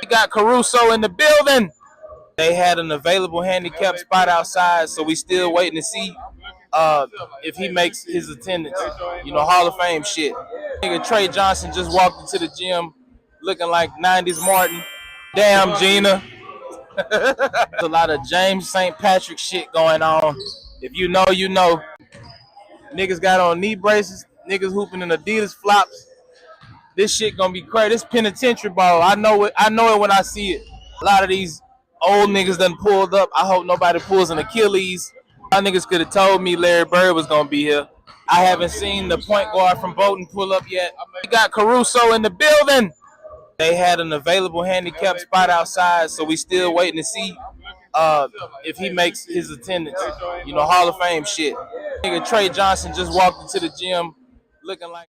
We got Caruso in the building. They had an available handicap spot outside, so we still waiting to see if he makes his attendance. You know, Hall of Fame shit. Nigga Trey Johnson just walked into the gym looking like 90s Martin. Damn, Gina. There's a lot of James St. Patrick shit going on. If you know, you know. Niggas got on knee braces. Niggas hooping in Adidas flops. This shit gonna be crazy. This penitentiary ball. I know it. I know it when I see it. A lot of these old niggas done pulled up. I hope nobody pulls an Achilles. My niggas could have told me Larry Bird was gonna be here. I haven't seen the point guard from Bolton pull up yet. We got Caruso in the building. They had an available handicap spot outside, so we still waiting to see if he makes his attendance. You know, Hall of Fame shit. Nigga Trey Johnson just walked into the gym looking like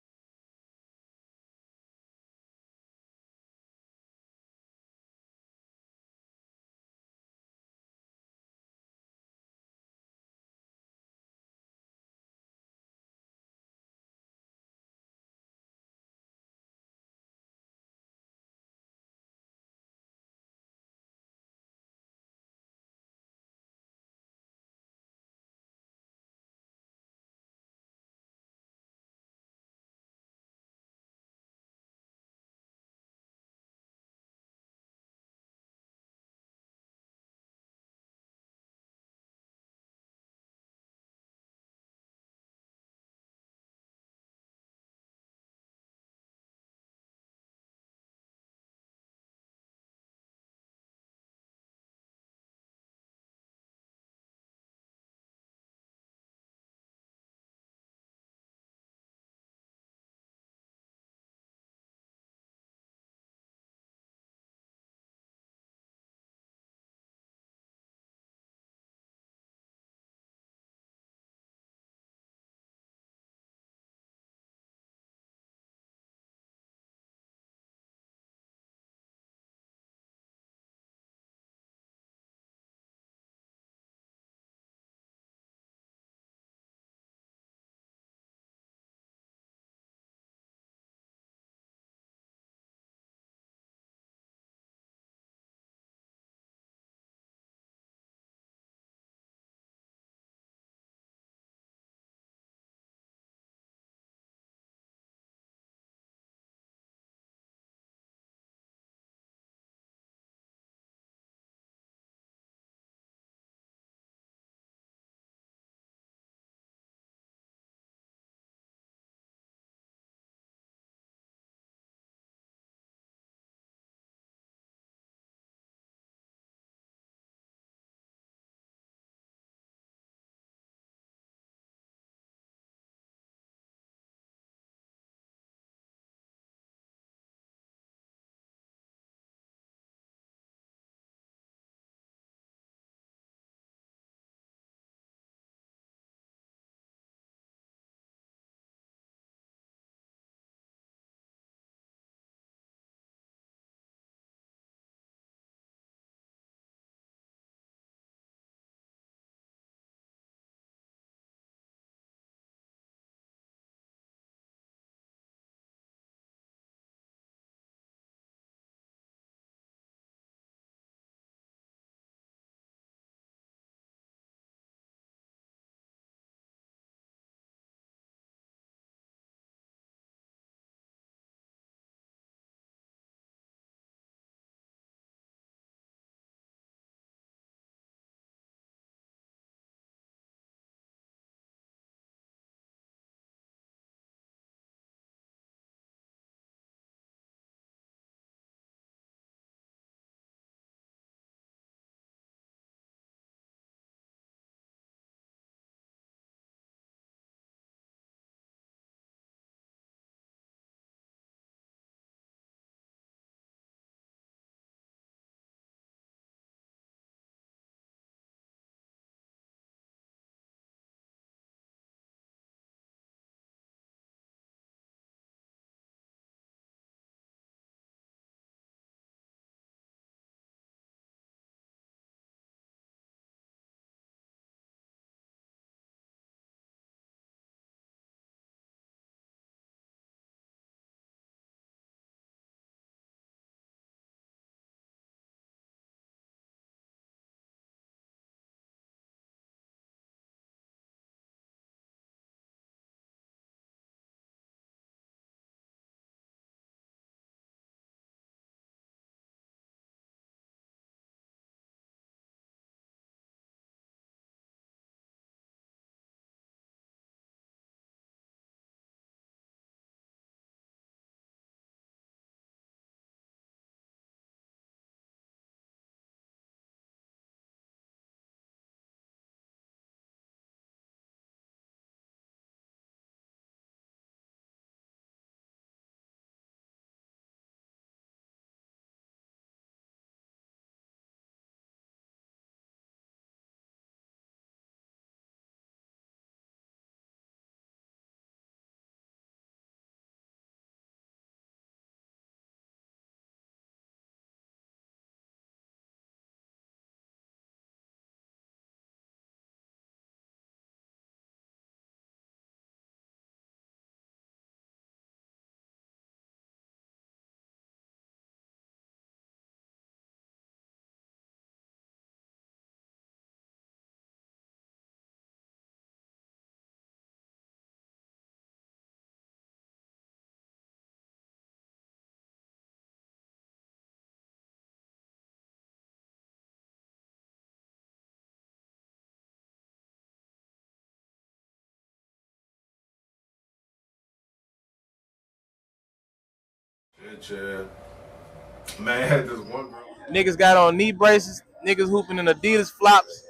Man, I had this one girl. Niggas got on knee braces. Niggas hooping in Adidas flops.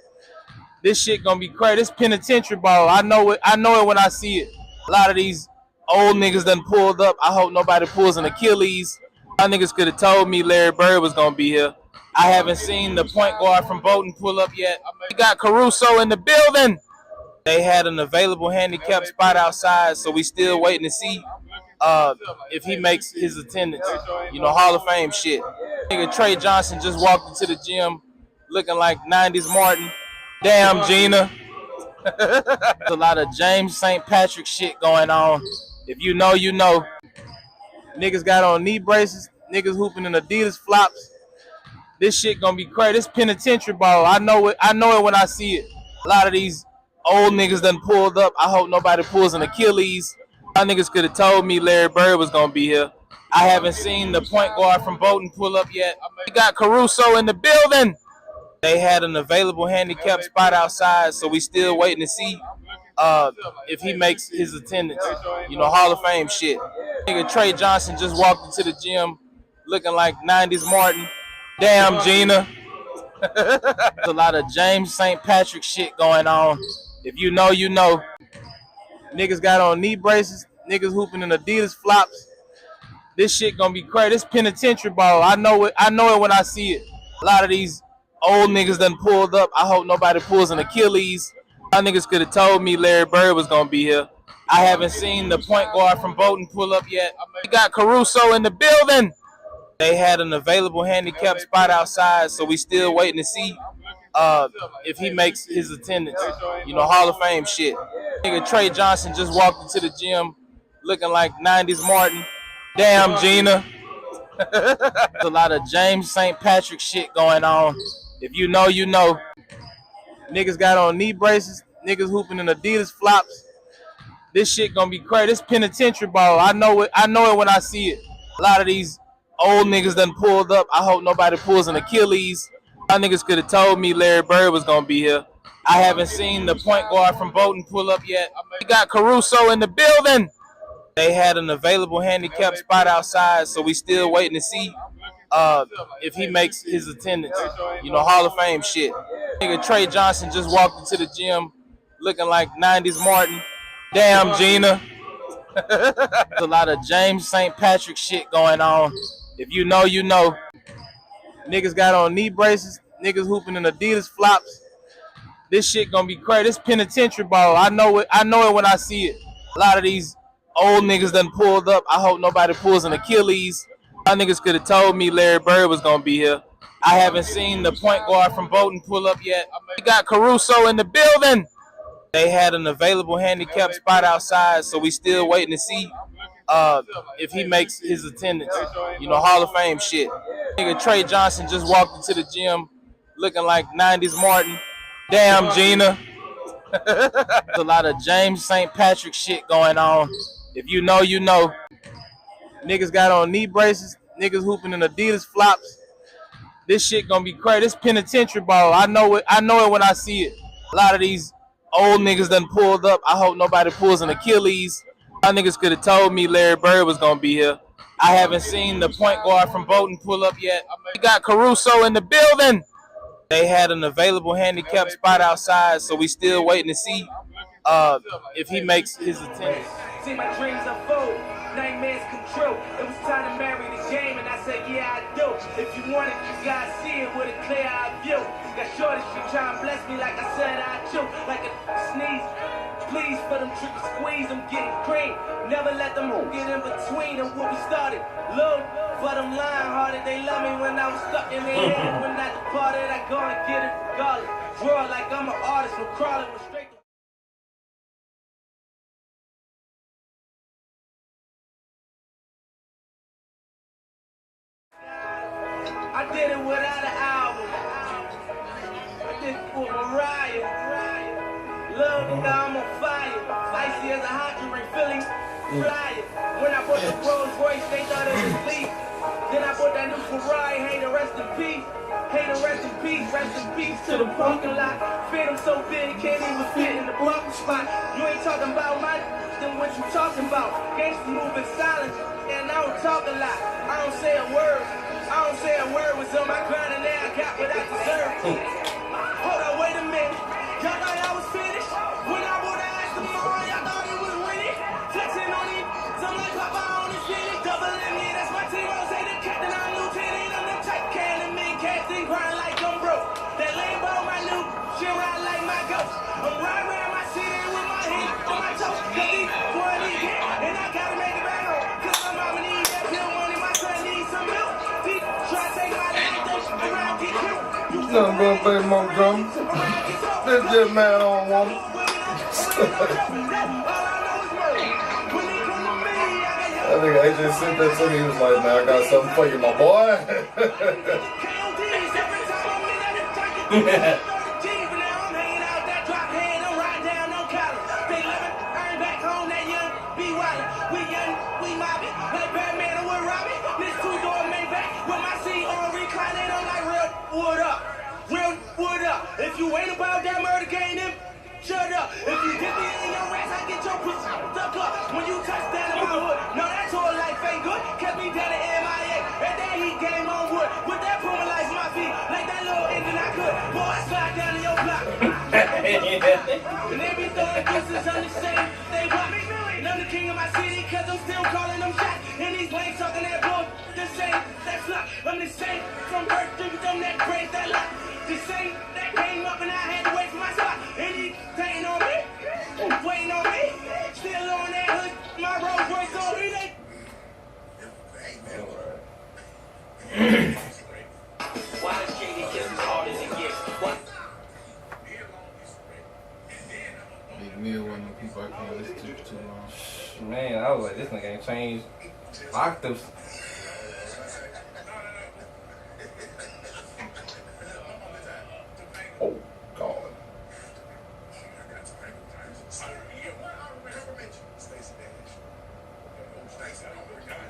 This shit gonna be crazy. This penitentiary ball. I know it. I know it when I see it. A lot of these old niggas done pulled up. I hope nobody pulls an Achilles. Y'all niggas could have told me Larry Bird was gonna be here. I haven't seen the point guard from Bolton pull up yet. We got Caruso in the building. They had an available handicap spot outside, so we still waiting to see if he makes his attendance. You know, Hall of Fame shit. Nigga Trey Johnson just walked into the gym looking like 90s Martin. Damn, Gina. There's a lot of James St. Patrick shit going on. If you know, you know. Niggas got on knee braces. Niggas hooping in Adidas flops. This shit gonna be crazy. This penitentiary ball. I know it. I know it when I see it. A lot of these old niggas done pulled up. I hope nobody pulls an Achilles. Y'all niggas could have told me Larry Bird was gonna be here. I haven't seen the point guard from Bolton pull up yet. We got Caruso in the building. They had an available handicap spot outside, so we still waiting to see if he makes his attendance. You know, Hall of Fame shit. Nigga Trey Johnson just walked into the gym looking like 90s Martin. Damn, Gina. There's a lot of James St. Patrick shit going on. If you know, you know. Niggas got on knee braces. Niggas hooping in Adidas flops. This shit gonna be crazy. This penitentiary ball. I know it. I know it when I see it. A lot of these old niggas done pulled up. I hope nobody pulls an Achilles. Y'all niggas could have told me Larry Bird was gonna be here. I haven't seen the point guard from Bolton pull up yet. We got Caruso in the building. They had an available handicap spot outside, so we still waiting to see if he makes his attendance. You know, Hall of Fame shit. Nigga Trey Johnson just walked into the gym looking like 90s Martin. Damn, Gina. There's a lot of James St. Patrick shit going on. If you know, you know. Niggas got on knee braces. Niggas hooping in Adidas flops. This shit gonna be crazy. This penitentiary ball. I know it. I know it when I see it. A lot of these old niggas done pulled up. I hope nobody pulls an Achilles. Y'all niggas could have told me Larry Bird was gonna be here. I haven't seen the point guard from Bolton pull up yet. We got Caruso in the building. They had an available handicap spot outside, so we still waiting to see if he makes his attendance. You know, Hall of Fame shit. Nigga Trey Johnson just walked into the gym looking like 90s Martin. Damn, Gina. There's a lot of James St. Patrick shit going on. If you know, you know. Niggas got on knee braces. Niggas hooping in Adidas flops. This shit gonna be crazy. This penitentiary ball. I know it. I know it when I see it. A lot of these old niggas done pulled up. I hope nobody pulls an Achilles. Y'all niggas could have told me Larry Bird was gonna be here. I haven't seen the point guard from Bolton pull up yet. We got Caruso in the building. They had an available handicap spot outside, so we still waiting to see if he makes his attendance. You know, Hall of Fame shit. Nigga Trey Johnson just walked into the gym looking like 90s Martin. Damn, Gina. There's a lot of James St. Patrick shit going on. If you know, you know. Niggas got on knee braces. Niggas hooping in Adidas flops. This shit gonna be crazy. This penitentiary ball. I know it. I know it when I see it. A lot of these old niggas done pulled up. I hope nobody pulls an Achilles. Y'all niggas could have told me Larry Bird was gonna be here. I haven't seen the point guard from Bolton pull up yet. We got Caruso in the building. They had an available handicap spot outside, so we still waiting to see if he makes his attendance. See my dreams unfold, nightmares come true. It was time to marry the game, and I said, yeah, I do. If you want it, you gotta see it with a clear eye view. Got shorty, she trying to bless me like I said I do. Like a sneeze, please for them trick squeeze, I'm getting cream. Never let them get in between of what we started. Look, for them lying hearted, they love me when I was stuck in their head. When I departed, I go and get it regardless. Roar like I'm an artist, from crawling with straight. I did it without an album. I did it for Mariah. Love nigga, I'm on fire. Icy as a hot drink, Philly. Fly it. When I bought the Rolls Royce, they thought it was leaf. Then I bought that new Ferrari. Hey, the rest in peace. Hey, the rest in peace. Rest in peace to the parking lot. Phantom so big, can't even fit in the parking spot. You ain't talking about my then what you talking about? Gangsters moving silent. And I don't talk a lot. I don't say a word. I don't say a word. Was on my grind and now I got what I deserve. Hold on, wait a minute. Y'all thought I was finished? When I would have asked them all, y'all thought it was winning. Flexing on it. Some like Papa on his finish. Double M, yeah, that's my team. I say the captain, I'm lieutenant. I'm the type can and me casting grind like I'm broke. That lambo, my new shit ride like my ghost. I'm riding around my city with my head on my toes. Cause these boys need hit, and I gotta make it back home. Cause my mama need that pill money, my son needs some milk. Deep, try to take my life, around get killed. You Nothing but play more drum. This just man on woman. I think I just sent that to me. He was like, man, I got something for you, my boy. If you ain't about that murder game, then shut up. If you dip me in your ass, I get your pussy stuck up. When you touch down in my hood, no, that whole life ain't good. Kept me down to MIA, and that heat game on wood. With that Puma life, my feet, like that little engine I could. Boy, I slide down in your block. And they be throwing kisses on the same, they want me. And I'm the king of my city, cause I'm still calling them shots. And these blanks talking that bull, the same, that's not. I'm the same, from birth to them that brains that lot. The same that came up and I had to wait for my spot. And he ain't on me, waiting on me. Still on that hood, my Rolls Royce on me. Why does JD get as hard as it gets? What? Big meal when the people I can't listen to for too long. Man, I was like, this nigga ain't changed octaves. Oh, God.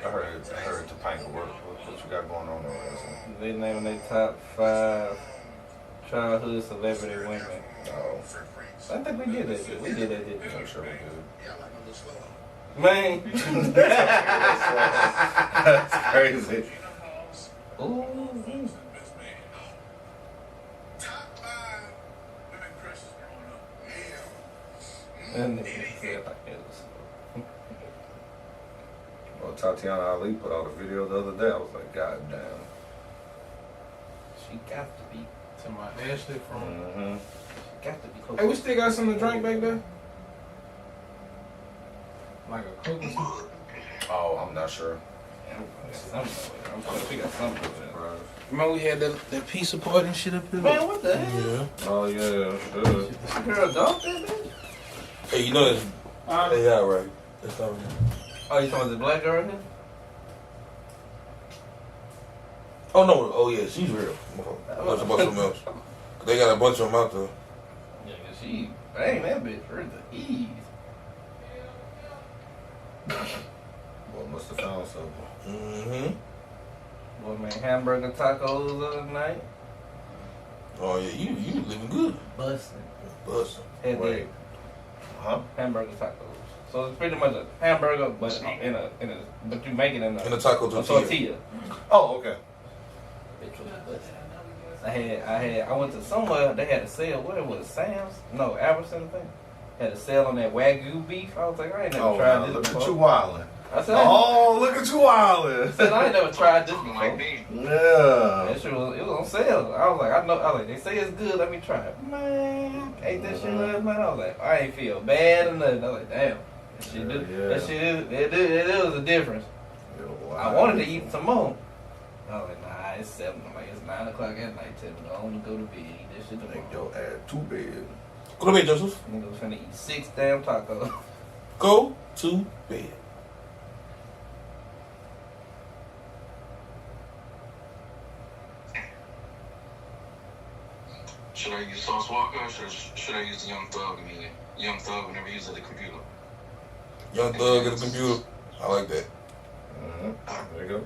I heard Topanga. What you got going on there? They naming their top 5 childhood celebrity women. Oh, I think we did that. We did that, didn't we? I'm sure we did. Man. That's crazy. Ooh. And nigga said like it was. Well, Tatiana Ali put out a video the other day. I was like, God damn. She got to be. To my Ashley from. Mm-hmm. Got to be close. Hey, we still got something to drink back there? Like a Coke or something? Oh, I'm not sure. I'm sure we got something with that. Remember we had that pizza party and shit up here? Man, what the hell? Yeah. Oh, yeah. This girl dumped that bitch? Hey, you know this? Hey, yeah, right. That's all right. Oh, you talking about the black girl here? Oh, no. Oh, yeah, she's real. I was about something else. They got a bunch of them out there. Yeah, cause she, dang, that bitch hurt the ease. Boy, must have found something. Mm-hmm. Boy, man, hamburger tacos the other night. Oh, yeah, you living good. Busting. Busting. Wait. Huh? Hamburger tacos. So it's pretty much a hamburger, but but you make it in a taco tortilla. Oh, okay. Bitch was busting. I went to somewhere, they had a sale, where was it, Sam's? No, Albertson thing. Had a sale on that Wagyu beef. I was like, I ain't never tried this look before. at you wildin'. I said, Look at you wildin'. I said, I ain't never tried this before. Yeah. That shit was, it was on sale. I was like, they say it's good, let me try it. Man, ate that shit last night. I was like, I ain't feel bad or nothing. I was like, damn. That shit is a difference. I wanted to eat some more. I was like, nah, it's 7. I'm like, it's 9 o'clock at night. Tell me, I want to go to bed. Eat that shit Take tomorrow. your ass to bed. Go to bed, Joseph. Nigga was finna eat 6 damn tacos. Go to bed. Should I use Sauce Walker or should I use Young Thug immediately? Young Thug whenever he's at the computer. Young Thug at the computer. I like that. Mm-hmm. There you go.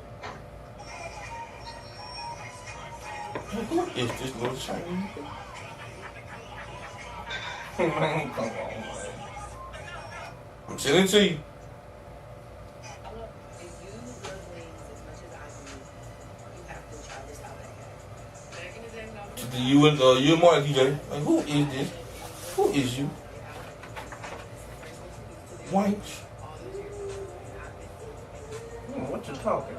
Who is this little Chinese? Man, come on, man. I'm sending it to you. You and Mark, DJ. Like, who is this? Who is you? White. What you talking?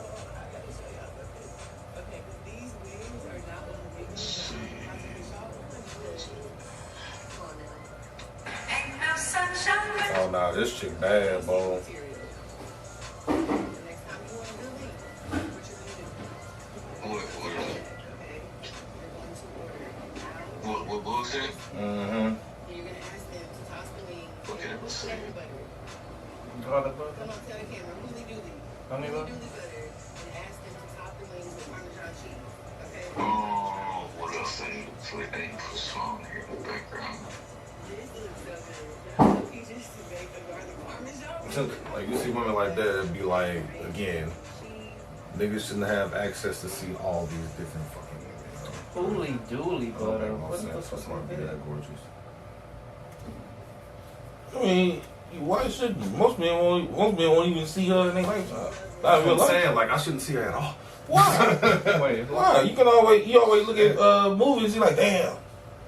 Oh nah, this chick bad, bro. What Boog said? Mm-hmm. Okay, let's see. Got it, bro. Honey, bro. Oh, what else say? So they ain't put song here in the background. Like you see women like that, it'd be like, again, niggas shouldn't have access to see all these different fucking women. Holy dooly, That bro. don't make no What sense. the That's why be that gorgeous. I mean, why shouldn't most men won't even see her in their lifetime? Not That's in real what I'm life. saying. Like I shouldn't see her at all. Why? Wait, Why? You always look at movies. You're like, damn.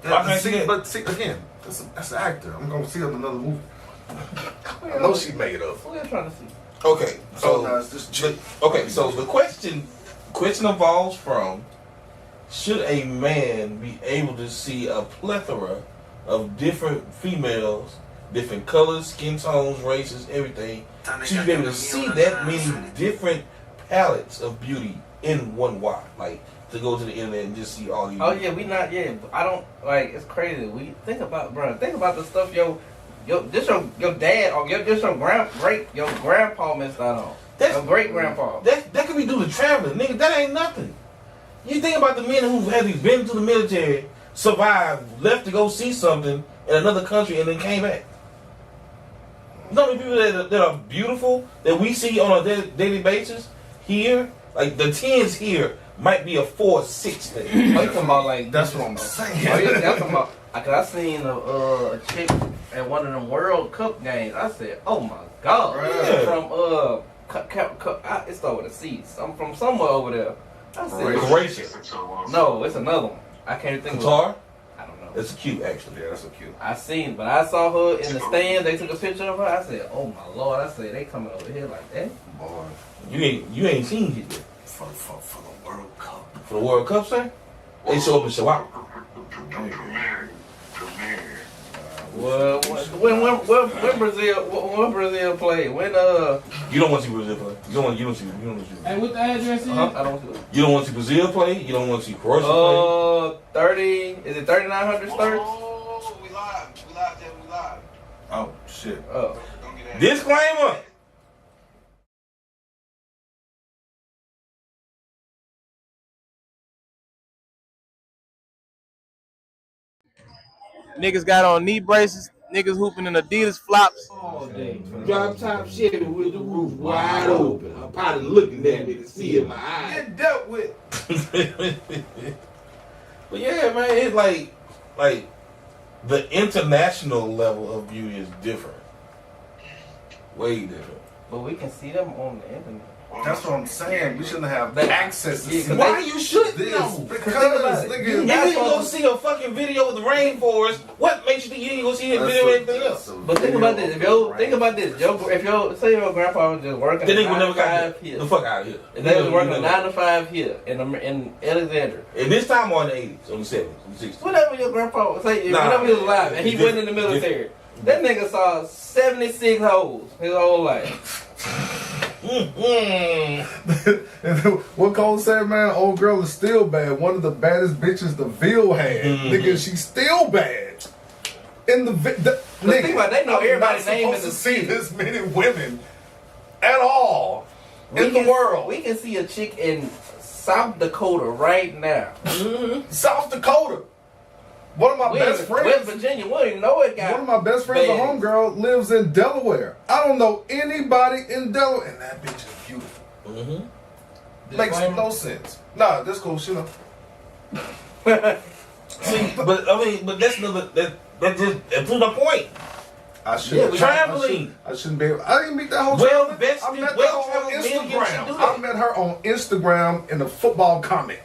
I can't see it. But see, again, that's an actor. I'm gonna see her in another movie. I know she made up. What are you trying to see? Okay, so no, it's just chick. okay, so the question evolves from: should a man be able to see a plethora of different females, different colors, skin tones, races, everything? Should you be able to see that many different palettes of beauty in one wide? Like to go to the internet and just see all these. Oh yeah, we not I don't like. It's crazy. We think about the stuff your dad or your grandpa missed out on. Your great grandpa. That could be due to traveling, nigga. That ain't nothing. You think about the men who have been to the military, survived, left to go see something in another country, and then came back. You know the people that are beautiful that we see on a daily basis here, like the 10s here might be a 4 or 6 thing. Oh, you talking about like That's what I'm saying. Oh, yeah, that's about. Cause I seen a chick at one of them World Cup games. I said, "Oh my God!" Right. From it started with a C. I'm from somewhere over there. I said, Croatia. "No, it's another one. I can't think of Qatar? it. I don't know. That's cute, actually. Yeah, that's so cute. I saw her in the stand. They took a picture of her. I said, "Oh my Lord!" I said, "They coming over here like that." Boy, You ain't seen it yet. for the World Cup. For the World Cup, sir? They show up in Chihuahua. Premiere. Well, when Brazil play? When You don't want to see Brazil play. You don't see. Hey, what the address is? I don't see it. You don't want to see Brazil play. You don't want to see Croatia play. 30. Is it 3,900 starts? Oh, we live. Oh shit. Oh. Don't get that. Disclaimer. Niggas got on knee braces. Niggas hooping in Adidas flops. All day. Drop top Chevy with the roof wide open. I'm probably looking at me to see in my eyes. Get dealt with. But yeah, man, it's like the international level of beauty is different. Way different. But we can see them on the internet. That's what I'm saying. We shouldn't have They- access to yeah, see 'cause Why you shouldn't this know? because nigga, If you you not didn't go supposed to- see a fucking video of the rainforest, what makes you think you didn't go see a video of anything else? But think about this. If your grandpa was just working Then they 9 would never to got 5 here. the fuck out of here. If they was working 9 to 5 here in Alexandria. In this time or in the 80s, or the 70s, or the 60s. Whatever your grandpa would say, Nah, whenever he was alive and he it's went in the military, that nigga saw 76 hoes his whole life. What Cole said, man, old girl is still bad. One of the baddest bitches the Ville had. Nigga, she's still bad. In the nigga, think about it, they know I'm everybody's not name supposed in to the see city. this many women at all in the world. We can see a chick in South Dakota right now. South Dakota. One of my best West friends. Virginia, we don't even know it got. One of my best friends, a bad. homegirl, lives in Delaware. I don't know anybody in Delaware, and that bitch is beautiful. Makes no sense. Nah, that's cool. She know. See, but that's another that just proves my point. I should. Traveling. I shouldn't be able. I didn't meet that whole Well time. vested, I met her well on traveled men should do Instagram. that. I met her on Instagram in a football comment.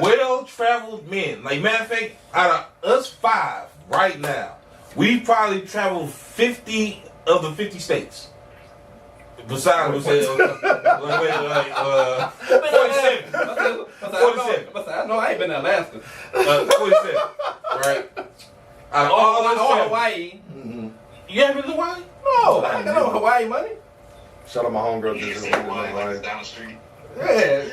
well-traveled men. Like, matter of fact, out of us 5 right now, we probably traveled 50 of the 50 states. Besides, we said, 47. 47. I know I ain't been to Alaska. 47. Right? Out of all us traveled. Hawaii. Mm-hmm. You haven't been to Hawaii? No, I ain't got no Hawaii money. Shout out my homegirl. You Just see Hawaii like it's down the street. Yeah.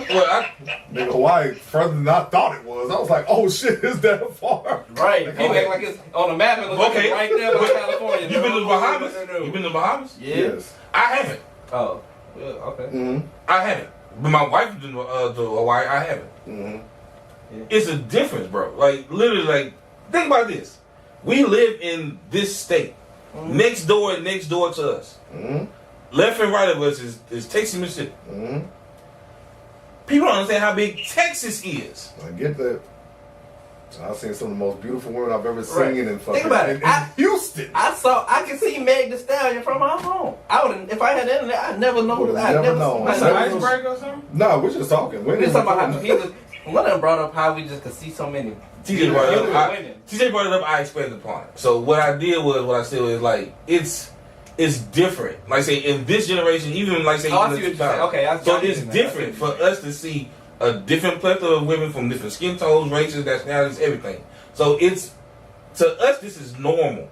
Well, nigga, Hawaii further than I thought it was. I was like, oh shit, it's that far. Right. Like, People act like it's on the map and look like it's right there by California. You been to the Bahamas? You been to the Bahamas? Yeah. Yes. I haven't. Oh. Yeah, okay. Mm-hmm. I haven't. But my wife been to Hawaii. I haven't. Mm-hmm. Yeah. It's a difference, bro. Like, literally, like, think about this. We live in this state. Mm-hmm. Next door to us. Mm-hmm. Left and right of us is Texas, Mississippi. Mm-hmm. People don't understand how big Texas is. I get that. I've seen some of the most beautiful women I've ever seen Right. in fucking Think about it. in Houston. I can see Meg Thee Stallion from my home. I would if I had the internet, I'd never know. Would've I'd never known. I'd Never never- known. Icebreaker or something? No, we're just talking. We was talking about how he was. One of them brought up how we just could see so many. TJ brought it beautiful up. women. TJ brought it up. I expanded upon it. So what I did was what I said was like it's different. Like say in this generation, even like say Oh, I in see the what you're saying. 2000s. Okay, So it's different for us to see a different plethora of women from different skin tones, races, nationalities, everything. So it's to us this is normal.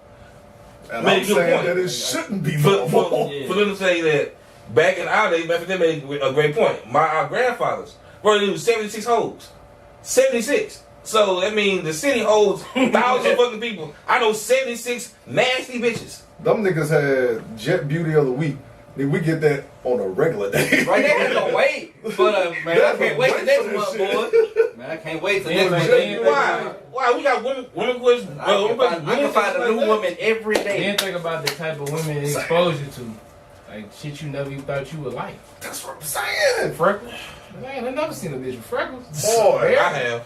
And Made I'm a good saying point. that it shouldn't be For normal. them to say that back in our day, they made a great point. Our grandfathers, bro, it was 76 hoes. 76. So that means the city holds thousands of fucking people. I know 76 nasty bitches. Them niggas had Jet Beauty of the Week. Then we get that on a regular day. Right there, we gonna wait for the man. I can't wait till next month, boy. Man, I can't wait till next month. Why? We got women quiz. I can find a new woman every day. Then think about the type of women it expose you to. Like shit you never even thought you would like. That's what I'm saying. Freckles. Man, I never seen a bitch with freckles. Boy, I have.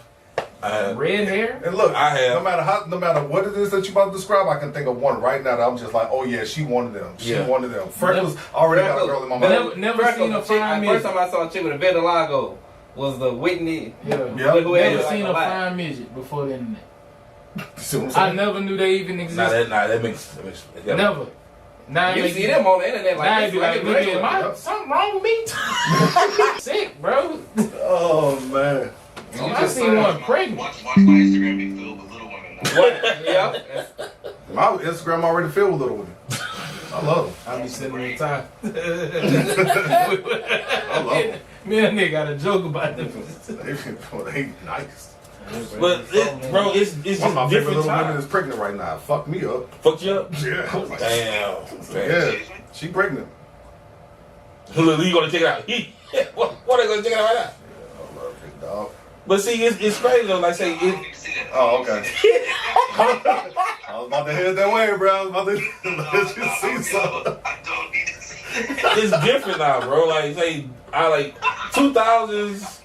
Red hair. And look, I have. no matter what it is that you about to describe, I can think of one right now that I'm just like, oh yeah, she one of them. She one of them. Freckles already got a girl in my mind. Never seen a fine midget. First time I saw a chick with a vitiligo was the Whitney. Yeah. Who had Never like seen a a lot. fine midget before the internet. See what I'm I saying? never knew they even existed. That makes Never. Now You see them on the internet now like it be like, nigga, am I something wrong with me? Sick, bro. Oh man. I seen one pregnant. Watch my Instagram be filled with little women now. Yeah. My Instagram already filled with little women. I love them. I be sitting on the top. I love them. Me and nigga got a joke about them. They nice. But bro, it's One just of my favorite different little women time. is pregnant right now. Fuck me up. Fucked you up? Yeah. I was like, Damn. yeah. She pregnant. Look, you gonna take it out? What are they gonna take it out right now? I love it, dog. But see, it's crazy though. Like say, I don't need to see that. Oh, okay. I was about to head that way, bro. I was about to let you see something. I don't need to see that. it's different now, bro. Like say, I like 2000s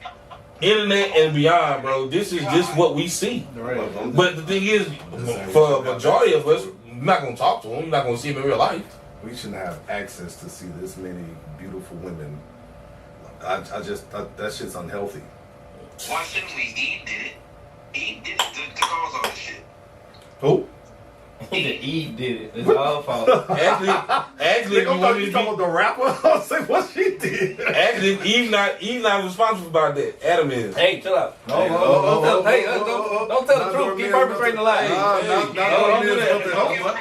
internet and beyond, bro. This is just what we see. But the thing is, for a majority of us, we're not gonna talk to them. We're not gonna see them in real life. We shouldn't have access to see this many beautiful women. That shit's unhealthy. Why shouldn't we? Eve did it. Eve did it to cause all this shit. Who? Eve did it. It's all fault. Actually, if you want me to talking about the rapper. I was like, what she did? actually, Eve not responsible about that. Adam is. Hey, chill out. Don't tell the truth. Keep perpetrating the lie. Don't do that. No problem.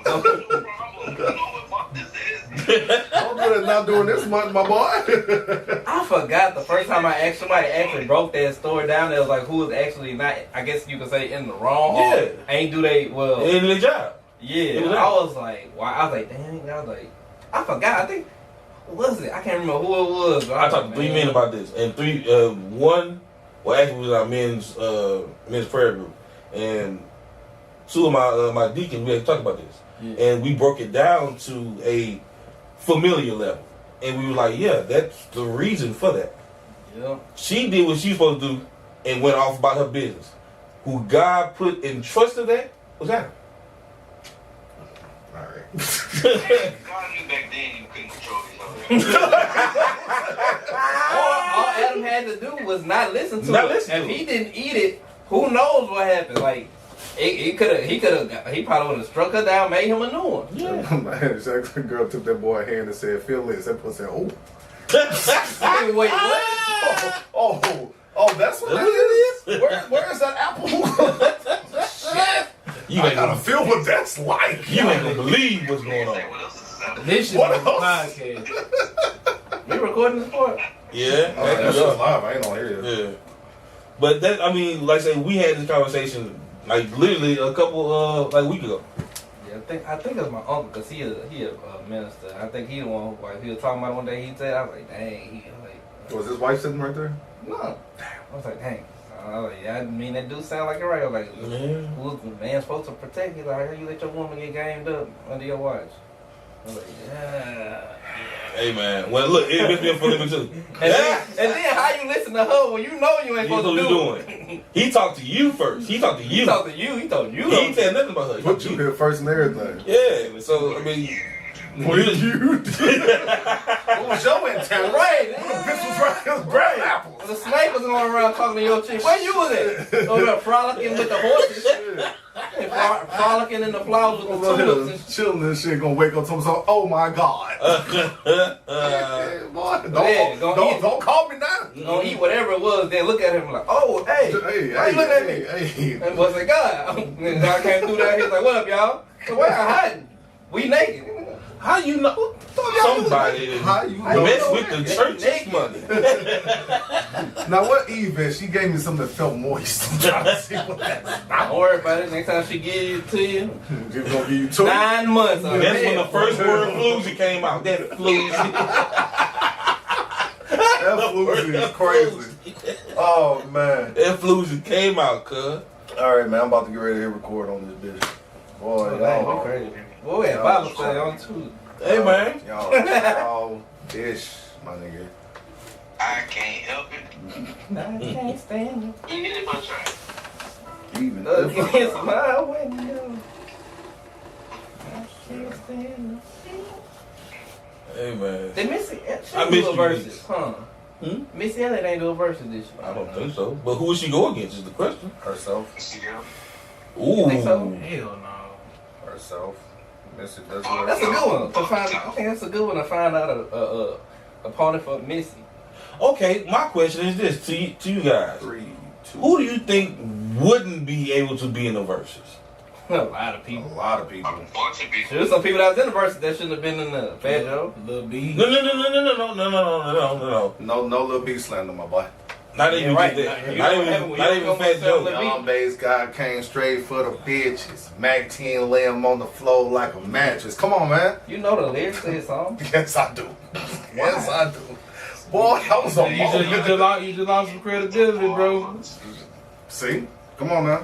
No problem. You know what fuck this is. Don't do that. Not doing this month, my boy. I forgot the first time somebody actually broke that story down. It was like who was actually not, I guess you could say, in the wrong. Yeah. Or ain't do they well. In the job. Yeah. I was like, why? I was like, dang. I was like, I forgot. I think, what was it? I can't remember who it was. But I talked to 3 men about this, and one, well, actually was our men's prayer group, and 2 of my deacons, we had to talk about this, and we broke it down to a familiar level, and we were like, yeah, that's the reason for that. Yeah. She did what she was supposed to do, and went off about her business. Who God put in trust of that was Adam. All right. God knew back then you couldn't control yourself. Or Adam had to do was not listen to Not it. listen If to he didn't eat it, who knows what happened? Like, he probably would have struck her down, made him a new one. Yeah. Man, the girl took that boy's hand and said, "Feel this." That boy said, "Oh, Wait, what? oh, that's what that is. Where is that apple?" You I ain't gotta gonna, feel what that's like. you ain't gonna believe what's going on. What else is that? This shit What on the else? podcast. You recording this part? Yeah. Oh, that shit's live. I ain't on here. Yeah. But that, I mean, like I say, we had this conversation like literally a couple like a week ago. Yeah, I think it was my uncle, because he a minister. I think he the one who, like, he was talking about it one day. He said, I was like, dang. He was like, Was his wife sitting right there? no. I was like, dang. I was like, yeah, I mean, that do sound like it right. I was like, who's the man supposed to protect you? Like, how you let your woman get gamed up under your watch? I was like, yeah. Hey man, well look, it makes me a funny too. And then how you listen to her when you know you ain't supposed to do doing. He talked to you first. He talked to you. He talked to you. He told you. He ain't said nothing about her. He Put talked to you here first and everything. Yeah. So I mean, What did you do? What was your intent? Right. This was right. It was brown apples. The snake was going around talking to your chick. Where you was at? Over there frolicking with the horses. And frolicking in the flowers with the tulips. And Chilling and shit, gonna wake up to himself. Oh my god! Boy, don't call me now. gonna eat whatever it was, then look at him like, oh, hey, why you looking at me? And was like, God. And God came through there, he was like, what up, y'all? So why y'all hiding? We naked. how you know? Somebody mess with the church's money. Now what Eve is? She gave me something that felt moist. I'm trying to see what that's about. Don't worry about it. Next time she give it to you, She's gonna give you 2. 9 months. That's when the first word floozy came out. That floozy. That floozy is crazy. Oh man. That floozy came out, cuz. All right, man. I'm about to get ready to hit record on this bitch. Boy, y'all crazy. Boy, we had Bible study on too. Hey, man. Y'all dish, my nigga. I can't help it. I can't stand it. You get it for try. Even Against my window. I can't stand it. Hey, man. Did Missy I she missed do you, a verses, huh? Missy Elliott ain't do a verses this year. I don't think so. But who would she go against is the question. herself. Yeah. Ooh. You think so? Hell no. Herself. Missy does That's a good one to find out. I think that's a good one to find out a opponent for Missy. Okay, my question is this to you guys. 3, 2. Who do you think wouldn't be able to be in the verses? A lot of A people. lot of people. A bunch of people. There's some people that was in the verses that shouldn't have been in the Fat Joe. Lil B. No. No little B slander, my boy. Not even right. that. You Not don't even have- you don't Fat sell Joe. Lil B. Young bass guy came straight for the bitches. Mac 10 lay him on the floor like a mattress. Come on, man. You know the lyrics to his song. Yes, I do. Yes, I do. Boy, that was a You moment. just lost some credibility, bro. See? Come on, man.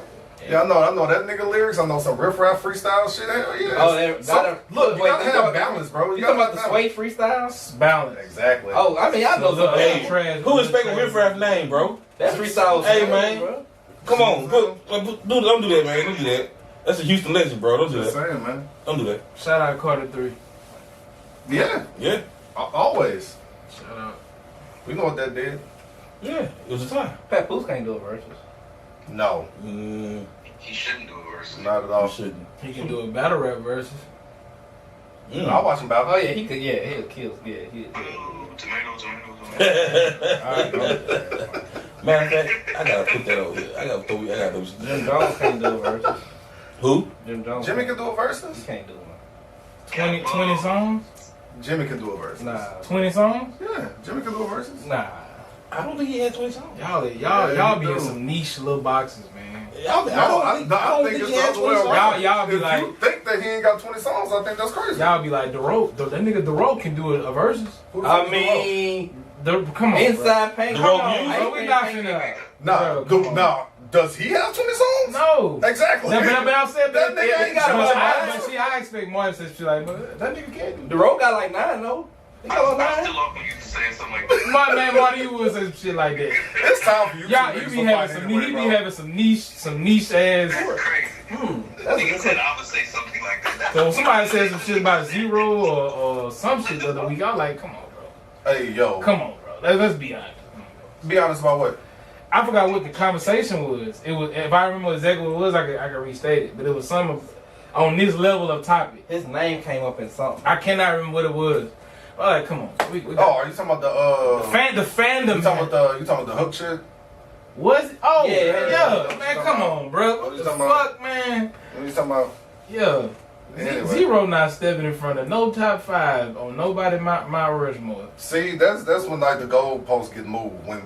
Yeah, I know that nigga lyrics. I know some riff-raff freestyle shit. Hell yeah. Oh, they Look, you gotta they have balance, bro. You talking about the Sway freestyle? Balance. Exactly. Oh, I mean, I know some. Hey, Trash. who is making Riff Raff name, bro? That freestyle was Hey, crazy, man. bro. Come on, don't do that, man. Don't do that. That's a Houston legend, bro. Don't do Just that. saying, man. Don't do that. Shout out Carter 3. Yeah, Yeah, always. Shout out. We know what that did. yeah. It was a time. Papoose can't do a verses. No, He shouldn't do a verse. not at I all. shouldn't. He can do a battle rap versus. I'll watch him Oh battle. yeah, he could. Yeah, he'll kill. Yeah, he. Tomato. Alright, no. Matter of fact, I gotta put that over here. I gotta throw. Jim Jones can't do a verses. Who? Jim Jones. Jimmy can do a He versus. can't do one. 20 songs? Jimmy can do a versus. Nah. 20 songs? Yeah, Jimmy can do a versus. Nah. I don't think he had 20 songs. Y'all Yeah, be you in do. some niche little boxes, man. I don't think it's he the had other way 20 songs. around. Y'all be If like- you think that he ain't got 20 songs, I think that's crazy. Y'all be like, that nigga DeRoe can do a versus. Who the fuck I is mean, Come on, inside paint. The Come road on, music? bro. We not finna. Nah, Bro, come on. nah. Does he have 20 songs? No. Exactly. But I'm saying That nigga ain't got much. I expect more than shit like, but that nigga can't do The road got like 9 though. He got I'm 9. still off on you saying something like that. My man Marty, you was some shit like that. It's time for you. Y'all, to you make be some having fight some, anyway, he be bro. having some niche ass. That's crazy. Nigga said I would say something like that. So when somebody says some shit about Zero or some shit the other week, I'm like, come on, bro. Hey, yo. Come on, bro. Let's be honest. Be honest about what? I forgot what the conversation was. It was if I remember exactly what it was, I could restate it. But it was some on this level of topic. His name came up in something. I cannot remember what it was. All right, come on. We Oh, are you talking about the fandom? You talking about the hook shit? Was it? Oh Yeah. Man, come on, bro. What the fuck, man? What you talking about? Yeah. Anyway. Zero not stepping in front of no top 5 on nobody my Rushmore. See, that's when like the goalposts get moved. When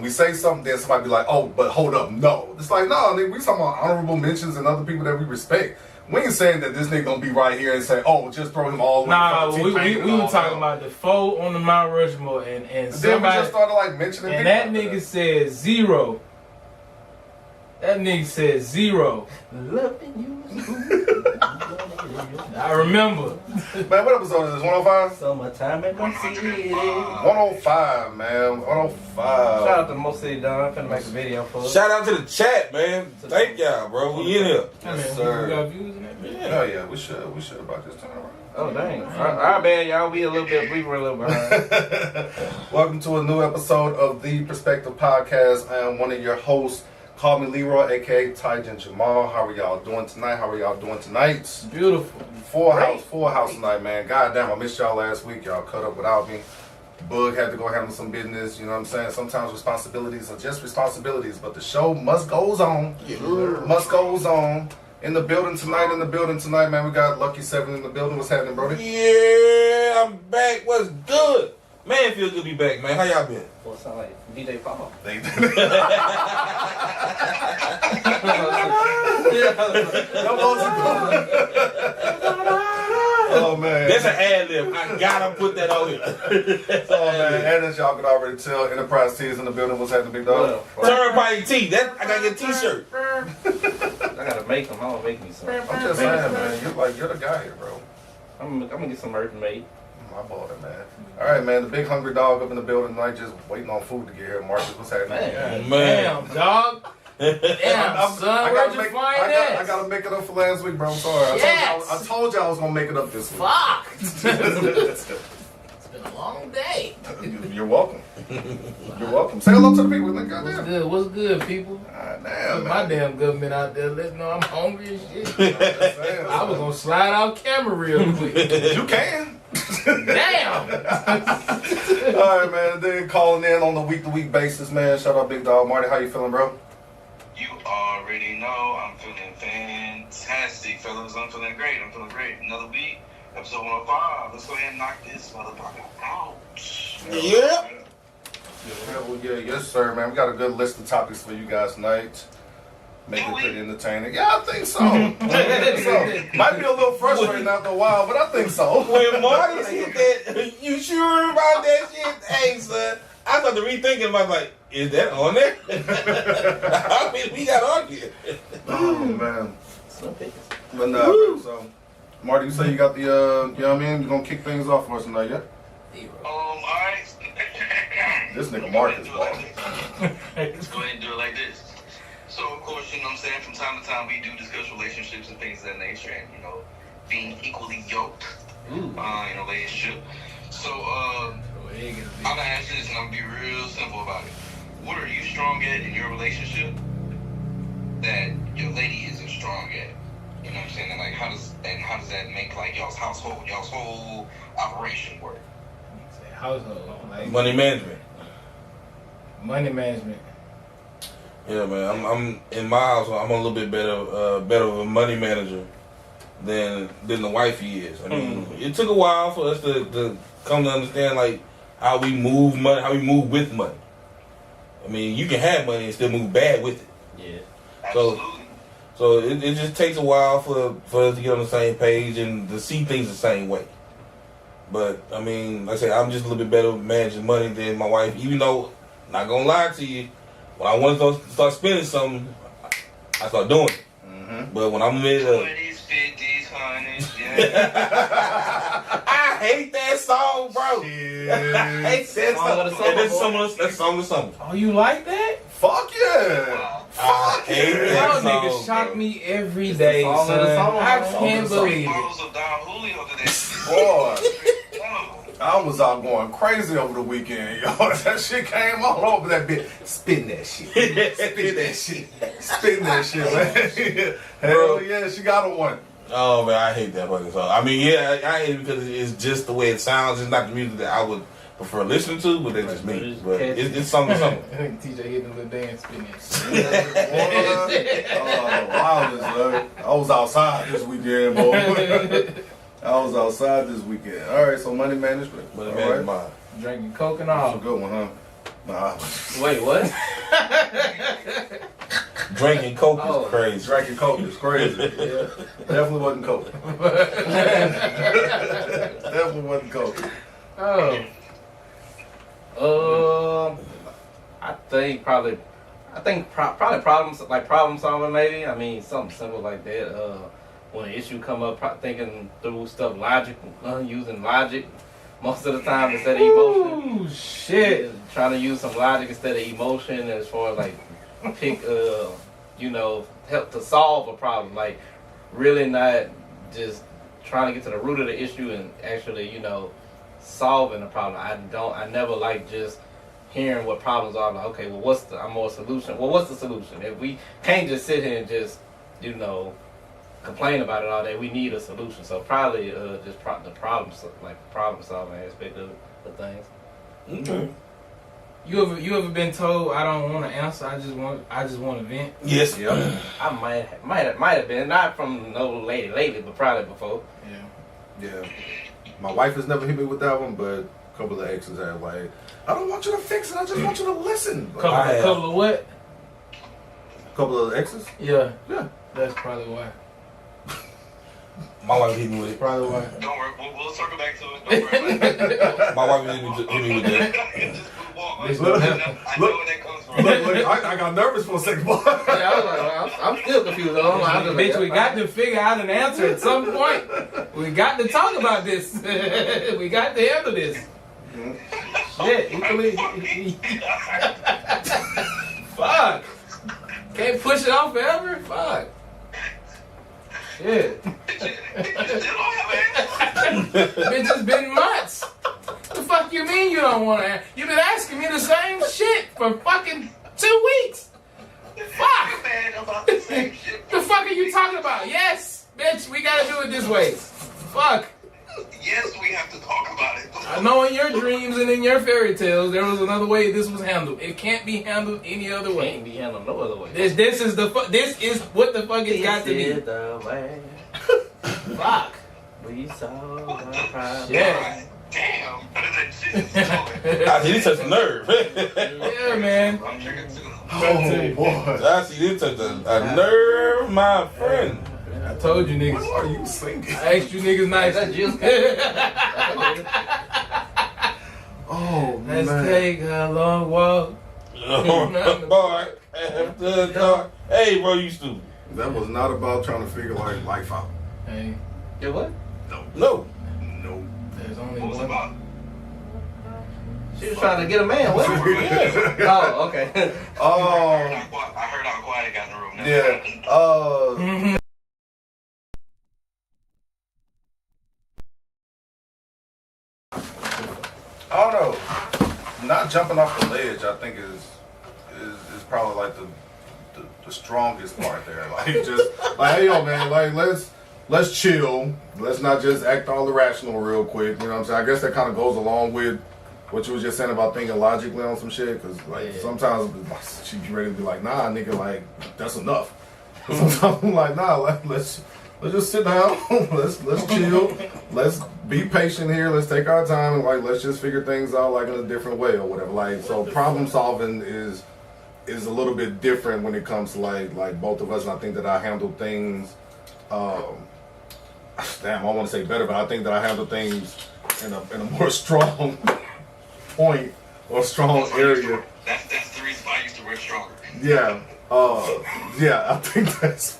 we say something, then somebody be like, "Oh, but hold up, no." It's like, no, nigga, we talking about honorable mentions and other people that we respect. We ain't saying that this nigga gonna be right here and say, "Oh, just throw him all the way." Nah, we were talking about the 4 on the Mount Rushmore and then somebody we just started like mentioning. and that nigga said 0. That nigga said 0. Loving you. I remember. Man, what episode is this? 105? Summertime at my city. 105, man. 105. Shout out to Mo City Don. I'm finna make a video for us. Shout out to the chat, man. Thank y'all, bro. We in here. Yes, sir. We got views in that bitch. Oh yeah, we should about this time around. Oh, dang. I bet y'all we were a little behind. Welcome to a new episode of The Perspective Podcast. I am one of your hosts. Call me Leroi, aka Tyjan Jamal. How are y'all doing tonight? Beautiful. Full house tonight, man. God damn, I missed y'all last week. Y'all cut up without me. Bug had to go handle some business. You know what I'm saying? Sometimes responsibilities are just responsibilities, but the show must goes on. Must goes on. In the building tonight, man. We got Lucky 7 in the building. What's happening, Brody? Yeah, I'm back. What's good? Man, feel good to be back, man. How y'all been? Well, it sound like DJ Paul. Oh man, that's an ad-lib. I gotta put that on here. Oh man, and as y'all can already tell, Enterprise T is in the building. What's happening, big dog? Turnpike T. That I gotta get a T-shirt. I gotta make them. I'm gonna make me some. I'm just saying, man. You're the guy here, bro. I'm gonna get some merch made. My boy, man. All right, man. The big hungry dog up in the building tonight, just waiting on food to get here. Marcus, what's happening? Man. Damn, dog. Damn, son. Where'd you find that? I gotta make it up for last week, bro. I'm sorry. Yes. I told you I was gonna make it up this week. Fuck. It's been a long day. You're welcome. You're welcome. Say hello to the people. Goddamn. What's good, people? Damn, my damn government out there letting know I'm hungry and shit. I was gonna slide out camera real quick. You can. Damn. All right, man. Then calling in on the week-to-week basis, man. Shout out, big dog. Marty, how you feeling, bro? You already know I'm feeling fantastic, fellas. I'm feeling great. Another week, episode 105. Let's go ahead and knock this motherfucker out. Yeah. Yes, sir, man. We got a good list of topics for you guys tonight. Make it pretty entertaining. Yeah, I think so. Might be a little frustrating after a while, but I think so. When Marty said that, you sure about that shit? Hey, son, I started rethinking about like, is that on there? I mean, we got on here. Oh man. But nah, so Marty, you say you got the you know what I mean? You're gonna kick things off for us tonight, yeah? Alright. This nigga Marcus, bro. Let's go ahead and do it like this. So, of course, you know what I'm saying, from time to time we do discuss relationships and things of that nature and, you know, being equally yoked in a relationship. So, I'm going to ask this and I'm going to be real simple about it. What are you strong at in your relationship that your lady isn't strong at? You know what I'm saying? And, like, how does that make, like, y'all's whole operation work? Household. Like, Money management. Yeah, man. I'm in my house. I'm a little bit better of a money manager than the wifey is. I mean, it took a while for us to come to understand like how we move money, how we move with money. I mean, you can have money and still move bad with it. Yeah. Absolutely. So it just takes a while for us to get on the same page and to see things the same way. But I mean, like I say, I'm just a little bit better at managing money than my wife. Even though, not gonna lie to you, when I want to start spending something, I start doing it. But when I'm in the 20s, 50s, 100s, yeah. I hate that song, bro. I hate that song. And that's song of the summer. Oh, you like that? Fuck yeah. I hate that Y'all song. niggas shock bro. me every day, son. I can't believe it. Bottles of Don Julio today. Boy. I was out going crazy over the weekend, yo. That shit came all over that bitch. Spin that shit. Spin that shit. Spin that shit, man. Hell yeah, she got a one. Oh man, I hate that fucking song. I mean, yeah, I hate it because it's just the way it sounds. It's not the music that I would prefer listening to, but that's just me. But it's something. TJ hitting a little dance spin I was outside this weekend, boy. I was outside this weekend. All right, so money management. Money management. Drinking coke and That's all. a good one, huh? Nah. Wait, what? Drinking coke is crazy. Drinking coke is crazy. Yeah. Definitely wasn't coke. Definitely wasn't coke. I think probably problem solving maybe. I mean something simple like that. When an issue come up, thinking through stuff using logic most of the time instead of emotion. Ooh, shit. Trying to use some logic instead of emotion as far as like pick help to solve a problem. Like really not just trying to get to the root of the issue and actually, solving the problem. I never like just hearing what problems are. Like, okay, well, what's the solution? Well, what's the solution? If we can't just sit here and just, complain about it all day, we need a solution. So probably just the problem solving aspect of things. Okay. You ever been told I don't want to answer? I just want to vent. Yes. Yeah. I might have been, not from no lady lately, but probably before. Yeah. My wife has never hit me with that one, but a couple of exes have like, I don't want you to fix it. I just want you to listen. But Couple of what? a couple of exes. Yeah. Yeah. That's probably why. My wife hit me with it. Probably why. Don't worry, we'll circle back to it. Don't worry about it. My wife hit me with that. Just move on. I know where that comes from. Look, I got nervous for a second, boy. Yeah, I was like, I'm still confused. Bitch, we got to figure out an answer at some point. We got to talk about this. We got to handle this. Shit, fuck. Can't push it off forever? Fuck. Shit. Bitch, it's been months. The fuck you mean you don't want to? You've been asking me the same shit for fucking 2 weeks. Fuck. The fuck are you talking about? Yes, bitch, we gotta do it this way. Fuck. Yes, we have to talk about it. I know in your dreams and in your fairy tales there was another way this was handled. It can't be handled any other way. Can't be handled no other way. This is what the fuck it's got to be. The way Fuck. we solve our problem. Yeah. Damn. I see, this touched the nerve. Yeah, man. I'm triggered too. Oh boy. I see, this touched a nerve, my friend. I told you niggas. What are you singing? I asked you niggas nice. That's you. Oh Let's man. take a long walk. Boy, after dark. Hey, bro, you stupid. That was not about trying to figure like life out. Hey, Yeah, what? No. No. there's only What was it one. about? She was trying to get a man. What? Oh, okay. Oh. I heard how quiet it got in the room. Yeah. I don't know. Not jumping off the ledge, I think is probably like the strongest part there. Like just like, hey yo man, like let's chill. Let's not just act all irrational real quick. You know what I'm saying? I guess that kind of goes along with what you was just saying about thinking logically on some shit. Cause like sometimes she be ready to be like, nah, nigga, like that's enough. Sometimes I'm like, nah, let's just sit down. let's chill. Let's be patient here. Let's take our time and like let's just figure things out like in a different way or whatever. Like so, problem solving is a little bit different when it comes to like both of us. And I think that I handle things. Damn, I want to say better, but I think that I handle things in a more strong point or strong area. That's the reason why I used to work stronger. Yeah. Yeah, I think that's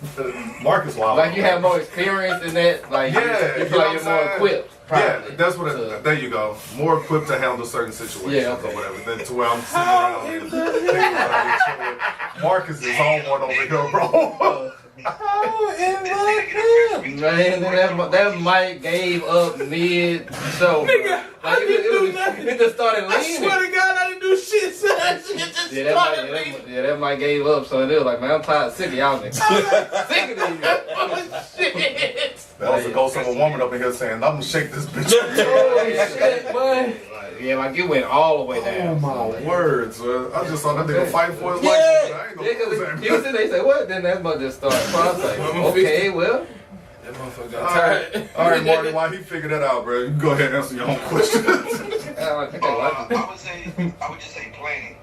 Marcus Wild. Like you have more experience in that. Like Yeah, you you feel know like you're what I'm more equipped. Yeah, Probably, that's what. There you go. More equipped to handle certain situations Yeah, okay. or whatever than to where I'm sitting around and thinking about it, chilling. Marcus is on one over here, bro. Man, that mic gave up mid So, Nigga, I didn't do nothing. It just started I leaning. swear to God, I didn't do shit, son. That shit just started leaning. That might gave up. So it was like, man, I'm tired, sick of y'all niggas. Sick of these. Oh, shit. That was a ghost of a woman up in here saying, I'm gonna shake this bitch. Oh, shit, boy. Yeah, like it went all the way down. Oh my words, man. I just saw that nigga fight for his Yeah. life. I ain't Yeah, no cause he was in there, they say, what? Then that mother just started. So I was like, okay, well. That motherfucker got tired. All right, Marty, while he figured that out, bro, you can go ahead and answer your own question. I would just say planning.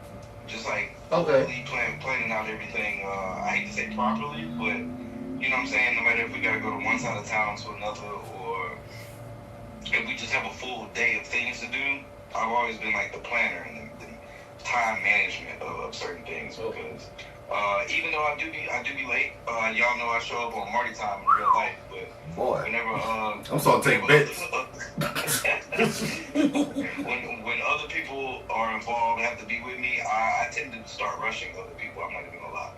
Just like really planning out everything. I hate to say properly, but you know what I'm saying? No matter if we gotta go to one side of town to another, or if we just have a full day of things to do, I've always been like the planner and the time management of certain things, because even though I do be late, y'all know I show up on Marty time in real life, but Boy, whenever I'm starting to take bets. when other people are involved and have to be with me, I tend to start rushing other people. I'm not even gonna lie.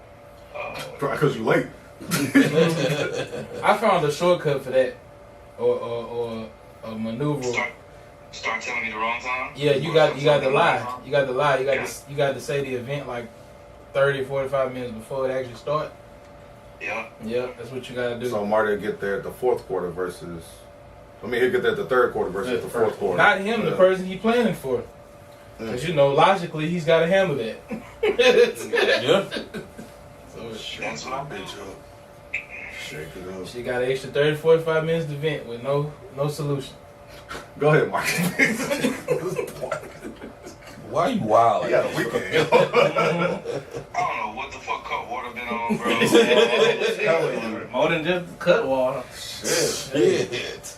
Because you late. I found a shortcut for that, or a maneuver. Start telling me the wrong time. Yeah, you got to lie. You got to lie. You got to say the event like 30, 45 minutes before it actually starts. Yeah, that's what you got to do. So Marty will get there at the fourth quarter versus. He'll get there at the third quarter versus the fourth quarter. Not him, the person he planning for. Because you know, logically, he's got to handle that. Yeah. So that's what I do. Shake it up. She got an extra 30, 45 minutes to vent with no solution. Go ahead, Mark. Why you wild? He had a weekend. I don't know what the fuck Cutwater been on, bro. More than just Cutwater. Shit.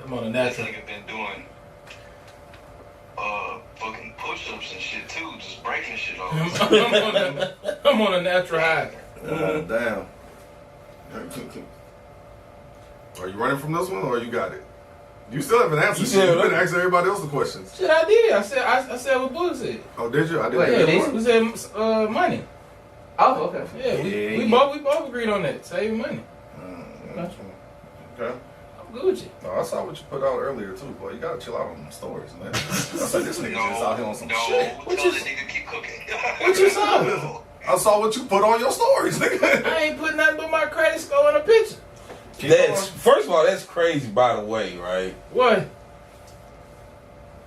I'm on a That natural. nigga been doing fucking push-ups and shit too, just breaking shit off. I'm on a natural high. Damn. Are you running from this one or you got it? You still haven't answered. You've been asking everybody else the questions. Shit, I did. I said what Boog said. Oh, did you? I did. Yeah, we said money. Oh, okay. Yeah, we both agreed on that. Save money. Okay. I'm good with you. No, I saw what you put out earlier too, boy. You gotta chill out on them stories, man. I said this nigga just out here on some shit. What you nigga keep cooking? What you saw? I saw what you put on your stories, nigga. I ain't put nothing but my credit score in a picture. That's first of all, that's crazy. By the way, right? What?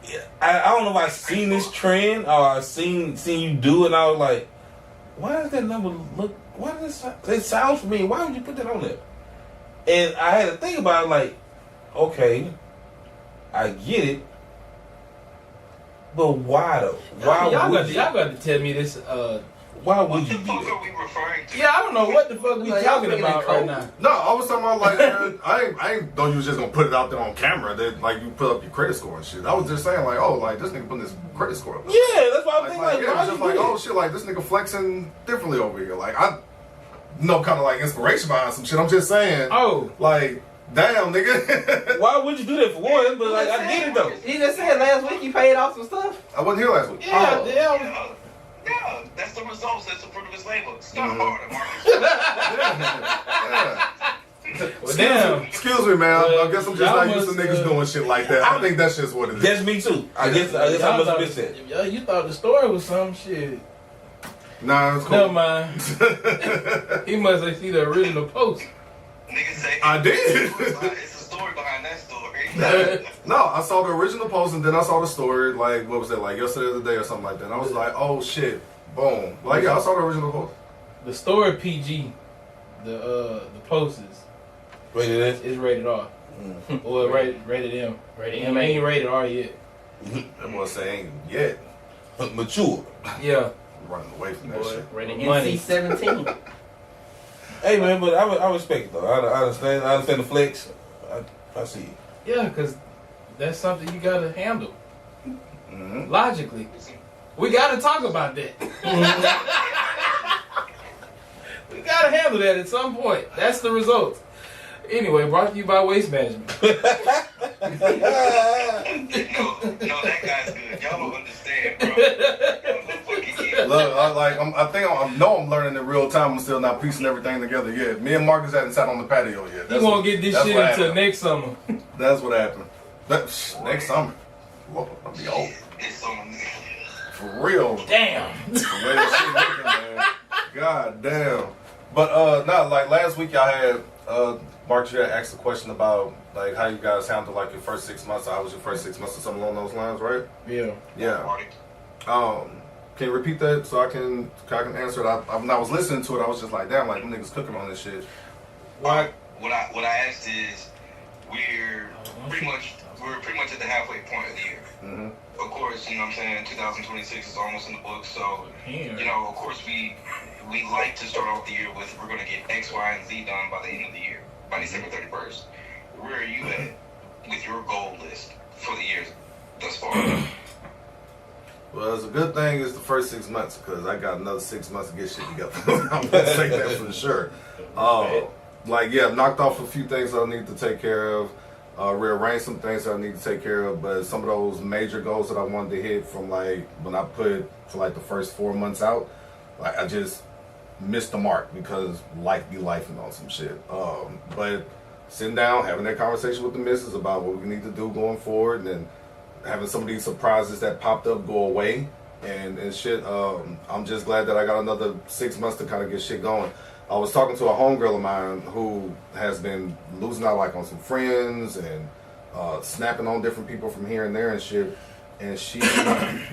Yeah, I don't know if I seen this trend or I seen you do it. And I was like, why does that number look? Why does it sounds familiar? Why would you put that on there? And I had to think about it. Like, okay, I get it, but why though? Why y'all would got to tell me this. Why would you do What the fuck that? are we referring to? Yeah, I don't know what the fuck we talking about right now. No, I was talking about like, man, I ain't know you was just gonna put it out there on camera that like you put up your credit score and shit. I was just saying like, oh, like this nigga putting his credit score up. Yeah, that's why I'm thinking. Like, yeah, why it was just you like, do oh that? shit, like this nigga flexing differently over here. Like I know kind of like inspiration behind some shit. I'm just saying. Oh, like damn, nigga. Why would you do that for one? But like, I get it though. He just said last week he paid off some stuff. I wasn't here last week. yeah. Yeah, that's the results. That's the fruit of his labor. Stop hard, Marcus. Well, damn. Excuse me, man. I guess I'm just Y'all not used to must, niggas doing shit like that. I think that's just what it is. That's me too. I guess I must have missed that. Yeah, you thought the story was some shit. Nah, it's cool. Never mind. He must have seen the original post. Niggas say I did. It's a story behind that story. No, I saw the original post and then I saw the story, like, what was that, like yesterday or the day or something like that. And I was like, oh shit, boom. Like, yeah, I saw the original post. The story PG, the post is rated R. Or rated M. Rated M ain't rated R yet. That boy say ain't yet. Mature. Yeah. I'm running away from that shit. Rated money. NC-17. Hey man, but I respect it though. I understand the flex. I see it. Yeah, because that's something you gotta handle. Logically. We gotta talk about that. We gotta handle that at some point. That's the result. Anyway, brought to you by Waste Management. No, that guy's good. Y'all don't understand, bro. Y'all don't fucking get it. Look, I know I'm learning in real time. I'm still not piecing everything together yet. Me and Marcus hadn't sat on the patio yet. You won't get this that's shit what until happened. next summer. That's what happened. Next summer. Whoa, I'll be old. It's on. For real. Damn. The way that shit looking, man. God damn. But not like last week y'all had Mark, you had asked a question about like how you guys handled like your first 6 months. How was your first 6 months or something along those lines, right? Yeah. Yeah. Can you repeat that so I can answer it? When I was listening to it, I was just like, damn, like them niggas cooking on this shit. What I asked is, we're pretty much at the halfway point of the year. Mm-hmm. Of course, you know what I'm saying, 2026 is almost in the books, so you know, of course we like to start off the year with we're gonna get X, Y, and Z done by the end of the year, by December 31st. Where are you at with your goal list for the years thus far? Well, it's a good thing it's the first 6 months because I got another 6 months to get shit together. I'm gonna say that for sure. Knocked off a few things I need to take care of. Rearrange some things that I need to take care of, but some of those major goals that I wanted to hit from like when I put for like the first 4 months out, like I just missed the mark because life be lifing on some shit. But sitting down, having that conversation with the missus about what we need to do going forward, and then having some of these surprises that popped up go away and shit. I'm just glad that I got another 6 months to kind of get shit going. I was talking to a homegirl of mine who has been losing out like on some friends and snapping on different people from here and there and shit. And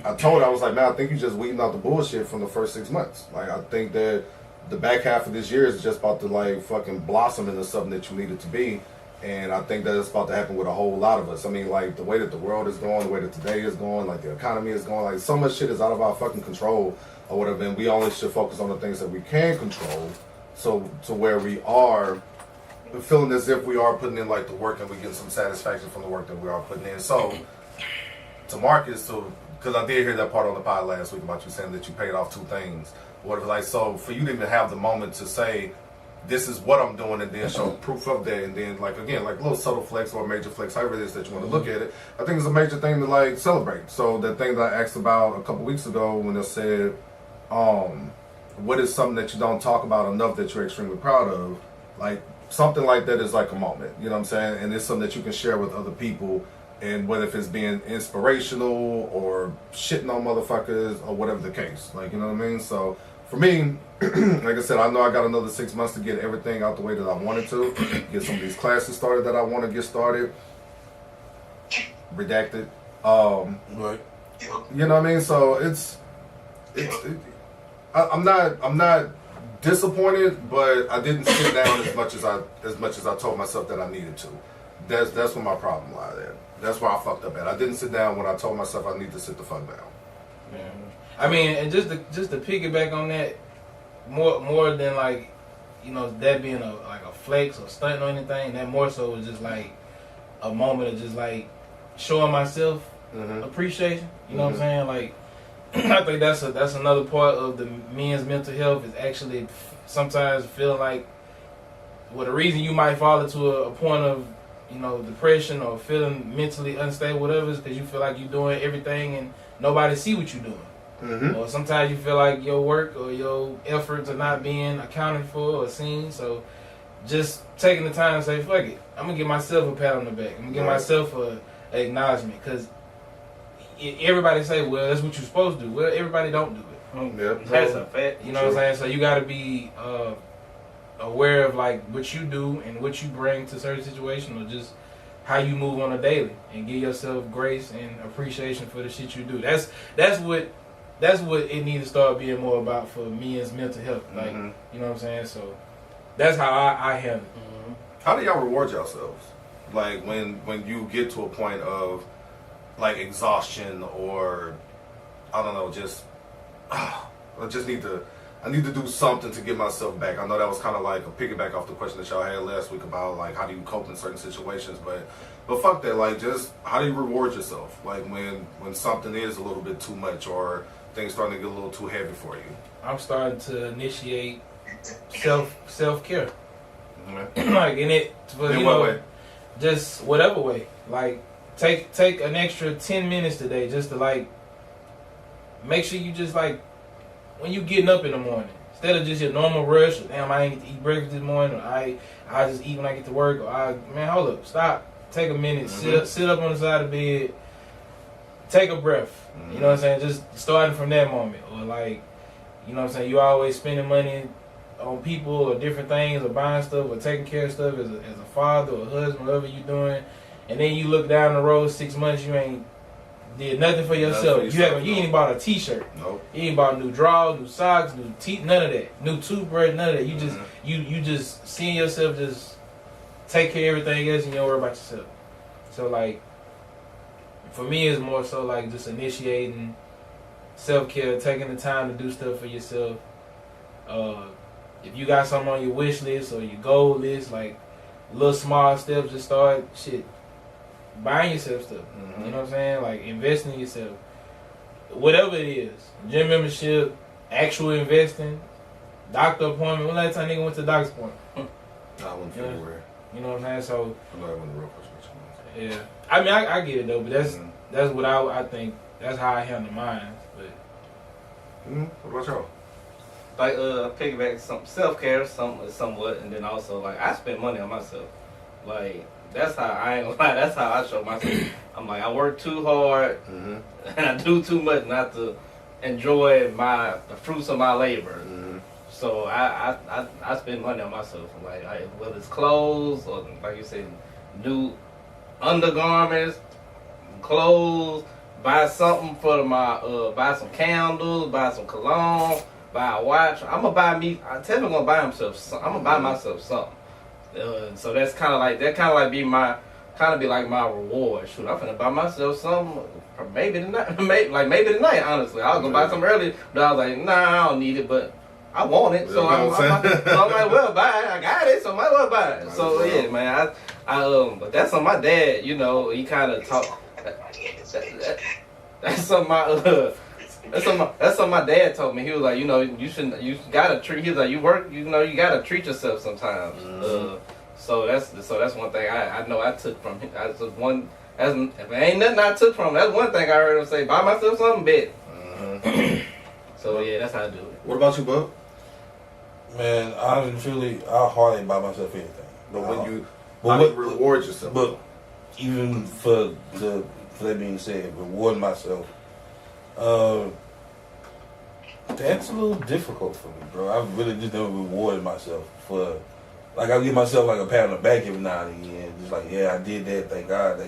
I told her, I was like, man, I think you just weeding out the bullshit from the first 6 months. Like, I think that the back half of this year is just about to like fucking blossom into something that you need it to be. And I think that it's about to happen with a whole lot of us. I mean, like, the way that the world is going, the way that today is going, like, the economy is going, like, so much shit is out of our fucking control or whatever, and we only should focus on the things that we can control, so to where we are feeling as if we are putting in, like, the work and we get some satisfaction from the work that we are putting in. So, to Marcus, because I did hear that part on the pod last week about you saying that you paid off 2 things, whatever, like, so for you to even have the moment to say, this is what I'm doing, and then show proof of that, and then like again, like a little subtle flex or a major flex, however it is that you want to look at it. I think it's a major thing to like celebrate. So the thing that I asked about a couple weeks ago when I said, what is something that you don't talk about enough that you're extremely proud of? Like something like that is like a moment, you know what I'm saying? And it's something that you can share with other people, and whether if it's being inspirational or shitting on motherfuckers or whatever the case, like, you know what I mean? So for me, like I said, I know I got another 6 months to get everything out the way that I wanted to, get some of these classes started that I want to get started. Redacted. Right. You know what I mean? So I'm not disappointed, but I didn't sit down as much as I told myself that I needed to. That's where my problem lies at. That's where I fucked up at. I didn't sit down when I told myself I need to sit the fuck down. Yeah. I mean, and just to piggyback on that, more than like, you know, that being a flex or stunt or anything, that more so was just like a moment of just like showing myself appreciation. You know what I'm saying? Like, I think that's another part of the men's mental health is actually sometimes feeling like, well, the reason you might fall into a point of, you know, depression or feeling mentally unstable, whatever, is because you feel like you're doing everything and nobody see what you're doing. Or sometimes you feel like your work or your efforts are not being accounted for or seen. So just taking the time to say, fuck it, I'm going to give myself a pat on the back. I'm going to give myself an acknowledgement. Because everybody say, well, that's what you're supposed to do. Well, everybody don't do it. That's a fact. You know what I'm saying? So you got to be aware of like what you do and what you bring to certain situations, or just how you move on a daily, and give yourself grace and appreciation for the shit you do. That's what it needs to start being more about for men's mental health. Like, you know what I'm saying? So that's how I handle it. How do y'all reward yourselves? Like when you get to a point of like exhaustion, or I don't know, just I need to do something to get myself back. I know that was kind of like a piggyback off the question that y'all had last week about like how do you cope in certain situations, but fuck that. Like, just how do you reward yourself? Like when something is a little bit too much or things starting to get a little too heavy for you. I'm starting to initiate self-care. Like in it, but in you what know, way? Just whatever way. Like take an extra 10 minutes today just to like make sure you just like when you getting up in the morning, instead of just your normal rush, damn, I ain't get to eat breakfast this morning, or I just eat when I get to work, or man, hold up, stop. take a minute, sit up on the side of the bed, take a breath. You know what I'm saying? Just starting from that moment, or like, you know what I'm saying? You always spending money on people or different things, or buying stuff, or taking care of stuff as a father or a husband, whatever you doing, and then you look down the road 6 months, you ain't did nothing for yourself. You ain't bought a t-shirt. Nope. You ain't bought new drawers, new socks, new teeth, none of that. New toothbrush, none of that. You just you just seeing yourself just take care of everything else and you don't worry about yourself. So like for me it's more so like just initiating self-care, taking the time to do stuff for yourself. If you got something on your wish list or your goal list, like little small steps, just start buying yourself stuff. You know what I'm saying? Like investing in yourself. Whatever it is. Gym membership, actual investing, doctor appointment. When last time nigga went to the doctor's appointment? I went February. You know what I'm saying? So I know I went to real prescription. yeah. I mean I get it though, but that's what I think that's how I handle mine. But what about y'all? Like piggyback some self-care, somewhat, and then also like I spend money on myself. Like that's how I ain't gonna lie. That's how I show myself. I'm like I work too hard and I do too much not to enjoy the fruits of my labor. So I spend money on myself. Like whether it's clothes or like you said, new undergarments, clothes. Buy something for buy some candles, buy some cologne, buy a watch. I'm gonna buy me. I tell him I'm gonna buy himself. I'm gonna buy myself something. So that's kind of like be my reward. Shoot, I'm finna buy myself something. Maybe tonight. maybe tonight. Honestly, I was gonna buy something earlier, but I was like, nah, I don't need it, but I want it. So I might well buy it. I got it, so I might well buy it. So yeah, man. But that's on my dad. You know, he kind of talk. That's something my dad told me. He was like, you know, you gotta treat. He was like, you work, you know, you gotta treat yourself sometimes. So that's one thing I know I took from him. If it ain't nothing I took from him, that's one thing I heard him say. Buy myself something, bet. So yeah, that's how I do it. What about you, Bub? Man, honestly, I hardly buy myself anything. But when you reward yourself. But even for that being said, rewarding myself, that's a little difficult for me, bro. I really just never rewarded myself for, like, I give myself like a pat on the back every now and again, just like, yeah, I did that, thank God, I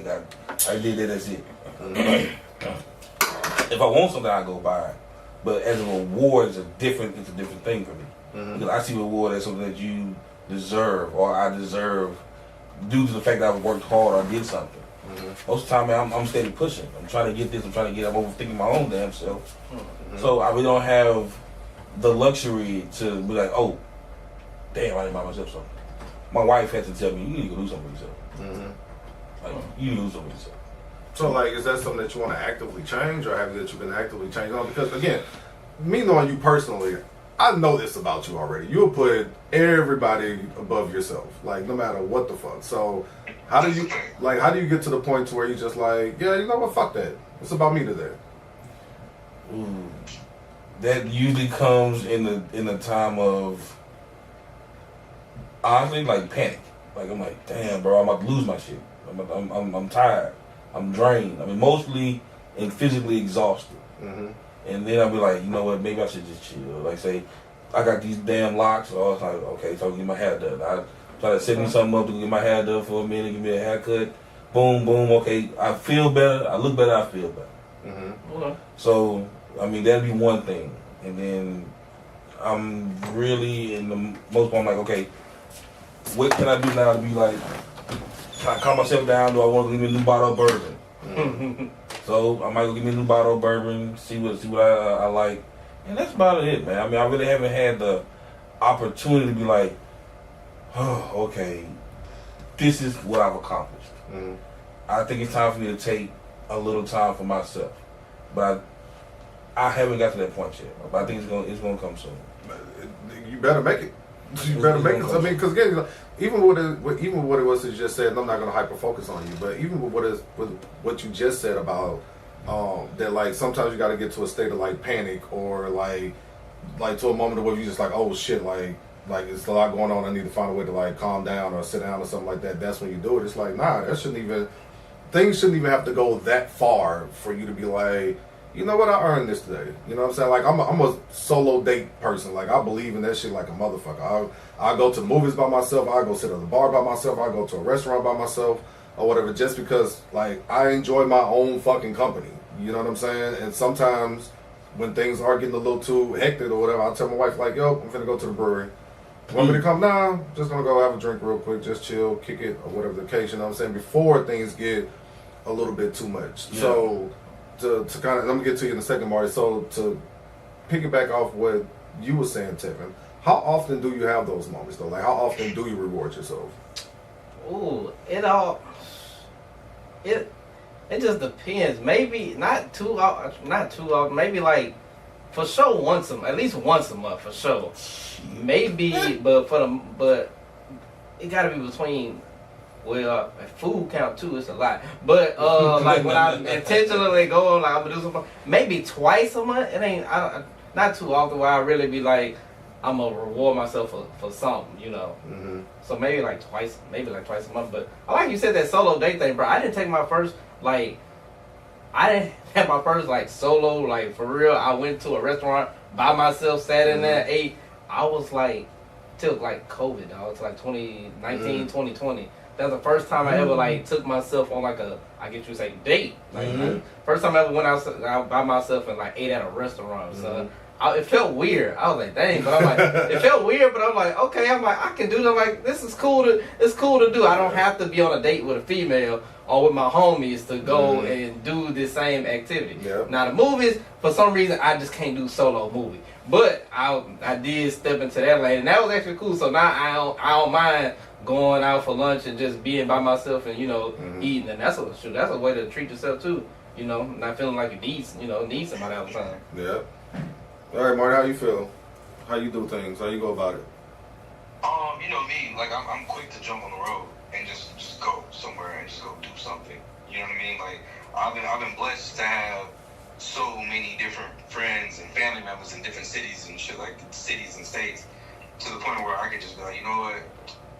did that, that's it. Like, if I want something, I go buy it. But as a reward, it's a different thing for me. Because I see reward as something that you deserve, or I deserve, due to the fact that I worked hard or I did something. Most of the time, man, I'm steady pushing. I'm trying to get this. I'm overthinking my own damn self. So I really don't have the luxury to be like, oh, damn, I didn't buy myself something. My wife had to tell me, you need to go do something for yourself. Like, you need to do something for yourself. So, like, is that something that you want to actively change, or have that you've been actively changing on? Because, again, me knowing you personally, I know this about you already. You'll put everybody above yourself, like, no matter what the fuck. So, how do you get to the point to where you just like, yeah, you know what, fuck that. It's about me today. That usually comes in the time of, honestly, like, panic. Like, I'm like, damn, bro, I'm about to lose my shit. I'm tired. I'm drained. I mean, mostly and physically exhausted. And then I'll be like, you know what, maybe I should just chill. Like, say, I got these damn locks, or it's like, okay, so I can get my hair done. I try to set me something up to get my hair done for a minute, give me a haircut. Boom, boom, okay, I feel better, I look better, I feel better. So, I mean, that'd be one thing. And then I'm really, in the most part, I'm like, okay, what can I do now to be like, can I calm myself down? Do I want to give me a new bottle of bourbon? So I might go get me a new bottle of bourbon, see what I like, and that's about it, man. I mean, I really haven't had the opportunity to be like, oh, okay, this is what I've accomplished. I think it's time for me to take a little time for myself, but I haven't got to that point yet. But I think it's gonna come soon. You better make it. You better make it. I mean, because again, even what it was that you just said, and I'm not going to hyper focus on you, but even with what you just said about that, like, sometimes you got to get to a state of like panic, or like to a moment where you just like, oh shit, like like it's a lot going on, I need to find a way to like calm down or sit down or something like that, that's when you do it. It's like, nah, things shouldn't even have to go that far for you to be like, you know what, I earned this today. You know what I'm saying? Like, I'm a solo date person. Like, I believe in that shit like a motherfucker. I go to the movies by myself. I go sit at the bar by myself. I go to a restaurant by myself or whatever, just because, like, I enjoy my own fucking company. You know what I'm saying? And sometimes when things are getting a little too hectic or whatever, I'll tell my wife, like, yo, I'm finna go to the brewery. Want me to come down? Just gonna go have a drink real quick, just chill, kick it, or whatever the case, you know what I'm saying? Before things get a little bit too much. Yeah. So, to kind of, let me get to you in a second, Marty. So, to piggyback off what you were saying, Tevin, how often do you have those moments, though? Like, how often do you reward yourself? Ooh, it just depends. Maybe not too often. Maybe like for sure at least once a month for sure. Maybe, but it gotta be between. Well, food count too. It's a lot, but like when I intentionally go, like I'm gonna do something, maybe twice a month. It ain't not too often where I really be like I'm gonna reward myself for something, you know. Mm-hmm. So maybe like twice a month. But I like you said that solo date thing, bro. I didn't have my first like solo, like for real. I went to a restaurant by myself, sat in there, ate. I was like till like COVID, dog. Till like 2019, 2020. That's the first time I ever like took myself on like I guess you say date. Like first time I ever went out by myself and like ate at a restaurant. So it felt weird. I was like, dang, but I'm like, it felt weird, but I'm like, okay, I'm like, I can do that. Like, it's cool to do. I don't have to be on a date with a female or with my homies to go and do the same activity. Yep. Now the movies, for some reason, I just can't do solo movie. But I did step into that lane, and that was actually cool. So now I don't mind going out for lunch and just being by myself and, you know, eating. And that's a way to treat yourself too. You know, not feeling like you need somebody all the time. Yeah. All right, Marty, how you feel? How you do things? How you go about it? You know me, like I'm quick to jump on the road and just go somewhere and just go do something. You know what I mean? Like I've been blessed to have so many different friends and family members in different cities and shit, like cities and states, to the point where I could just be like, you know what?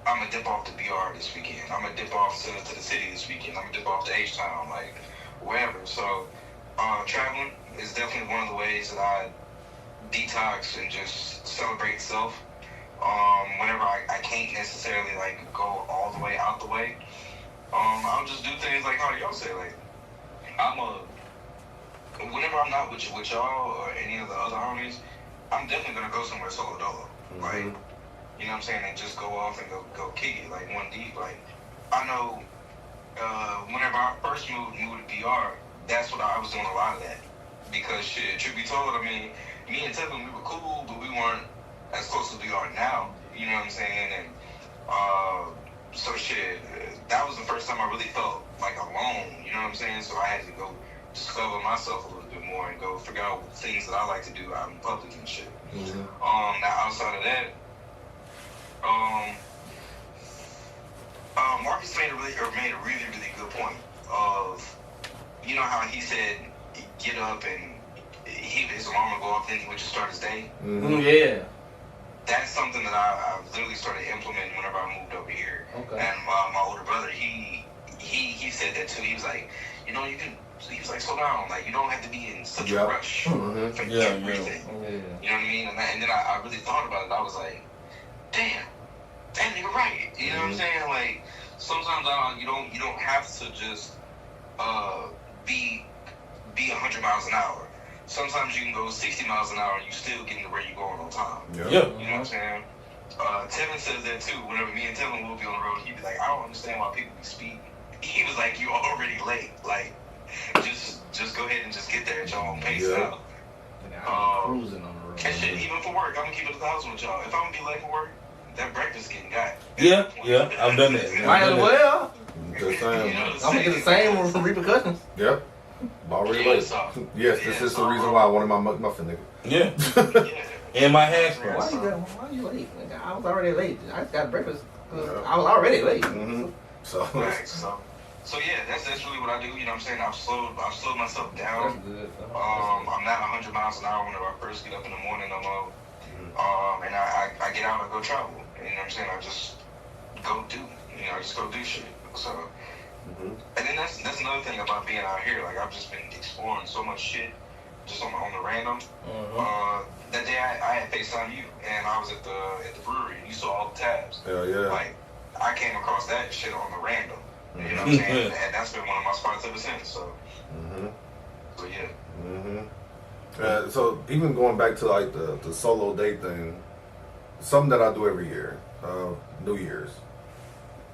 I'm gonna dip off to BR this weekend. I'm gonna dip off to the city this weekend. I'm gonna dip off to H-Town, like wherever. So traveling is definitely one of the ways that I detox and just celebrate self. Whenever I can't necessarily like go all the way out the way, I'll just do things like how y'all say, like whenever I'm not with y'all or any of the other homies, I'm definitely gonna go somewhere solo dolo. Like, you know what I'm saying, and just go off and go kick it, like one deep. Like I know whenever I first moved to BR, that's what I was doing a lot of that. Because shit, truth be told, I mean, me and Tevin, we were cool, but we weren't as close as we are now. You know what I'm saying? And so shit, that was the first time I really felt like alone. You know what I'm saying? So I had to go discover myself a little bit more and go figure out things that I like to do out in public and shit. Now outside of that, Marcus made a really good point of, you know how he said get up and his alarm would go off, then he would just start his day. Yeah. That's something that I literally started implementing whenever I moved over here. Okay. And my older brother, he said that too. He was like, you know, he was like, slow down. Like, you don't have to be in such a rush for everything. Yeah. You know what I mean? And then I really thought about it. I was like, damn, that nigga right. You know what I'm saying? Like, sometimes you don't have to just be 100 miles an hour. Sometimes you can go 60 miles an hour and you still getting to where you're going on time. Yeah. You know what I'm saying? Tevin says that too. Whenever me and Tevin will be on the road, he'd be like, I don't understand why people be speeding. He was like, you're already late. Like, just go ahead and just get there at your own pace now. Cruising on the road. And shit, even for work, I'm gonna keep it 1,000 with y'all. If I'm gonna be late for work, that breakfast getting got. Yeah, I've done that. Might as well. Just saying. I'm gonna get the same repercussions. Yep. Already late. Yes, this is the reason why I wanted my muffin, nigga. Yeah. And my hash browns. Why you late? I was already late. I just got breakfast. I was already late. So yeah, that's really what I do. You know what I'm saying? I've slowed myself down. That's good. I'm not 100 miles an hour whenever I first get up in the morning no more. And I I get out and go travel. You know what I'm saying? I just go do. I just go do shit. So, and then that's another thing about being out here. Like I've just been exploring so much shit, just on the random. That day I had FaceTime you, and I was at the brewery, and you saw all the tabs. Hell yeah. Like I came across that shit on the random. You know what I'm saying? And that's been one of my spots ever since. So, so yeah. So even going back to like the solo date thing, something that I do every year, New Year's.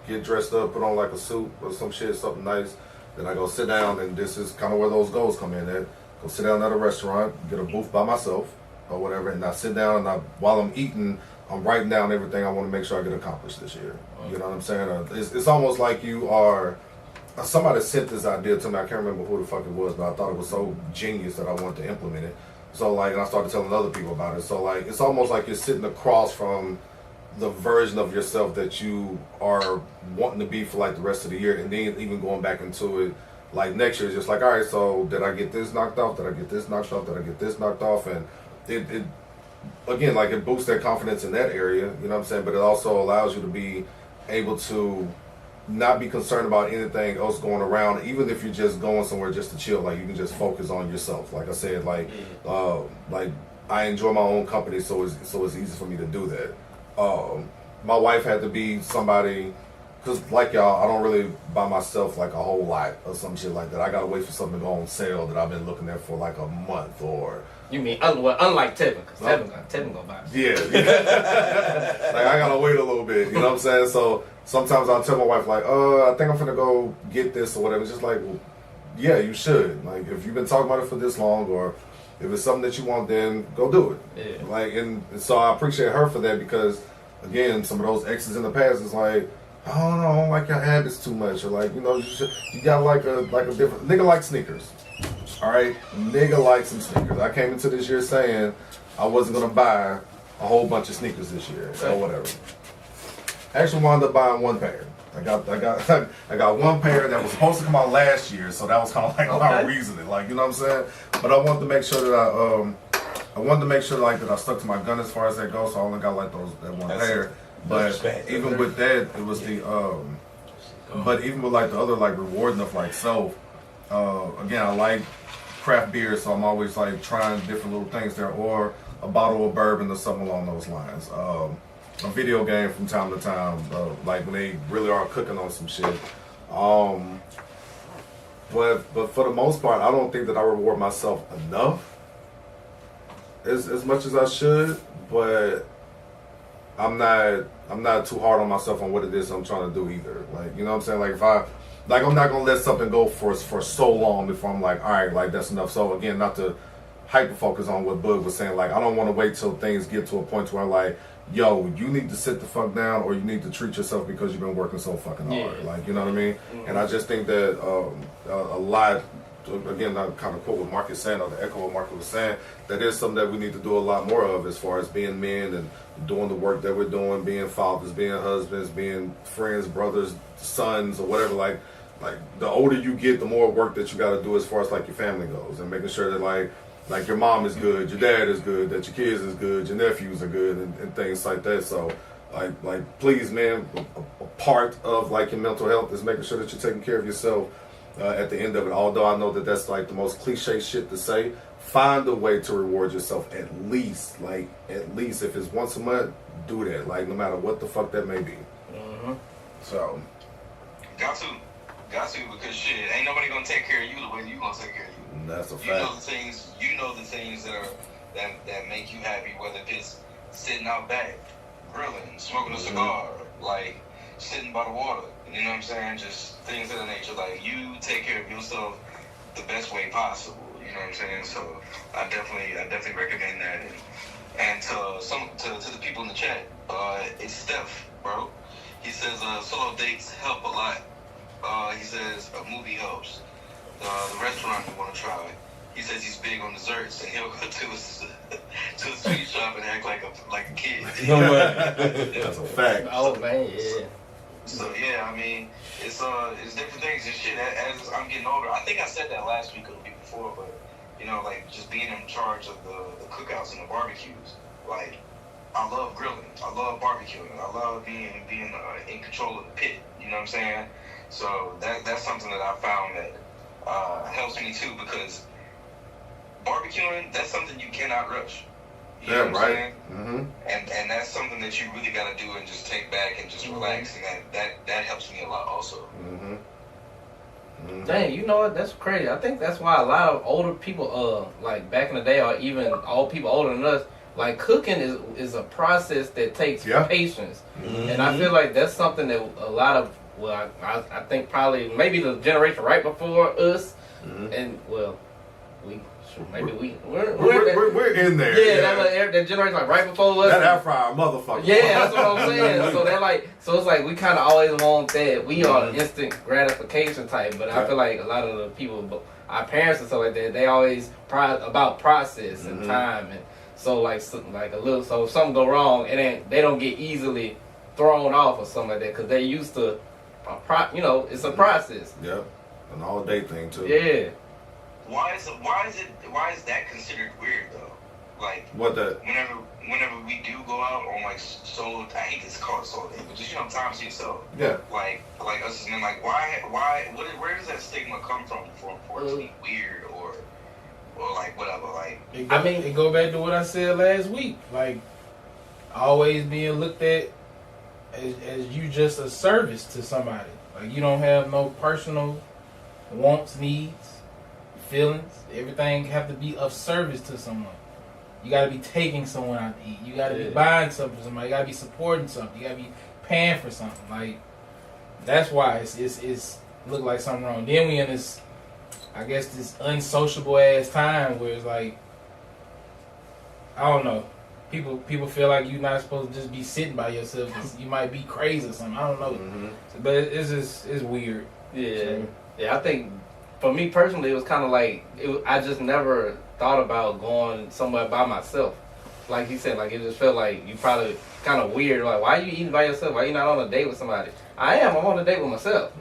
Get dressed up, put on like a suit or some shit, something nice. Then I go sit down, and this is kind of where those goals come in at. Go sit down at a restaurant, get a booth by myself or whatever, and I sit down and while I'm eating, I'm writing down everything I want to make sure I get accomplished this year. You know what I'm saying? It's almost like you are. Somebody sent this idea to me. I can't remember who the fuck it was, but I thought it was so genius that I wanted to implement it. So like, and I started telling other people about it. So like, it's almost like you're sitting across from the version of yourself that you are wanting to be for like the rest of the year, and then even going back into it like next year, just like, all right, so did I get this knocked off? Did I get this knocked off? Did I get this knocked off? And it again, like it boosts that confidence in that area, you know what I'm saying? But it also allows you to be able to not be concerned about anything else going around, even if you're just going somewhere just to chill. Like you can just focus on yourself. Like I said, like I enjoy my own company, so it's easy for me to do that. My wife had to be somebody, because like y'all, I don't really buy myself like a whole lot or some shit like that. I gotta wait for something to go on sale that I've been looking at for like a month or. You mean unlike Tevin, because Tevin gonna buy it. Yeah. Like I gotta wait a little bit, you know what I'm saying? So sometimes I'll tell my wife like, I think I'm finna go get this or whatever. It's just like, well, yeah, you should. Like if you've been talking about it for this long, or if it's something that you want, then go do it. Yeah. Like, and so I appreciate her for that, because again, some of those exes in the past is like, I don't like your habits too much, or like, you got like a different nigga like sneakers. All right, nigga likes some sneakers. I came into this year saying I wasn't gonna buy a whole bunch of sneakers this year or whatever. Actually, wound up buying one pair. I got one pair that was supposed to come out last year, so that was kind of like my reasoning, like, you know what I'm saying. But I wanted to make sure that I stuck to my gun as far as that goes. So I only got like that one pair. But even with that, it was but even with like the other like rewarding of like self. Again, I like craft beer, so I'm always like trying different little things there, or a bottle of bourbon or something along those lines. A video game from time to time, like when they really are cooking on some shit. But for the most part, I don't think that I reward myself enough as much as I should. But I'm not too hard on myself on what it is I'm trying to do either. Like, you know what I'm saying? Like I'm not gonna let something go for so long before I'm like, all right, like that's enough. So again, not to hyper focus on what Bug was saying. Like I don't want to wait till things get to a point where like, yo, you need to sit the fuck down, or you need to treat yourself because you've been working so fucking hard. Like, you know what I mean? And I just think that a lot, again, I kind of quote what Mark is saying, or the echo what Mark was saying, that is something that we need to do a lot more of as far as being men and doing the work that we're doing, being fathers, being husbands, being friends, brothers, sons, or whatever. Like the older you get, the more work that you got to do as far as like your family goes, and making sure that like your mom is good, your dad is good, that your kids is good, your nephews are good, and things like that. So like please, man, a part of like your mental health is making sure that you're taking care of yourself at the end of it. Although I know that that's like the most cliche shit to say, find a way to reward yourself at least if it's once a month, do that. Like no matter what the fuck that may be. So got to, because shit, ain't nobody gonna take care of you the way you gonna take care of you. That's a fact. You know the things that make you happy, whether it's sitting out back, grilling, smoking a cigar, like sitting by the water. You know what I'm saying? Just things of that nature. Like you take care of yourself the best way possible. You know what I'm saying? So I definitely recommend that. And to the people in the chat, it's Steph, bro. He says solo dates help a lot. He says a movie helps. The restaurant you want to try. He says he's big on desserts, and he'll go to a sweet shop and act like a kid. That's a fact. Oh man, yeah. So yeah, I mean, it's different things and shit. As I'm getting older, I think I said that last week or the week before, but you know, like just being in charge of the cookouts and the barbecues, like I love grilling. I love barbecuing. I love being in control of the pit. You know what I'm saying? So that's something that I found that helps me too, because barbecuing, that's something you cannot rush. You know what I'm saying? Mm-hmm. And that's something that you really got to do and just take back and just relax, and that helps me a lot also. Mm-hmm. Mm-hmm. Dang, you know what? That's crazy. I think that's why a lot of older people, like back in the day, or even all people older than us, like cooking is a process that takes patience, and I feel like that's something that a lot of, well, I think probably maybe the generation right before us, and well, we're in there. Yeah, that generation like right before us. That air fryer motherfucker. Yeah, that's what I'm saying. So they're like, so it's like we kind of always want that. We are instant gratification type, but I feel like a lot of the people, our parents and stuff like that, they always about process and time, and so like a little. So if something go wrong, they don't get easily thrown off or something like that because they used to, it's a process. Yep, an all day thing too. Yeah. Why is that considered weird though? Like what that? Whenever we do go out on like solo, I hate this called solo date, but just time to yourself. Yeah. Like us as men, like where does that stigma come from for it to be weird or like whatever? Like it go back to what I said last week. Like always being looked at as you just a service to somebody. Like you don't have no personal wants, needs, feelings. Everything have to be of service to someone. You gotta be taking someone out to eat. You gotta be buying something for somebody. You gotta be supporting something. You gotta be paying for something. Like that's why it's look like something wrong. Then we in this, I guess, this unsociable ass time where it's like, I don't know. People feel like you're not supposed to just be sitting by yourself. You might be crazy or something. I don't know. But it's weird. Yeah. So, yeah, I think for me personally, it was kind of like I just never thought about going somewhere by myself. Like he said, like it just felt like you probably kind of weird. Like, why are you eating by yourself? Why are you not on a date with somebody? I'm on a date with myself.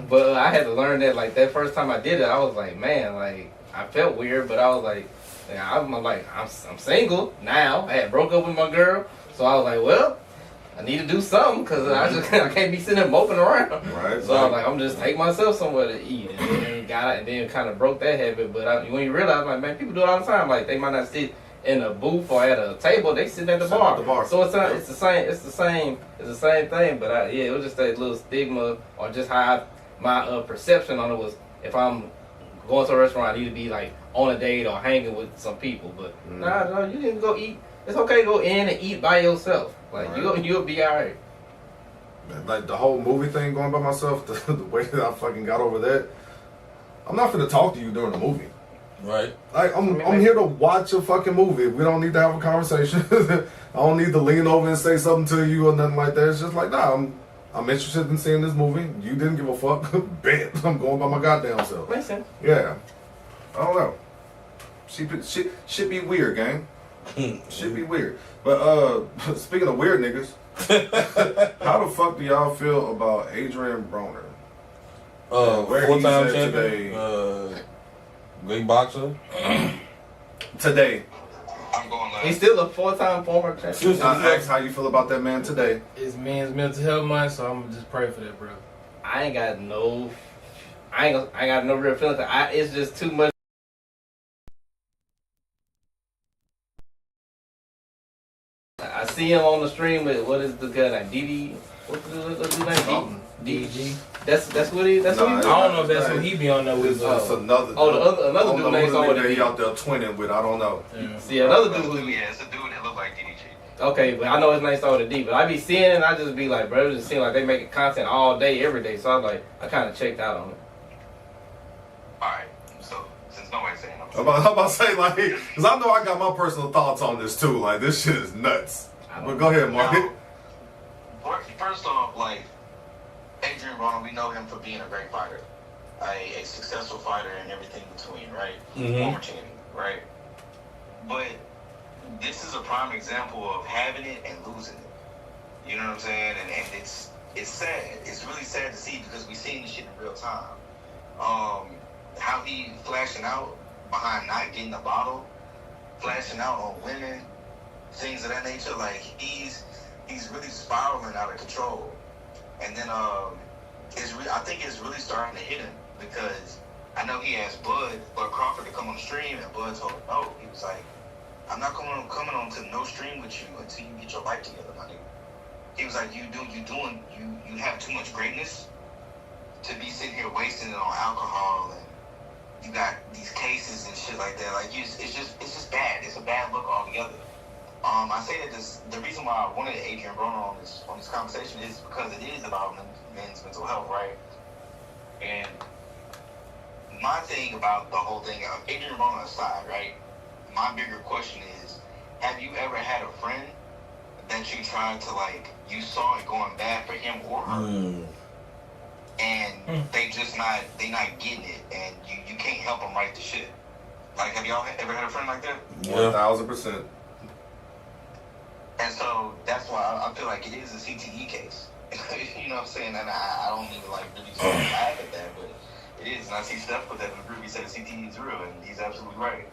But I had to learn that, like, that first time I did it, I was like, man, like, I felt weird, but I was like, I'm single now. I had broke up with my girl, so I was like, well, I need to do something because I can't be sitting there moping around. Right. So I was like, I'm just take myself somewhere to eat, and then kind of broke that habit. But when you realize, like, man, people do it all the time. Like, they might not sit in a booth or at a table, they sit at the bar. So it's the same thing. But it was just that little stigma, or just how my perception on it was, if I'm going to a restaurant, I need to be like on a date or hanging with some people. But no, you can go eat. It's okay to go in and eat by yourself. Like you'll be alright. Like the whole movie thing, going by myself, the way that I fucking got over that. I'm not finna talk to you during the movie. Right. Like I'm here to watch a fucking movie. We don't need to have a conversation. I don't need to lean over and say something to you or nothing like that. It's just like, nah, I'm interested in seeing this movie. You didn't give a fuck. Bet I'm going by my goddamn self. Makes sense. Yeah. I don't know. Should be weird, gang. Should be weird. But speaking of weird niggas, how the fuck do y'all feel about Adrien Broner? Where he's 4-time at champion. today? Great boxer. Today. I'm going He's still a 4-time former champion. I asked how you feel about that man today. it's Men's Mental Health Month, so I'm gonna just pray for that, bro. I ain't got no real feelings. It's just too much. I see him on the stream with, what is the guy name? DD? What's his name? DG. That's what he. That's what he. I don't know if that's what he be on there with. It's another. Another dude named that he out there twinning with. I don't know. Yeah. See, another dude was. Yeah, it's a dude that look like DDG. Okay, but I know his name started with a D, but I be seeing it and I just be like, bro, it just seems like they making content all day, every day. So I was like, I kind of checked out on it. Alright, so since nobody's saying I'm about to say, like, because I know I got my personal thoughts on this too. Like, this shit is nuts. But go ahead, Mark. First off, like, Adrien Broner, we know him for being a great fighter, a successful fighter and everything between, right? Former champion, right? But this is a prime example of having it and losing it. You know what I'm saying? And it's sad. It's really sad to see because we seen this shit in real time. How he flashing out behind not getting the bottle, flashing out on women, things of that nature. Like he's really spiraling out of control. And then I think it's really starting to hit him because I know he asked Bud Crawford to come on the stream, and Bud told him no. He was like, I'm not coming on to no stream with you until you get your life together, my nigga. He was like, you have too much greatness to be sitting here wasting it on alcohol, and you got these cases and shit like that. Like it's just bad. It's a bad look altogether. I say that the reason why I wanted Adrien Broner on this conversation is because it is about men's mental health, right? And my thing about the whole thing, Adrien Broner aside, right? My bigger question is, have you ever had a friend that you tried to, like, you saw it going bad for him or her, and they not getting it, and you can't help them right the shit? Like, have y'all ever had a friend like that? 1,000%. And so that's why I feel like it is a CTE case. You know what I'm saying? And I don't even like really laugh at that, but it is. And I see Steph put that in the group. He said CTE is real, and he's absolutely right.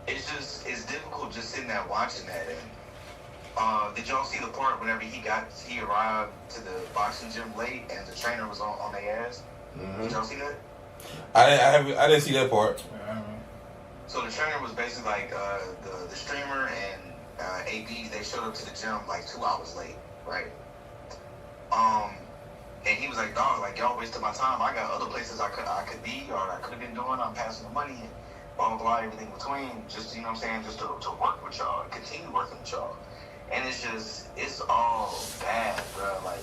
It's difficult just sitting there watching that. And did y'all see the part whenever he arrived to the boxing gym late and the trainer was on their ass? Mm-hmm. Did y'all see that? I didn't see that part. So the trainer was basically like the streamer and AB. They showed up to the gym like 2 hours late, right? And he was like, dog, like y'all wasted my time. I got other places I could be or I could have been doing. I'm passing the money and blah blah blah, everything between. Just, you know what I'm saying, just to work with y'all, continue working with y'all. And it's all bad, bro. Like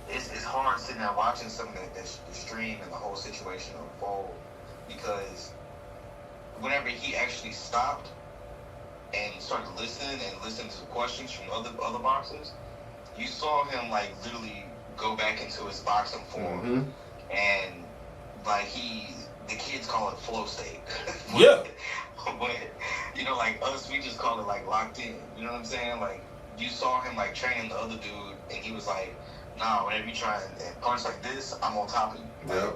it's hard sitting there watching some of the stream and the whole situation unfold, because whenever he actually stopped and started listening to questions from other boxers, you saw him like literally go back into his boxing form, and like the kids call it flow state. Yeah. But you know, like us, we just call it like locked in. You know what I'm saying? Like you saw him like training the other dude, and he was like, "Nah, whenever you try and punch like this, I'm on top of you."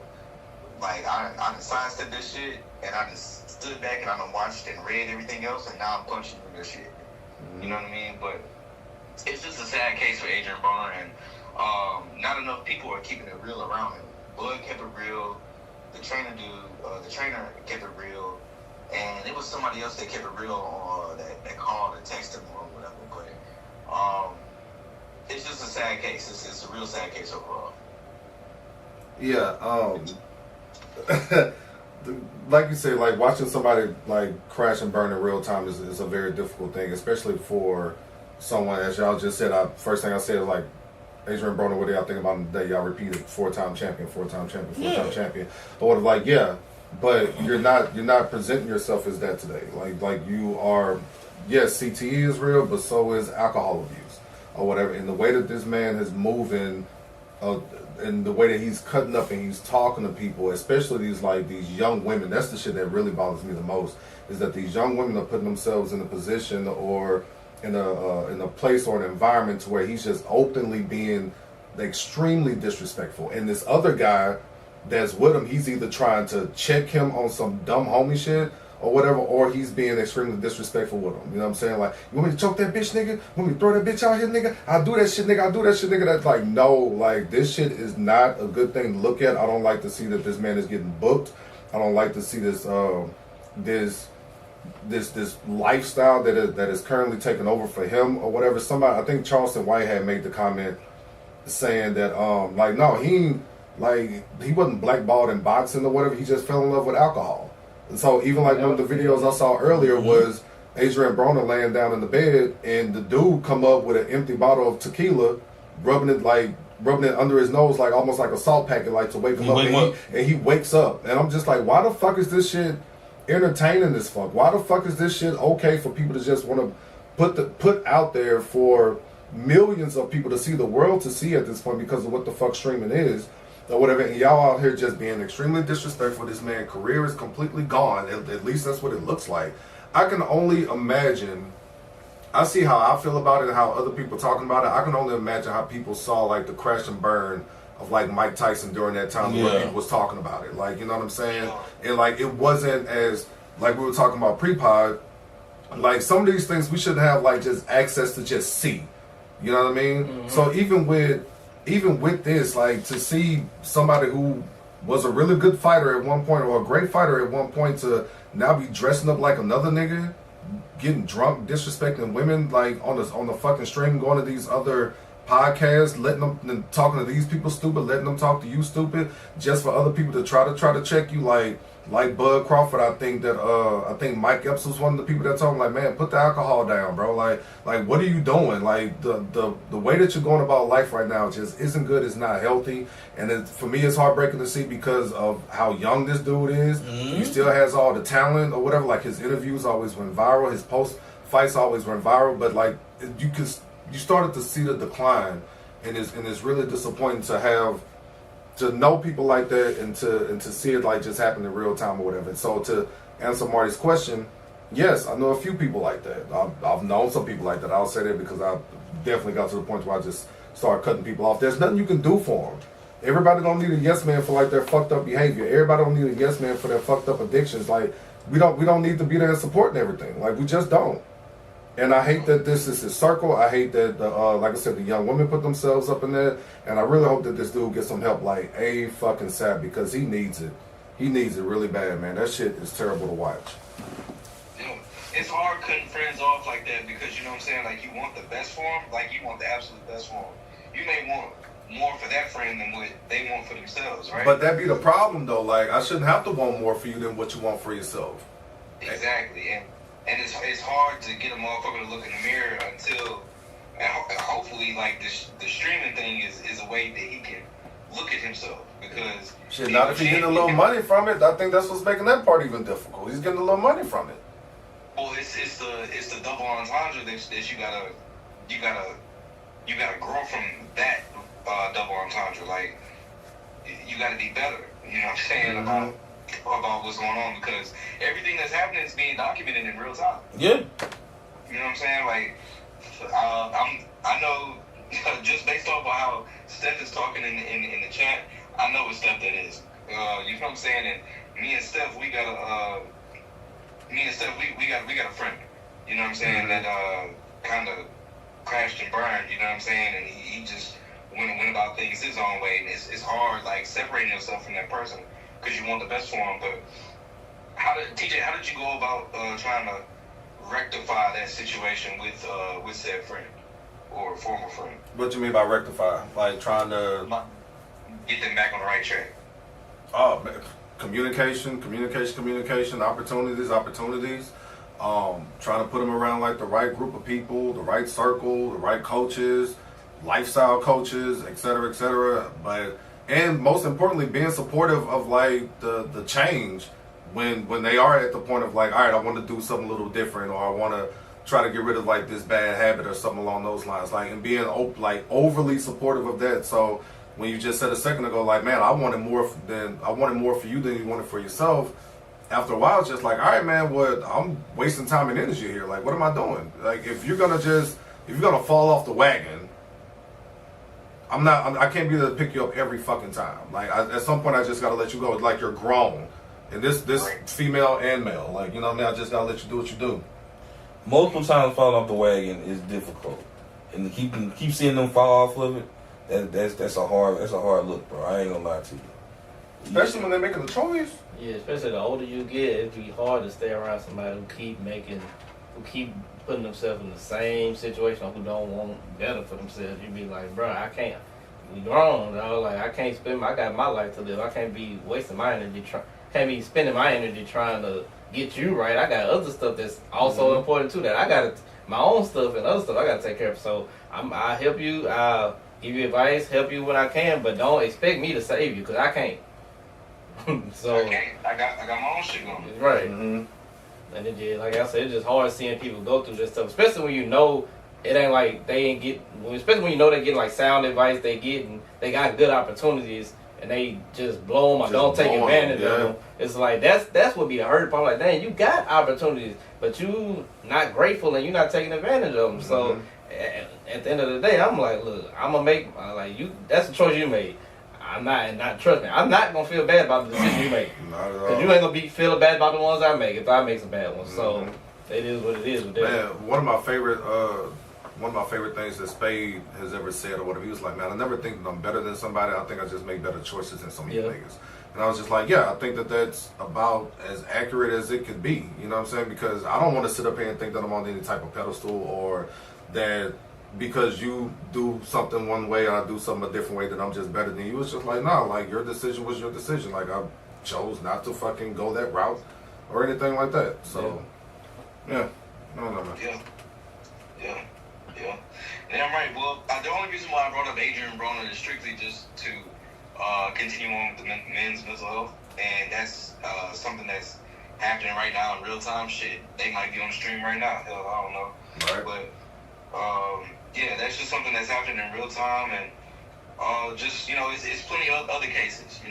Like I done sidestepped this shit, and I just stood back and I done watched and read everything else, and now I'm punching you with this shit. You know what I mean? But it's just a sad case for Adrien Broner, and not enough people are keeping it real around him. Bud kept it real. The trainer kept it real, and it was somebody else that kept it real that called and texted him or whatever. But it's just a sad case. It's a real sad case overall. Yeah. Like you said, like watching somebody like crash and burn in real time is a very difficult thing, especially for someone, as y'all just said. First thing I said is like, Adrien Broner, what do y'all think about him today? Y'all repeated four-time champion. But what, like, yeah, but you're not presenting yourself as that today. Like you are. Yes, CTE is real, but so is alcohol abuse or whatever. And the way that this man is moving, and the way that he's cutting up and he's talking to people, especially these young women. That's the shit that really bothers me the most. Is that these young women are putting themselves in a position or in a place or an environment to where he's just openly being extremely disrespectful. And this other guy that's with him, he's either trying to check him on some dumb homie shit or whatever, or he's being extremely disrespectful with him. You know what I'm saying? Like, you want me to choke that bitch, nigga? You want me to throw that bitch out here, nigga? I'll do that shit, nigga. That's like, no, like, this shit is not a good thing to look at. I don't like to see that this man is getting booked. I don't like to see this this lifestyle that is currently taking over for him or whatever. Somebody, I think Charleston White had made the comment saying that like, no, he wasn't blackballed in boxing or whatever. He just fell in love with alcohol. And so even like one of the videos I saw earlier was Adrien Broner laying down in the bed, and the dude come up with an empty bottle of tequila, rubbing it under his nose, like almost like a salt packet, like to wake him up. And he wakes up, and I'm just like, why the fuck is this shit entertaining this fuck? Why the fuck is this shit okay for people to just want to put out there for millions of people to see, the world to see at this point, because of what the fuck streaming is or whatever? And y'all out here just being extremely disrespectful. This man's career is completely gone. At least that's what it looks like. I can only imagine. I see how I feel about it and how other people talking about it. I can only imagine how people saw like the crash and burn of like Mike Tyson during that time where people was talking about it. Like, you know what I'm saying? And like, it wasn't as, like we were talking about pre-pod, Like some of these things we should have like just access to just see. You know what I mean? Mm-hmm. So even with this, like to see somebody who was a really good fighter at one point or a great fighter at one point to now be dressing up like another nigga, getting drunk, disrespecting women like on the fucking stream, going to these other podcasts, letting them talking to these people stupid, letting them talk to you stupid, just for other people to try to check you like Bud Crawford. I think Mike Epps was one of the people that told him like, man, put the alcohol down, bro. Like what are you doing? Like the way that you're going about life right now just isn't good. It's not healthy, and for me, it's heartbreaking to see because of how young this dude is. Mm-hmm. He still has all the talent or whatever. Like his interviews always went viral. His post fights always went viral. But like you started to see the decline, and it's really disappointing to know people like that and to see it like just happen in real time or whatever. And so to answer Marty's question, yes, I know a few people like that. I've known some people like that. I'll say that because I definitely got to the point where I just started cutting people off. There's nothing you can do for them. Everybody don't need a yes man for like their fucked up behavior. Everybody don't need a yes man for their fucked up addictions. Like we don't need to be there and supporting everything. Like we just don't. And I hate that this is his circle. I hate that, like I said, the young women put themselves up in there. And I really hope that this dude gets some help like fucking SAP because he needs it. He needs it really bad, man. That shit is terrible to watch. You know, it's hard cutting friends off like that because, you know what I'm saying, like you want the best for them, like you want the absolute best for them. You may want more for that friend than what they want for themselves, right? But that be the problem, though. Like, I shouldn't have to want more for you than what you want for yourself. Exactly. And it's hard to get a motherfucker to look in the mirror until, and hopefully, like, the streaming thing is a way that he can look at himself. Because shit, not if he's getting a little money from it. I think that's what's making that part even difficult. He's getting a little money from it. Well, it's the double entendre that you gotta grow from that double entendre. Like, you gotta be better. You know what I'm saying? Mm-hmm. About what's going on, because everything that's happening is being documented in real time. Yeah. You know what I'm saying? Like, I know just based off of how Steph is talking in the chat, I know what Steph that is. You know what I'm saying? And me and Steph, we got a friend. You know what I'm saying? That kind of crashed and burned. You know what I'm saying? And he just went about things his own way, and it's hard like separating yourself from that person. Because you want the best for him, but how did you go about trying to rectify that situation with said friend or former friend? What do you mean by rectify? Like trying to get them back on the right track? Oh, man. Communication, opportunities. Trying to put them around like the right group of people, the right circle, the right coaches, lifestyle coaches, etc. And most importantly, being supportive of like the change when they are at the point of like, all right, I want to do something a little different, or I want to try to get rid of like this bad habit or something along those lines. Like, and being like overly supportive of that. So when you just said a second ago, like, man, I wanted more for you than you wanted for yourself. After a while, it's just like, all right, man, I'm wasting time and energy here. Like, what am I doing? Like, if you're gonna fall off the wagon, I can't be there to pick you up every fucking time. Like, at some point, I just gotta let you go. Like, you're grown, and this female and male. Like, you know what I mean? I just gotta let you do what you do. Multiple times falling off the wagon is difficult, and keep seeing them fall off of it. That's a hard look, bro. I ain't gonna lie to you. Especially when they're making a choice. Yeah, especially the older you get, it'd be hard to stay around somebody who keep putting themselves in the same situation, or who don't want better for themselves. You'd be like, bro, I can't. We grown, dog. Like, I can't I got my life to live. I can't be wasting my energy. Can't be spending my energy trying to get you right. I got other stuff that's also important too. That I got my own stuff and other stuff I got to take care of. So I'll help you. I'll give you advice, help you when I can, but don't expect me to save you because I can't. So I can't. I got my own shit going. Right. Mm-hmm. And it just, like I said, it's just hard seeing people go through this stuff, especially when you know it ain't like they ain't get. Especially when you know they get like sound advice, they got good opportunities, and they just blow them or don't take advantage of them. It's like that's what be the hurt part. Like, dang, you got opportunities, but you not grateful and you not taking advantage of them. So at the end of the day, I'm like, look, I'm gonna make like you. That's the choice you made. I'm not trust me. I'm not gonna feel bad about the decision you make. Not at all. Cause you ain't gonna be feeling bad about the ones I make if I make some bad ones. So It is what it is with that. Man, one of my favorite things that Spade has ever said or whatever, he was like, man, I never think that I'm better than somebody. I think I just make better choices than some of you niggas. And I was just like, yeah, I think that that's about as accurate as it could be. You know what I'm saying? Because I don't want to sit up here and think that I'm on any type of pedestal or that because you do something one way or I do something a different way that I'm just better than you. It's just like, no, like your decision was your decision. Like I chose not to fucking go that route or anything like that. So, yeah. No, man. Yeah. Damn right. Well, the only reason why I brought up Adrien Broner is strictly just to continue on with the men's mental health, and that's something that's happening right now in real time. Shit, they might be on the stream right now. Hell, I don't know. Right. But yeah, that's just something that's happening in real time, and just it's plenty of other cases.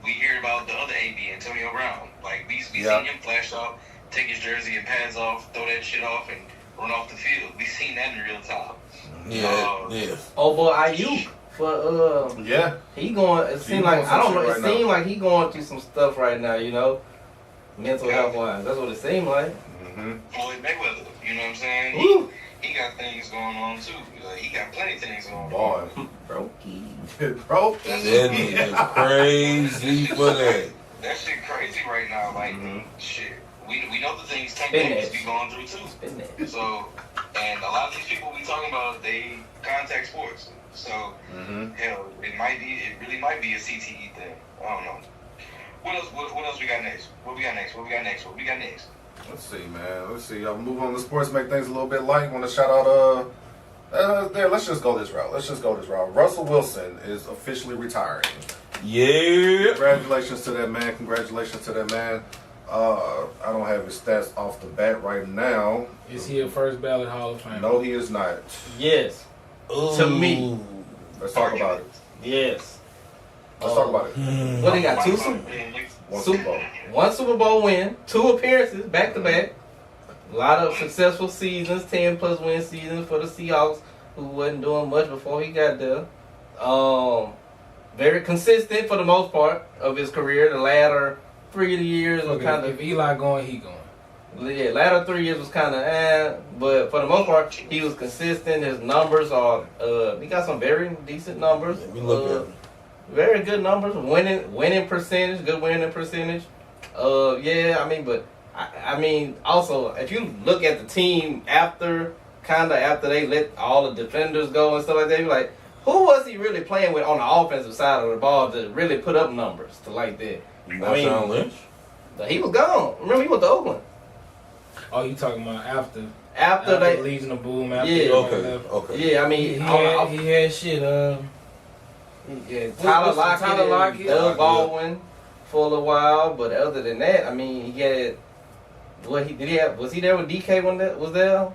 We hear about the other AB, Antonio Brown. Like we seen him flash off, take his jersey and pads off, throw that shit off, and run off the field. We seen that in real time. Yeah. Oh boy, Ayuk for he going. It seemed like I don't know. It seemed like he going through some stuff right now. Mental health wise. That's what it seemed like. Floyd Mayweather. You know what I'm saying? He got things going on too. He got plenty of things going on. Boy, Brokey. That nigga crazy for that. That shit crazy right now. Like shit. We know the things Tank Davis be going through too. So, and a lot of these people we talking about, they contact sports. So, hell, it really might be a CTE thing. I don't know. What else we got next? What we got next? let's see, man. Let's see. I'll move on to sports, make things a little bit light. Want to shout out, let's just go this route. Russell Wilson is officially retiring. Yeah. Congratulations to that man. I don't have his stats off the bat right now. Is he a first ballot Hall of Famer? No, he is not. Yes. Ooh. To me. Let's talk about it. Yes. Let's talk about it. What they got? One Super Bowl. One Super Bowl win, 2 appearances back to back. A lot of successful seasons, 10+ win seasons for the Seahawks, who wasn't doing much before he got there. Very consistent for the most part of his career. The latter 3 years was kind of. If Eli going, he going. Yeah, latter 3 years was kind of but for the most part, he was consistent. His numbers are, he got some very decent numbers. We look at him. Very good numbers, winning percentage, good winning percentage. But also if you look at the team after they let all the defenders go and stuff like that, you're like, who was he really playing with on the offensive side of the ball to really put up numbers to like that? Marshawn Lynch? He was gone. Remember, he went to Oakland. Oh, you talking about after they Legion of Boom? Okay. Yeah, he had shit. Tyler Lockett, Doug Baldwin for a while, but other than that, he had was he there with DK when that was there?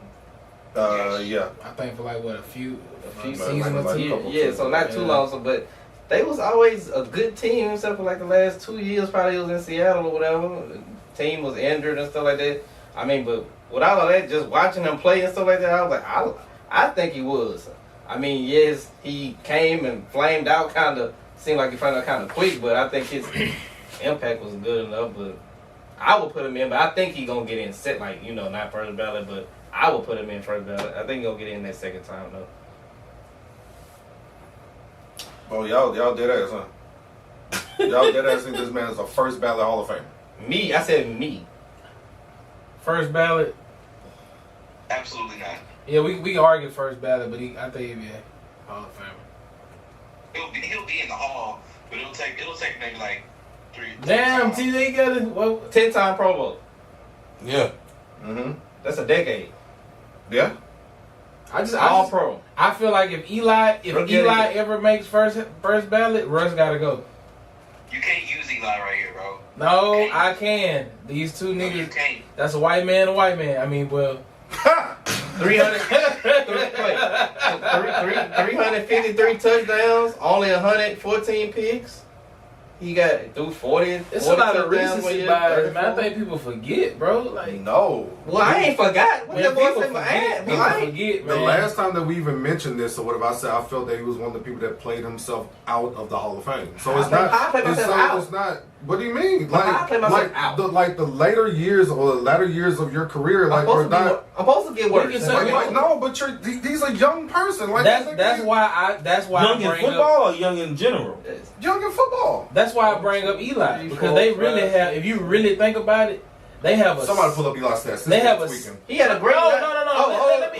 Yeah. I think for like a few seasons or two. So not too long. So, but they was always a good team, except for like the last 2 years. Probably it was in Seattle or whatever. The team was injured and stuff like that. But without all that, just watching him play and stuff like that, I was like, I think he was. Yes, he came and flamed out, kind of seemed like he flamed out kind of quick, but I think his impact was good enough. But I would put him in, but I think he's gonna get in set, not first ballot, but I would put him in first ballot. I think he'll get in that second time though. Oh, y'all dead ass, huh? Y'all dead ass think this man is a first ballot Hall of Famer? I said me. First ballot? Absolutely not. Yeah, we can argue first ballot, but I think he'll be a Hall of Famer. He'll be in the Hall, but it'll take maybe like 3. Damn, TJ got it. 10-time Pro Bowl. Yeah. That's a decade. Yeah. All pro. I feel like if Eli ever makes first ballot, Russ gotta go. You can't use Eli right here, bro. No, I can. These two niggas. You can't. That's a white man, a white man. 353 touchdowns, only 114 picks. He got through 40. It's a lot of recency bias, man. I think people forget, bro. No. Well, I ain't forgot. What that boy said, forget, The man. last time that we even mentioned this or whatever, I said I felt that he was one of the people that played himself out of the Hall of Fame. So it's not. What do you mean? I play myself out. The later years or the latter years of your career, like I'm supposed to get worse. No, but he's a young person. Like that's why young in football or young in general. Young in football. That's why I bring up Eli because they really have. If you really think about it, they have a. Somebody pull up Eli's stats. They have a. He had a great. No.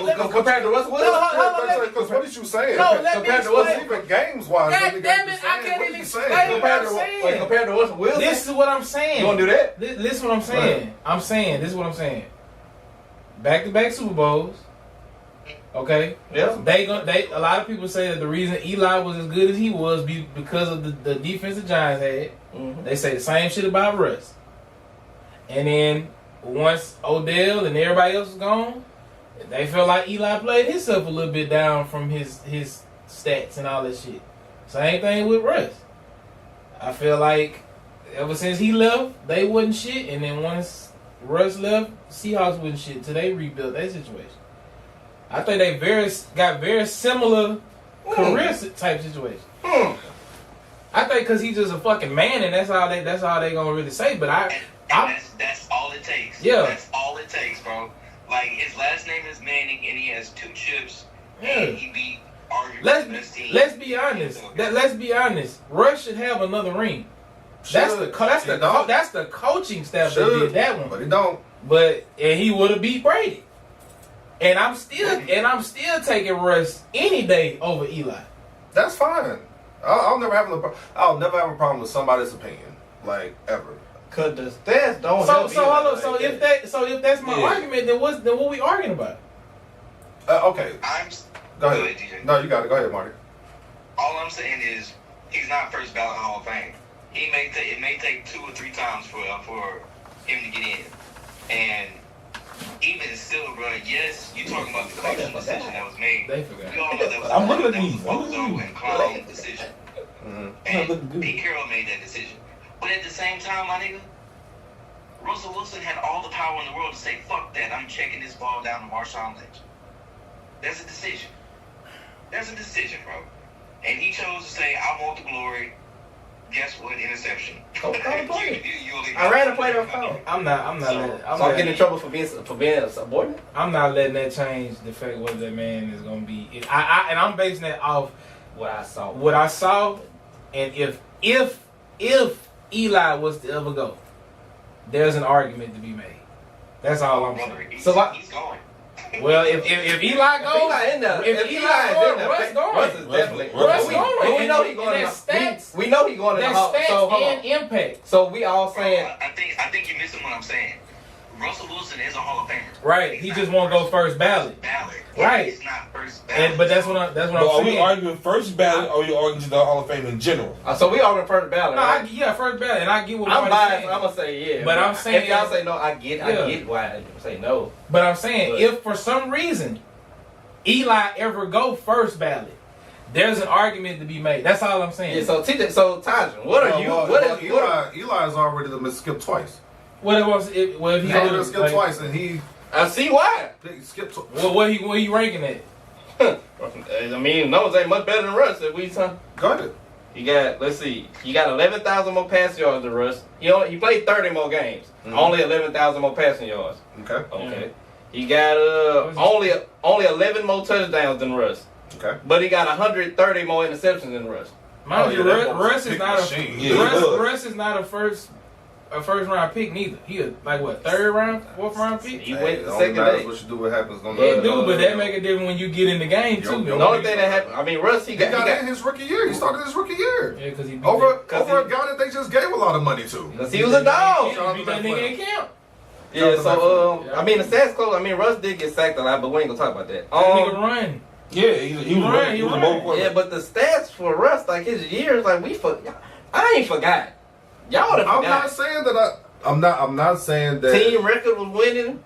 Let me compared to Russell Wilson. Because what did you say? No, let me compared to Russell, even games wise. God damn it! I can't even explain what I'm saying. Compared to Russell Wilson. This is what I'm saying. You want to do that? This is what I'm saying. Right. This is what I'm saying. Back-to-back Super Bowls. Okay. Yeah. A lot of people say that the reason Eli was as good as he was because of the defense the Giants had. Mm-hmm. They say the same shit about Russ. And then once Odell and everybody else was gone, they felt like Eli played himself a little bit down from his stats and all that shit. Same thing with Russ. I feel like ever since he left, they wasn't shit. And then once Russ left, Seahawks wasn't shit until they rebuilt that situation. I think they got very similar career type situation. I think because he's just a fucking man, and that's all they gonna really say. But that's all it takes. Yeah, that's all it takes, bro. Like his last name is Manning, and he has 2 chips. Yeah. And he beat arguably the best team. Let's be honest. Russ should have another ring. That's the coaching staff that did that one. But he don't. And he would have beat Brady. And I'm still taking Russ any day over Eli. That's fine. I'll never have a problem with somebody's opinion, like ever. Cause the stats don't. So if that's my argument, then what we arguing about? Okay. Go ahead. DJ. No, you got it. Go ahead, Marty. All I'm saying is he's not first ballot Hall of Fame. It may take 2 or 3 times for him to get in, and even still, bro. Yes, you talking about the coaching decision that was made. They forgot. We all know that was I'm looking at that these. was Bozo and Clown decision. And Pete Carroll made that decision. But at the same time, my nigga, Russell Wilson had all the power in the world to say, fuck that, I'm checking this ball down to Marshawn Lynch. There's a decision. Bro. And he chose to say, I want the glory. Guess what? Interception. I ran a play on phone. I'm not getting in trouble for being a subordinate? I'm not letting that change the fact whether that man is gonna be. And I'm basing that off what I saw, and if Eli was to ever go, there's an argument to be made. That's all I'm saying. He's going. Well, if Eli goes, Russ going. Russ is definitely. Russ going. We know he's going. We know he's going to the Hall. Stats and impact. So we all saying. I think you're missing what I'm saying. Russell Wilson is a Hall of Famer. Right. He just won't go first ballot. Right. He's not first ballot. But that's what I'm saying. Are we arguing first ballot or are you arguing the Hall of Fame in general? So we arguing first ballot. No, first ballot, and I get what I'm biased. saying. I'm gonna say yeah. But I'm saying if y'all say no, I get why I say no. But I'm saying if for some reason Eli ever go first ballot, there's an argument to be made. That's all I'm saying. Yeah. So Tajan, what are you? Eli is already the skip twice. What it was? If he already skipped twice, and he. I see why. He skipped. What he ranking at? I mean, numbers ain't much better than Russ. If we go ahead. You got 11,000 more passing yards than Russ. He played 30 more games. Mm-hmm. Only 11,000 more passing yards. Okay. Mm-hmm. He got only 11 more touchdowns than Russ. Okay. But he got 130 more interceptions than Russ. Russ is not Russ is not a first round pick neither. He a third round, fourth round pick. He went the second day. What you do, what happens. But that make a difference when you get in the game too. The only thing that happened, I mean, Russ he got in his rookie year. He started his rookie year. Yeah, because he over a guy that they just gave a lot of money to. Because he was a dog. He beat that nigga in camp. Yeah, so I mean the stats close. I mean Russ did get sacked a lot, but we ain't gonna talk about that. Nigga run. Yeah, he was a mobile quarterback. Yeah, but the stats for Russ, like his years, like I ain't forgot. Y'all have forgot. I'm not saying that I'm not saying that team record was winning.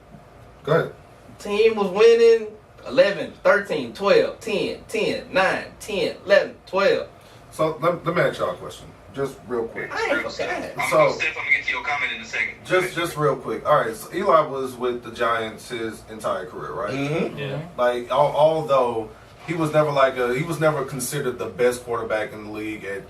Go ahead. Team was winning 11, 13, 12, 10, 10, 9, 10, 11, 12. So let me ask y'all a question. Just real quick. I ain't forgot. I'm gonna get to your comment in a second. Just real quick. All right, so Eli was with the Giants his entire career, right? Mm-hmm. Yeah. Like although he was never he was never considered the best quarterback in the league at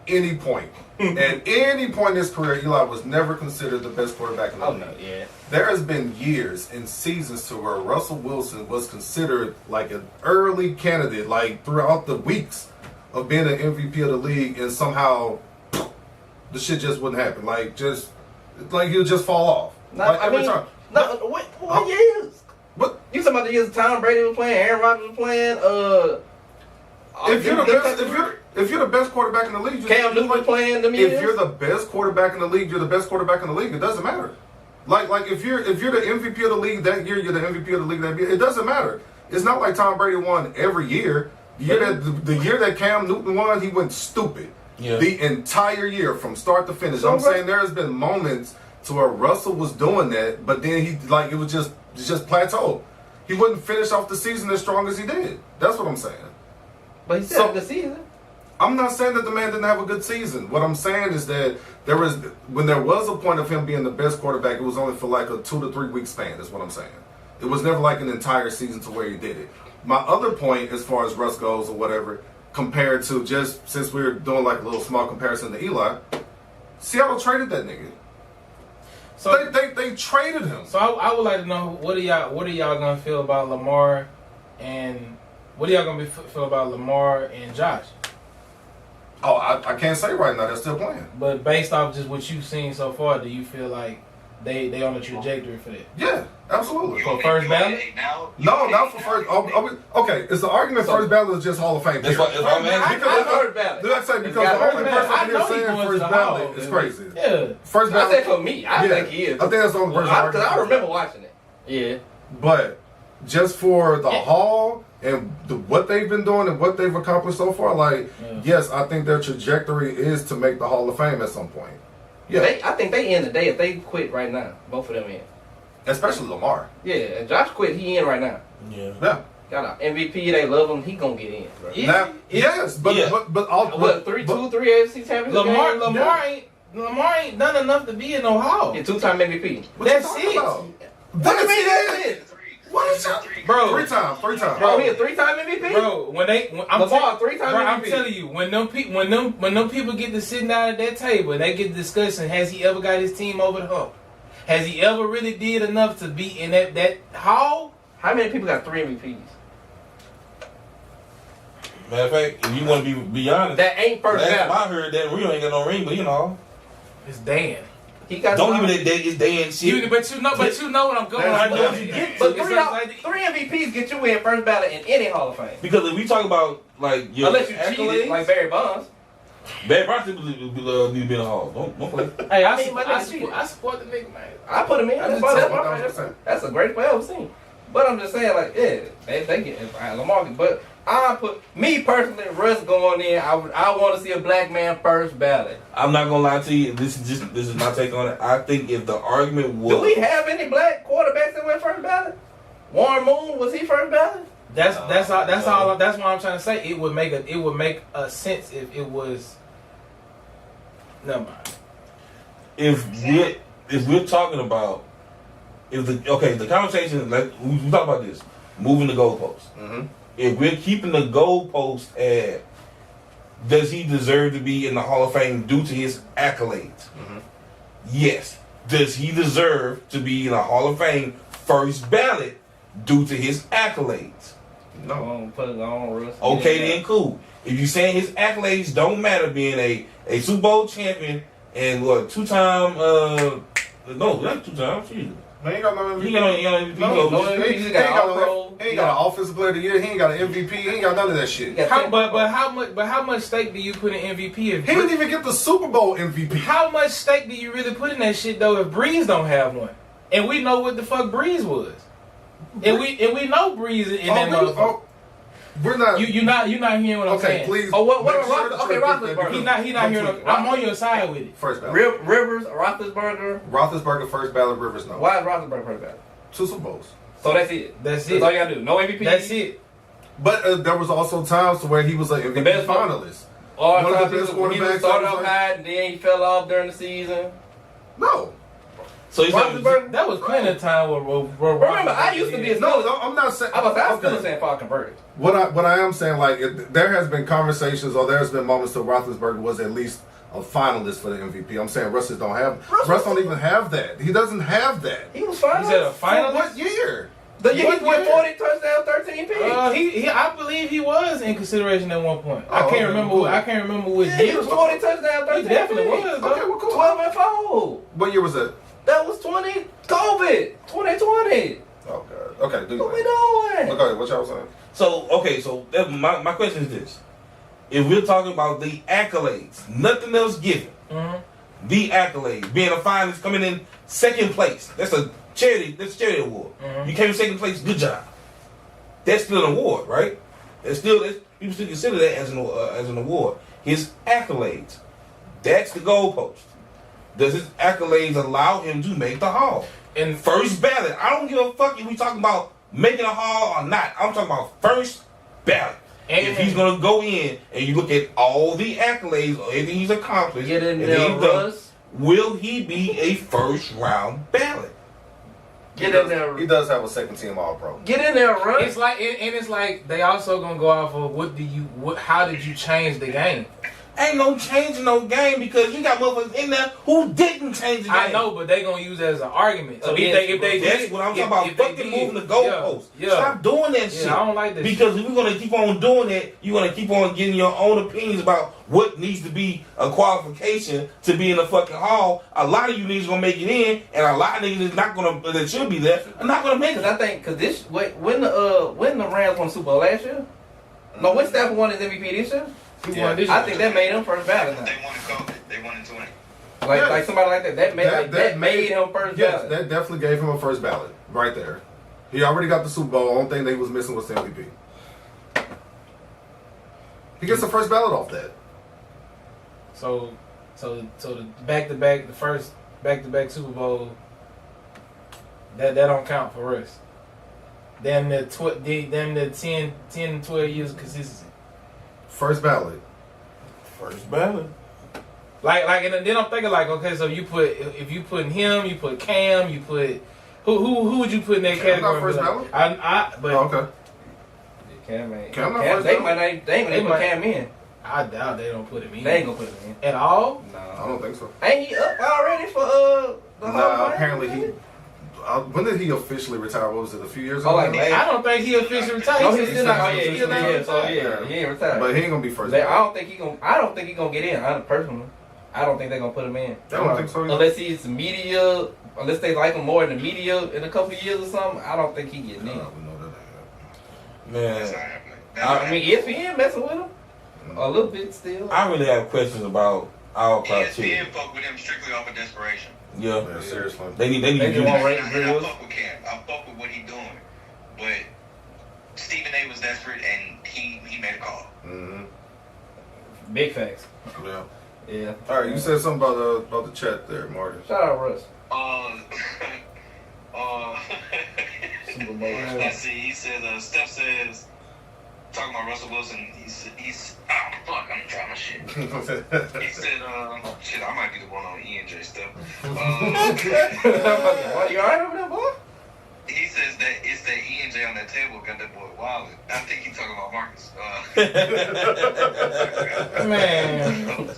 any point. At any point in his career, Eli was never considered the best quarterback in the league. No, yeah. There has been years and seasons to where Russell Wilson was considered like an early candidate, like throughout the weeks of being an MVP of the league, and somehow the shit just wouldn't happen. Like he'll just fall off. Every time. What years? What? You talking about the years Tom Brady was playing, Aaron Rodgers was playing, if you're the best quarterback in the league, Cam Newton was playing them years. If you're the best quarterback in the league, you're the best quarterback in the league. It doesn't matter. Like if you're the MVP of the league that year, you're the MVP of the league that year. It doesn't matter. It's not like Tom Brady won every year. The year that Cam Newton won, he went stupid. Yeah. The entire year from start to finish. I'm saying there's been moments to where Russell was doing that, but then it was just plateaued. He wouldn't finish off the season as strong as he did. That's what I'm saying. But he still had the season. I'm not saying that the man didn't have a good season. What I'm saying is that when there was a point of him being the best quarterback, it was only for like a 2 to 3 week span, is what I'm saying. It was never like an entire season to where he did it. My other point, as far as Russ goes or whatever, compared to just since we were doing like a little small comparison to Eli, Seattle traded that nigga. So they traded him. So I would like to know what are y'all gonna feel about Lamar, and what are y'all gonna feel about Lamar and Josh? Oh, I can't say right now. They're still playing. But based off just what you've seen so far, do you feel like they on the trajectory for that? Yeah, absolutely. For first ballot? No, not for first. Okay, it's the argument first ballot is just Hall of Fame. That's what I'm asking. First ballot. Did I say because the only person out here saying first ballot is crazy? Yeah. First ballot. I said for me, I think he is. I think that's the only person. Because I remember watching it. Yeah. But just for the Hall and what they've been doing and what they've accomplished so far, yes, I think their trajectory is to make the Hall of Fame at some point. Yeah. I think they in today if they quit right now. Both of them in. Especially Lamar. Yeah, and Josh quit, he in right now. Yeah. Got an MVP, they love him, he gonna get in, bro. Yes, but three AFC championship Lamar ain't done enough to be in no Hall. Yeah, 2-time MVP. That's it. What do you mean that's it? What is that? Bro, three times. Bro, he a 3-time MVP? Bro, Lamar, 3-time MVP. I'm telling you, when them people get to sitting down at that table and they get discussing, has he ever got his team over the hump? Has he ever really did enough to be in that Hall? How many people got 3 MVPs? Matter of fact, if you want to be honest, that ain't first last ballot. time I heard that Rio ain't got no ring, but you know, it's Dan. He got don't even that it's Dan shit. But you know what I'm going. I know what you get. But 3 MVPs get you in first ballot in any Hall of Fame. Because if we talk about like your unless you cheated, like Barry Bonds. Barry Bonds need to be in the Hall. Don't play. Hey, I support the nigga, man. I put him in. That's a great play I've seen. But I'm just saying, like, yeah, they get Lamar. But I put me personally, Russ going in. I want to see a black man first ballot. I'm not gonna lie to you. This is my take on it. I think if the argument was, do we have any black quarterbacks that went first ballot? Warren Moon, was he first ballot? That's all. That's what I'm trying to say. It would make a sense if it was. Never mind. If we're talking about the conversation, like we talk about this, moving the goalposts. Mm-hmm. If we're keeping the goalpost at, does he deserve to be in the Hall of Fame due to his accolades? Mm-hmm. Yes. Does he deserve to be in the Hall of Fame first ballot due to his accolades? No. Put it on Russ. Okay, then cool. If you're saying his accolades don't matter, being a Super Bowl champion and what 2-time not 2 times, Jesus. Man, he ain't got no MVP. He ain't got an offensive player of the year. He ain't got an MVP. He ain't got none of that shit. How much stake do you put in MVP? He didn't even get the Super Bowl MVP. How much stake do you really put in that shit though? If Breeze don't have one, and we know what the fuck Breeze was, and we know Breeze in that motherfucker. We're not. You're not hearing what I'm saying. Okay, please. Oh, what Roethlisberger? He's not hearing. I'm on your side with it. First ballot. Rivers, Roethlisberger first ballot. Rivers no. Why is Roethlisberger first ballot? 2 Super Bowls. So that's it. That's all you gotta do. No MVP. That's it. But there was also times where he was an MVP finalist. Or one of the best he started off high and then he fell off during the season. No. So you said That was plenty of time where remember, I used to be a No, I'm not saying. I was still saying Paul converted. What I am saying, like, there has been conversations or there's been moments that Roethlisberger was at least a finalist for the MVP. I'm saying Russ don't have. Russ don't even have that. He doesn't have that. He was finalist. He said a finalist. What year? The year he went 40 touchdowns, 13 picks. I believe he was in consideration at one point. Oh, I can't okay, remember. cool. I can't remember which Yeah, year. he was 40 touchdowns, 13 He definitely picks. was. Okay, well, cool. 12 and 4. What year was that? That was 20 COVID 2020. Oh God. Okay, do What we that. doing? Okay, what y'all saying? So my question is this: if we're talking about the accolades, nothing else given, the accolades, being a finalist, coming in second place, that's a charity award. You came in second place, good job. That's still an award, right? People still consider that as an award. His accolades, that's the goalpost. Does his accolades allow him to make the Hall? And first ballot. I don't give a fuck if we talking about making a Hall or not. I'm talking about first ballot. And if he's gonna go in and you look at all the accolades or everything he's accomplished, Get in there, Russ. Will he be a first round ballot? Get in there. He does have a second team All Pro. Get in there, Russ. It's like, and it's like they also gonna go off of how did you change the game? Ain't no changing no game because you got motherfuckers in there who didn't change the game. I know, but they gonna use it as an argument. So if they that's did, what I'm talking about. Fucking moving the goalposts. Yeah. Stop doing that shit. I don't like that. Because if we're gonna keep on doing it, you're gonna keep on getting your own opinions about what needs to be a qualification to be in the fucking Hall. A lot of you niggas gonna make it in, and a lot of niggas that should be there are not gonna make it. I think when the Rams won the Super Bowl last year, no, when Stafford won his MVP this year. I think that made him first ballot. They won in COVID. They won in 20. Like somebody like that. That made him first ballot. That definitely gave him a first ballot right there. He already got the Super Bowl. The only thing that he was missing was the MVP. He gets the first ballot off that. So the first back-to-back Super Bowl, that don't count for us. Them the 10, 12 years of consistency. First ballot. First ballot. Like, and then I'm thinking like, okay, so if you put him, you put Cam, you put who would you put in that category? Not first ballot. But Cam ain't first they ballot? ain't put Cam in. I doubt they don't put him in. They ain't gonna put him in at all. No, I don't think so. Ain't he up already for the Hall of Fame? Apparently he. When did he officially retire? What was it? A few years ago? Oh, like I don't think he officially retired. No, he's still not. Oh, yeah, He's not retired. He ain't retired. But he ain't gonna be first. I don't think he gonna get in. Personally, I don't think they're gonna put him in. I don't think so either. Unless he's media, unless they like him more in the media in a couple of years or something. I don't think he getting in. Man, I mean, ESPN messing with him a little bit still. I really have questions about our criteria. ESPN fuck with him strictly off of desperation. Yeah, seriously. They need to do want that. ratings. I fuck with Cam. I fuck with what he doing. But Stephen A was desperate and he made a call. Mm-hmm. Big facts. Yeah. Yeah. All right, you said something about the chat there, Marty. Shout out Russ. Let's see. He said, Steph says, talking about Russell Wilson, he's fuck, I'm trying my shit. He said, shit, I might be the one on E and J stuff. What, you alright over there, boy? He says that it's that E and J on that table got that boy wildin'. I think he's talking about Marcus. Man.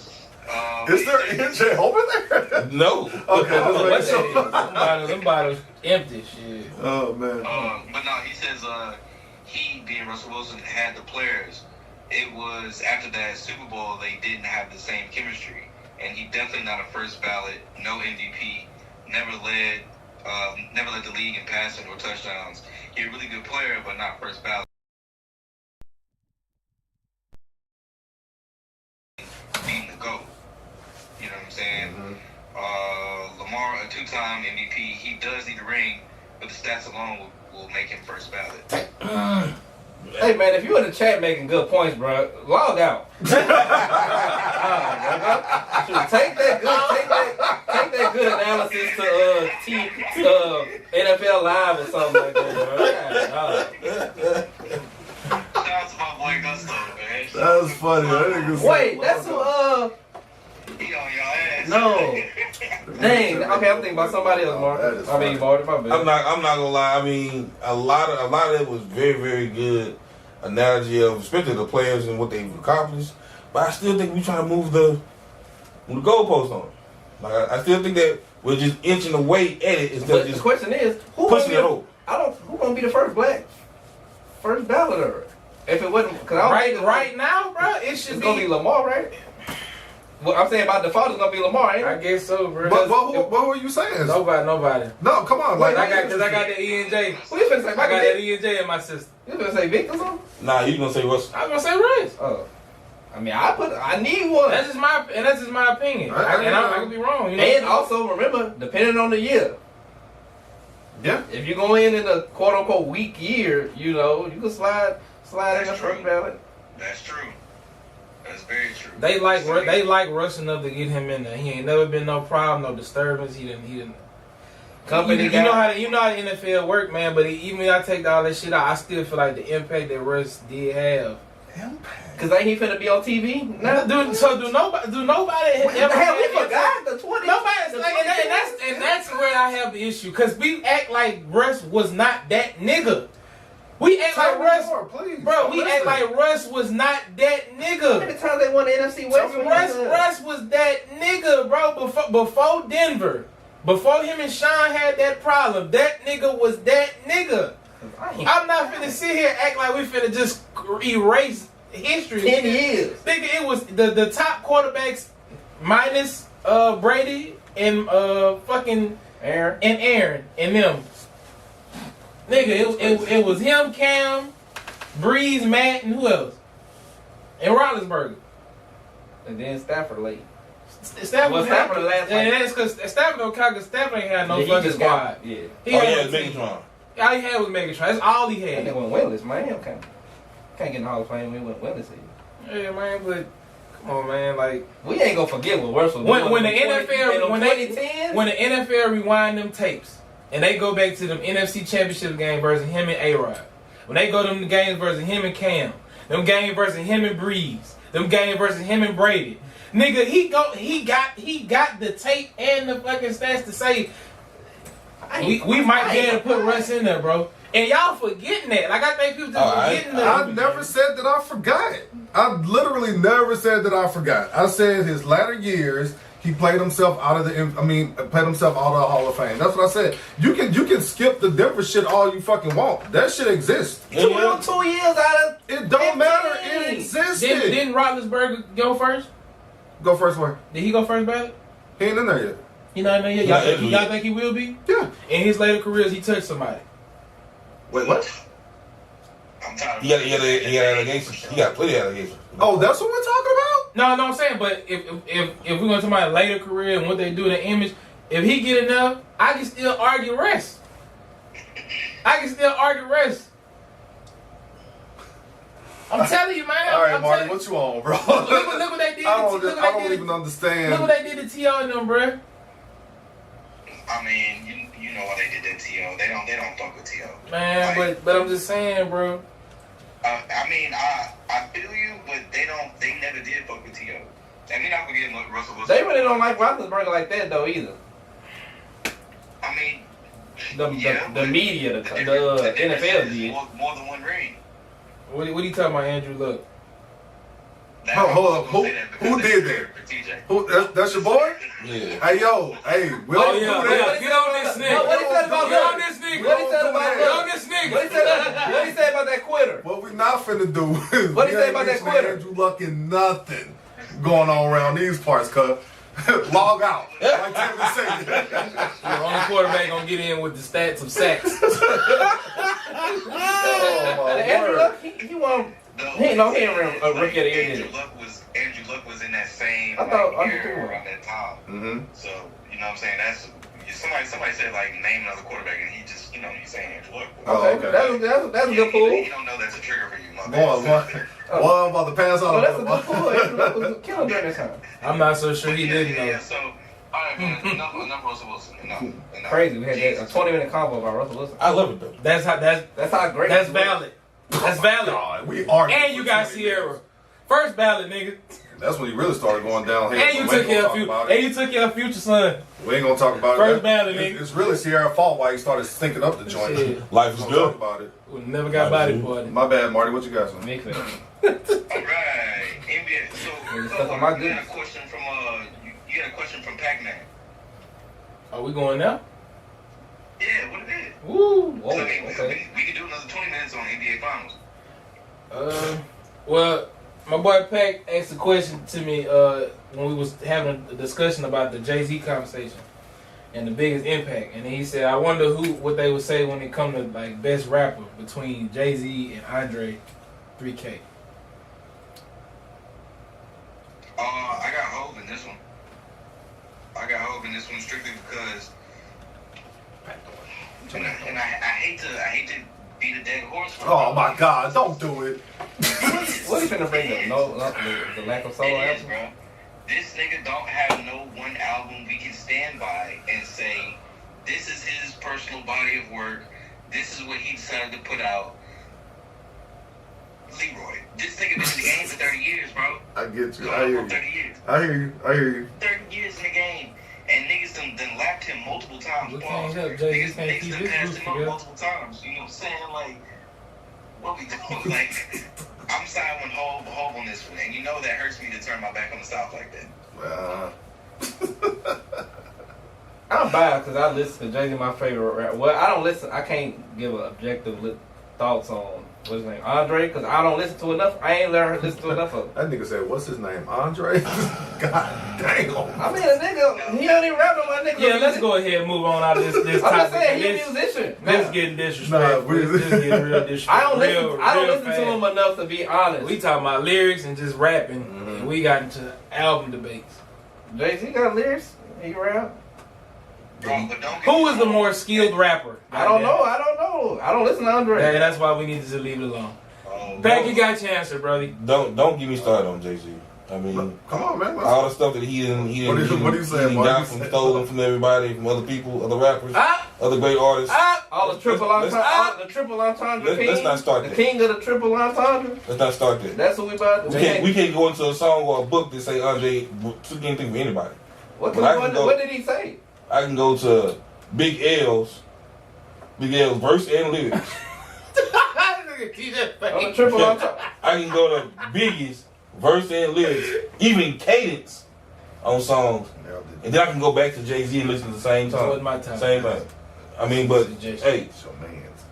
Is there NJ over there? No. Okay. Them bottles empty. Shit. Oh man. But no, he says he, being Russell Wilson, had the players. It was after that Super Bowl they didn't have the same chemistry, and he definitely not a first ballot, no MVP, never led the league in passing or touchdowns. He's a really good player, but not first ballot. Being the GOAT. You know what I'm saying? Mm-hmm. Lamar, a two-time MVP, he does need a ring, but the stats alone will make him first ballot. Hey man, if you in the chat making good points, bro, log out. Take that good analysis to NFL Live or something like that, bro. Shout out to my boy Gusto, man. That was funny. Wait, that's who He on y'all ass. No. Dang. Okay, I'm thinking about somebody else, Mark. I mean, Marty, my bad. I'm not gonna lie. I mean, a lot of it was very, very good analogy of especially the players and what they've accomplished. But I still think we trying to move the goalpost on. Like I still think that we're just inching away at it instead of just. The question is, who pushing it over? Who gonna be the first balloter? If it wasn't, because right now, bro, it should gonna be Lamar, right? Well, I'm saying by default it's gonna be Lamar, ain't it? I guess so, bro. But what were you saying? Nobody. No, come on. Like, I got the E and J. What you finna say? I got that E and J in my system. You finna say Vic or something? Nah, you gonna say Russell? I'm gonna say Russ. Oh. I mean, I need one. That's just my opinion. I could be wrong. You know? And also remember, depending on the year. Yeah. If you go in a quote unquote weak year, you know, you can slide in the first ballot. That's true. That's very true. They like Russ enough to get him in there. He ain't never been no problem, no disturbance. He didn't. Company. You know how the NFL work, man. But even when I take all that shit out, I still feel like the impact that Russ did have. Cause ain't he finna be on TV? No. Do nobody? Hell, we forgot the 20. Nobody. And that's where I have the issue. Cause we act like Russ was not that nigga. We act like Russ, bro. We act like Russ was not that nigga. How many times they won the NFC West? Russ was that nigga, bro. Before Denver, before him and Sean had that problem, that nigga was that nigga. I'm not finna sit here and act like we finna just erase history. 10 years. Nigga, it was the top quarterbacks minus Brady and fucking Aaron and them. Nigga, it was him, Cam, Breeze, Matt, and who else? And Roethlisberger. And then Stafford late. Stafford the last and that's because Stafford don't count because Stafford ain't had no fucking squad. Yeah. Megatron. All he had was Megatron. That's all he had. And they went winless, man. Can't get in the Hall of Fame. We went winless. Yeah, man, but come on, man. Like we ain't gonna forget what Russell when the NFL rewind them tapes and they go back to them NFC Championship game versus him and A-Rod. When they go to them games versus him and Cam, them games versus him and Breeze, them games versus him and Brady. Nigga, he got the tape and the fucking stats to say we might be able to put Russ in there, bro. And y'all forgetting that. Like, I think people just forgetting that. I never said that I forgot. I literally never said that I forgot. I said his latter years, he played himself out of played himself out of the Hall of Fame. That's what I said. You can skip the Denver shit all you fucking want. That shit exists. 2 years out of it don't matter. It existed. Didn't Roethlisberger go first? Go first where? Did he go first ballot? He ain't in there yet. He not in there yet? Y'all think he will be? Yeah. In his later careers, he touched somebody. Wait, what? I'm tired of He got allegations. He got plenty of allegations. Oh, that's what we're talking about? No, I'm saying, but if we're going to talk about later career and what they do to the image, if he get enough, I can still argue rest. I'm telling you, man. All right, Marty, what you on, bro? Look what they did. I don't even understand. Look what they did to T.O. and them, bro. I mean, you know why they did that to T.O. They don't fuck with T.O. Man, like, but I'm just saying, bro. I mean, I feel you, but they never did fuck with T.O. And they're not forgetting what Russell was. They really don't like Roethlisberger like that though either. I mean, the media, the NFL did. More than one ring. What are you talking about, Andrew? Look. Hold up. Who did that? That's your boy? Yeah. Hey, yo. Hey, Will. Oh, yeah. Get on this nigga. What he said about Get on this nigga. What he said about Get on this nigga. What he said about that quitter? What we not finna do is what he say about that quitter? Andrew Luck and nothing going on around these parts, cuz. Log out. Like Timmy said. The only quarterback gonna get in with the stats of sacks. Andrew Luck, he won. He ain't rookie of the year. Andrew Luck was in that same year around that time. Mm-hmm. So you know what I'm saying? That's somebody said like name another quarterback, and he just he's saying Andrew Luck. Okay. That's a good pull. You don't know that's a trigger for you, my bad. Boy, I'm about to pass on. That's a good pull. Andrew Luck was killing during this time. I'm not so sure he didn't know. Yeah, so all right, man. Enough Russell Wilson. Enough. Crazy. We had a 20-minute convo about Russell Wilson. I love it though. That's how great. That's valid. That's valid. God, we are. And you got Sierra. First ballot, nigga. That's when he really started going downhill. And you took your future son. We ain't gonna talk about First it. battle, nigga. It's really Sierra's fault why he started stinking up the joint. Shit. Life is Talk good. about it. We never got body for it. My bad, Marty. What you got, son? Make it. All right, NBA. So my you had a question from you had a question from Pac-Man. Are we going now? Yeah, what it is? Woo. So, I mean, we could do another 20 minutes on NBA Finals. Well, my boy Pac asked a question to me when we was having a discussion about the JayZ conversation and the biggest impact, and he said, "I wonder what they would say when it come to like best rapper between JayZ and Andre 3K." I got Hov in this one. I got Hov in this one strictly because, and I hate to beat a dead horse. Oh my God! Don't do it. What are you finna bring up? The lack of solo album? Bro. This nigga don't have no one album we can stand by and say, this is his personal body of work. This is what he decided to put out. Leroi, this nigga been in the game for 30 years, bro. I get you. Going I hear on you. 30 years. I hear you. I hear you. 30 years in the game. And niggas done lapped him multiple times. We Pause. can't help JayZ Niggas can't keep done his passed roots him up together. multiple times. You know what I'm saying? Like, what we doing? Like, I'm siding with Hov on this one. And you know that hurts me to turn my back on the South like that. I'm biased because I listen to JayZ, my favorite rapper. Well, I don't listen. I can't give objective thoughts on what's his name, Andre, because I don't listen to enough. I ain't learned to listen to enough of it. That nigga said, "What's his name? Andre." God damn. I mean, a nigga, he don't even rap on my nigga. Yeah, let's go ahead and move on out of this I'm topic. just saying, he's a musician. This getting disrespectful. Nah, This getting real disrespectful. I don't listen to him enough to be honest. We talking about lyrics and just rapping, and we got into album debates. JayZ got lyrics. He rap. Bro, but don't get Who me is the wrong. more skilled rapper? I don't know. I don't listen to Andre. Yeah, that's why we need to just leave it alone. Oh, Pac, you got your answer, brother. Don't get me started on JayZ. I mean, Come on, man. all the stuff that he What do you say, Mark? got from stolen from everybody, from other people, other rappers, Ah! other great artists. All the triple entendre, the triple entendre king. Let's not start the that. king of the triple entendre. Let's not start that. That's what we about to do. We can't go into a song or a book that say Andre took anything from anybody. What did he say? I can go to Big L's verse and lyrics. On the triple entendre. I can go to Biggie's verse and lyrics, even cadence on songs, and then I can go back to JayZ and listen at the same time. Wasn't my time. Same thing. I mean, but hey, It's your man's.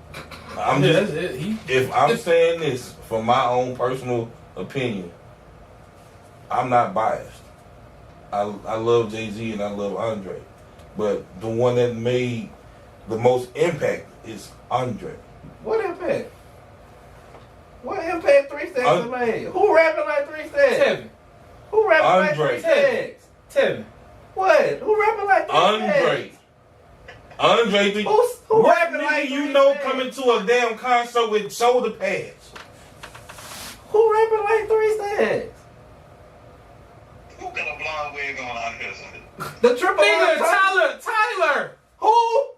I'm Yeah, just, that's it. if I'm saying this from my own personal opinion, I'm not biased. I love JayZ and I love Andre, but the one that made the most impact is Andre. What impact? What impact 3 Stacks made? Who rapping like 3 Stacks? Tevin. Who rapping like Andre. 3 Stacks? Tevin. What? Who rapping like 3 Stacks? Andre, Who what rapping nigga like you 3 know Stacks? coming to a damn concert with shoulder pads? Who rapping like 3 Stacks? Who got a blonde wig on out here, son? The triple Nigga, entendre. Tyler. Who?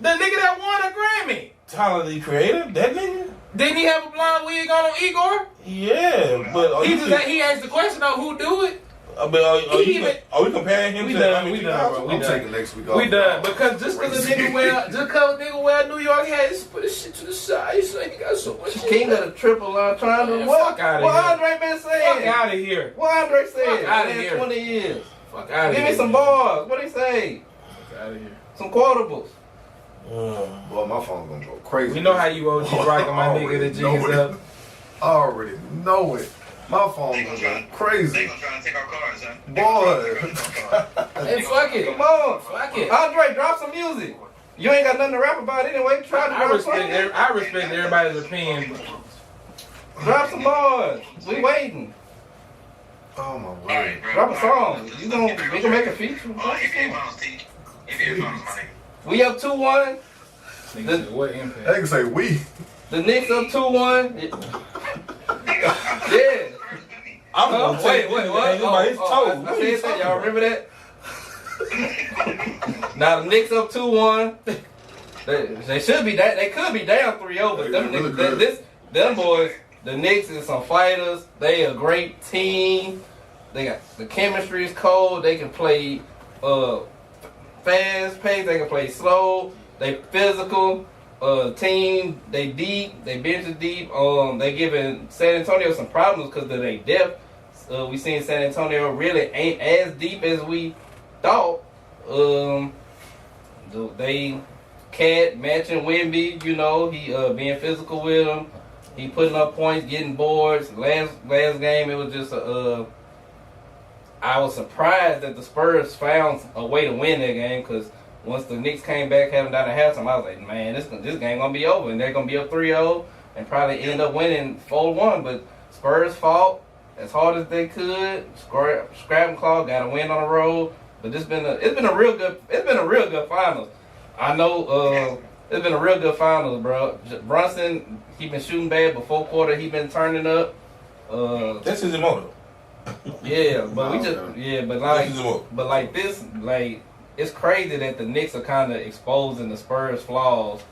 The nigga that won a Grammy. Tyler the Creator, that nigga? Didn't he have a blonde wig on Igor? Yeah, but are He asked the question on who do it. are we comparing him We to done, Andre we 3000? done, bro. I'm taking next week off. We done because just because a nigga wear New York hat, just put this shit to the side. You say he got so much shit. King of the triple entendre. Man, What? fuck outta What here. Andre been saying? Fuck out of here. What Andre said? Fuck outta In here. 20 years. Fuck out of Give here. me some bars. What he say? Fuck out of here. Some quotables. Boy, my phone's gonna go crazy. We know how you OG rocking my nigga the G's up. I already know it. My phone's They gonna gonna go try. They crazy. gonna try and take our cars, huh? Boy. Hey, fuck it. Come on. Fuck it. Andre, drop some music. You ain't got nothing to rap about anyway. Try to I drop respect, something. I respect everybody's opinion. Drop some bars. We waiting. Oh my All word. right, bro. Drop a song. All right, You gonna make a feature? NBA Finals, T. NBA Finals, my nigga. We up 2-1. Nigga said, what impact? They can say we. The Knicks up 2-1. Yeah. I'm gonna take Wait, this what? nigga by his toes. I said that. Y'all remember that? Now the Knicks up 2-1. They should be. They could be down 3-0, but them They really niggas, could. them boys, The Knicks is some fighters. They a great team. They got the chemistry is cold. They can play fast pace. They can play slow. They physical. Team. They deep. They bench is deep. They giving San Antonio some problems because of their depth. We seen San Antonio really ain't as deep as we thought. They Cat matching Wemby. You know he being physical with him. He putting up points, getting boards. Last game, it was just I was surprised that the Spurs found a way to win that game because once the Knicks came back, having down at halftime, I was like, man, this game gonna be over, and they're gonna be up 3-0 and probably end up winning 4-1. But Spurs fought as hard as they could, scrap and claw, got a win on the road. But it's been a real good finals. I know. It's been a real good finals, bro. Brunson, he been shooting bad, but fourth quarter he been turning up. That's his motto. Yeah, but it's crazy that the Knicks are kind of exposing the Spurs' flaws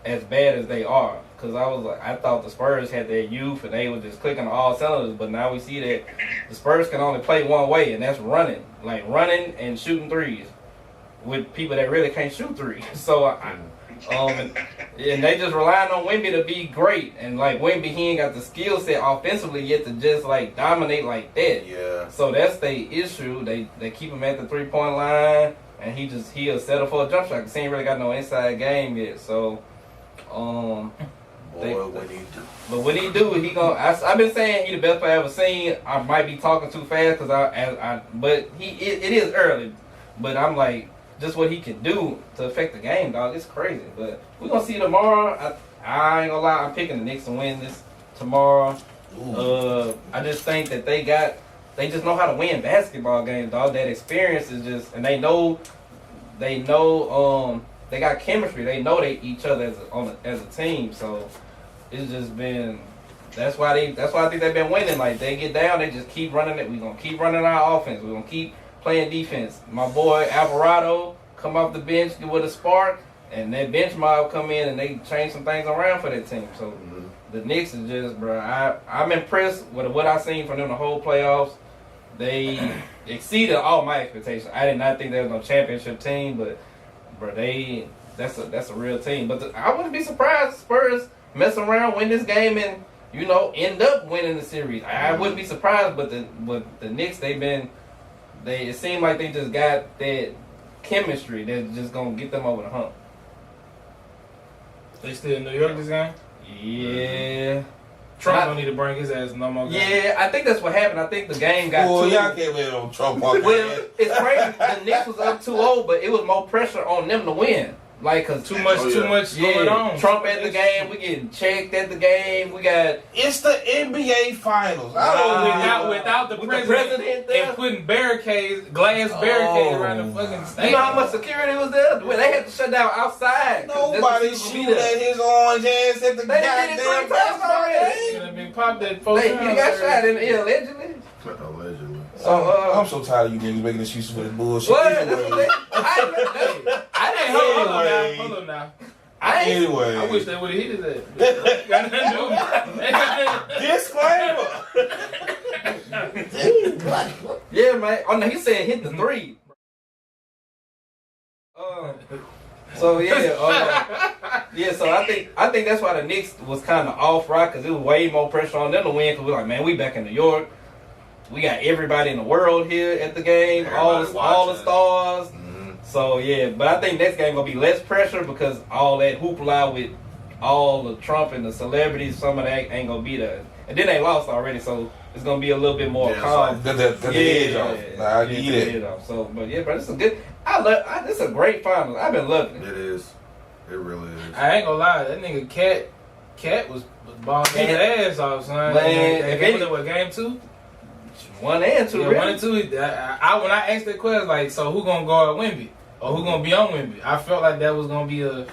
as bad as they are. Cause I thought the Spurs had their youth and they were just clicking on all cylinders, but now we see that the Spurs can only play one way, and that's running and shooting threes with people that really can't shoot threes. So and they just relying on Wemby to be great, and like Wemby, he ain't got the skill set offensively yet to just like dominate like that. Yeah. So that's the issue. They keep him at the 3-point line, and he'll settle for a jump shot because he ain't really got no inside game yet. So, But when he do, he gonna. I've been saying he the best player I ever seen. I might be talking too fast but it is early. But I'm like, just what he can do to affect the game, dog. It's crazy. But we're gonna see tomorrow. I ain't gonna lie. I'm picking the Knicks to win this tomorrow. I just think that they just know how to win basketball games, dog. That experience is just, and they know. They got chemistry. They know each other as a team. So it's just been. That's why I think they've been winning. Like they get down, they just keep running it. We're gonna keep running our offense. We're gonna keep playing defense. My boy Alvarado come off the bench with a spark, and that bench mob come in and they change some things around for that team. So the Knicks is just, bro. I'm impressed with what I've seen from them the whole playoffs. They exceeded all my expectations. I did not think they was no championship team, but bro, that's a real team. But I wouldn't be surprised if Spurs mess around, win this game, and end up winning the series. I wouldn't be surprised. But the Knicks, it seemed like they just got that chemistry that's just gonna get them over the hump. They still in New York this game? Yeah. Trump don't need to bring his ass no more game. Yeah, I think that's what happened. I think the game got y'all can't let on Trump walk. Well, it's crazy. The Knicks was up 2-0, but it was more pressure on them to win. Like, cause too much going on. Trump at the game, we getting checked at the game. We got it's the NBA Finals. Without the president and putting glass barricades around the fucking stadium. You know how much security was there? Well, they had to shut down outside. Nobody shooting at his orange ass at the goddamn basketball game. Popped that folks. He got shot allegedly. Allegedly. I'm so tired of you niggas making excuses for this bullshit. What? Anyway. Hold on now. Anyway. I wish they would have hit his Disclaimer. Yeah, man. Oh, no, he said hit the 3. So yeah, so I think that's why the Knicks was kind of off, right? Because it was way more pressure on them to win. Because we're like, man, we back in New York. We got everybody in the world here at the game, all the stars. Mm-hmm. So yeah, but I think next game gonna be less pressure because all that hoopla with all the Trump and the celebrities, some of that ain't gonna be there. And then they lost already, so it's gonna be a little bit more calm. Got the edge off. I get it. So, but yeah, but it's a good. This is a great final. I've been loving it. It is. It really is. I ain't gonna lie, that nigga Cat was balling his ass off, son. Man, what game 2? 1 and 2. Yeah, 1 and 2. When I asked that question, like, so who gonna guard Wemby or who gonna be on Wemby? I felt like that was gonna be a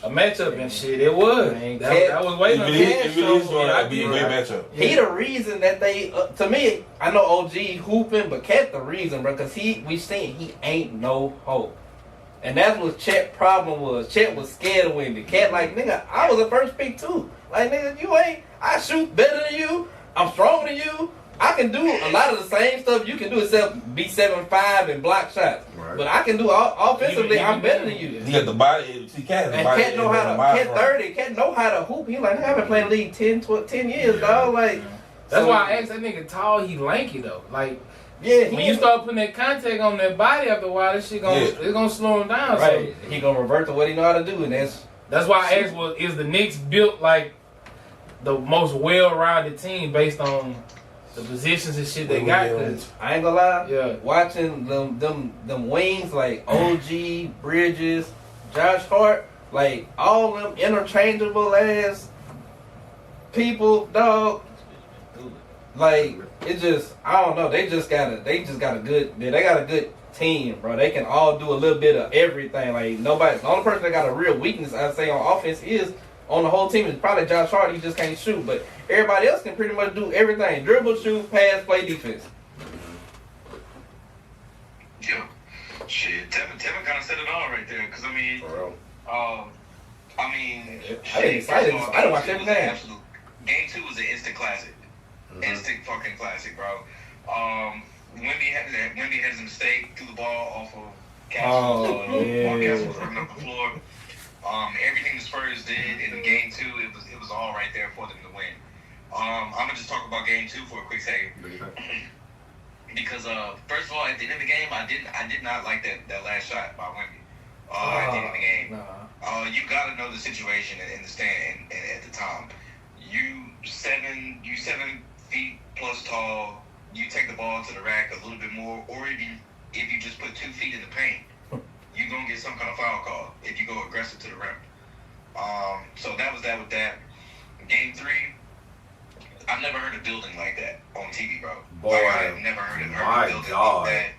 matchup and shit. It was. That was waiting on It is going to be a great matchup. He the reason that they. To me, I know OG hooping, but Cat the reason, bro, because we seen he ain't no hope. And that's what Chet's problem was. Chet was scared of Wemby. Cat like, nigga, I was the first pick too. Like, nigga, you ain't. I shoot better than you. I'm stronger than you. I can do a lot of the same stuff you can do except be 7'5" and block shots. Right. But I can do offensively. I'm better than you. You got the body. See, Cat and Cat know how to. Cat 30. Cat know how to hoop. He like I haven't played league 10 years, dog. Like that's why I asked that nigga tall. He lanky though. Like. Yeah, when you start putting that contact on that body after a while, this shit it's gonna slow him down. Right. So he gonna revert to what he know how to do, and that's why I asked, well, is the Knicks built like the most well-rounded team based on the positions and shit they got? Cause I ain't gonna lie, watching them wings like OG, Bridges, Josh Hart, like all them interchangeable ass people, dog. Like it just, I don't know. They got a good team, bro. They can all do a little bit of everything. Like nobody, the only person that got a real weakness, I'd say, on offense is on the whole team is probably Josh Hart. He just can't shoot, but everybody else can pretty much do everything: dribble, shoot, pass, play defense. Yeah, shit. Tevin kind of said it all right there. Cause I mean, I been excited. I done watch every game. Game 2 was an instant classic. Instant fucking classic, bro. Wemby had his mistake, threw the ball off of Castle. While Castle was running up the floor. Everything the Spurs did in game 2, it was all right there for them to win. I'm gonna just talk about game 2 for a quick second. Because first of all, at the end of the game, I did not like that last shot by Wemby. At the end of the game. You gotta know the situation in the stand at the time. You 7 feet plus tall, you take the ball to the rack a little bit more, or if you just put 2 feet in the paint, you're gonna get some kind of foul call if you go aggressive to the rim. So that was that with that. Game 3, I've never heard a building like that on TV, bro. Boy, I've never heard a building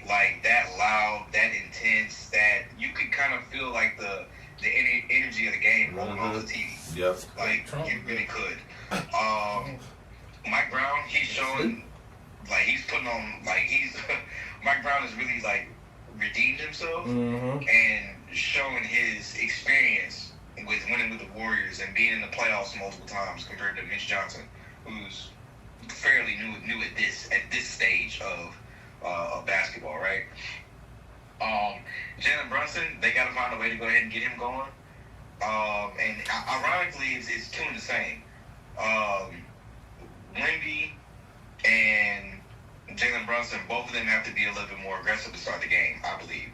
like that loud, that intense, that you could kind of feel like the energy of the game rolling off the TV. Yep. Like you really could. Mike Brown, he's showing, like he's putting on, like Mike Brown has really like redeemed himself and showing his experience with winning with the Warriors and being in the playoffs multiple times compared to Mitch Johnson, who's fairly new at this stage of basketball, right? Jalen Brunson, they got to find a way to go ahead and get him going. And ironically, it's two in the same. Wemby and Jalen Brunson, both of them have to be a little bit more aggressive to start the game, I believe.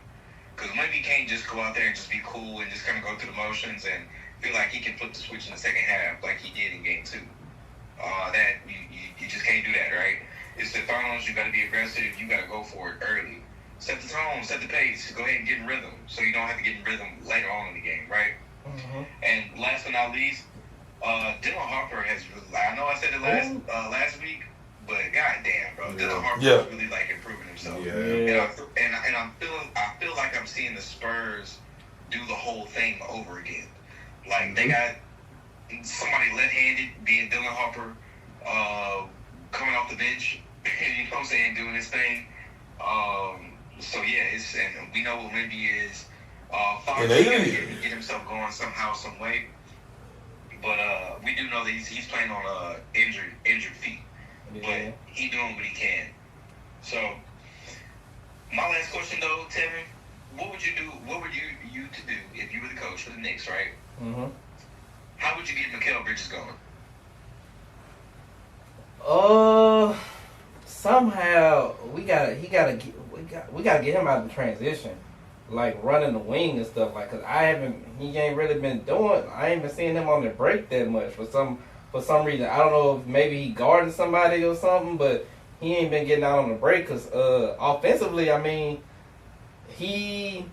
Because Wemby can't just go out there and just be cool and just kind of go through the motions and feel like he can flip the switch in the second half like he did in game 2. That you just can't do that, right? It's the finals. You got to be aggressive. You got to go for it early. Set the tone, set the pace. Go ahead and get in rhythm, so you don't have to get in rhythm later on in the game, right? And last but not least, Dylan Harper has. I know I said it last week, but goddamn, bro, Dylan Harper is really like improving himself. And I feel like I'm seeing the Spurs do the whole thing over again. Like they got somebody left-handed, being Dylan Harper, coming off the bench. You know what I'm saying, doing his thing. So yeah, and we know what Wemby is. Fox get himself going somehow, some way. But we do know that he's playing on injured feet. But he doing what he can. So my last question though, Tevin, what would you do? What would you to do if you were the coach for the Knicks, right? How would you get Mikal Bridges going? Somehow we gotta get him out of the transition, like running the wing and stuff. Like, cause he ain't really been doing. I ain't been seeing him on the break that much for some reason. I don't know if maybe he guarding somebody or something, but he ain't been getting out on the break. Cause offensively, I mean, it's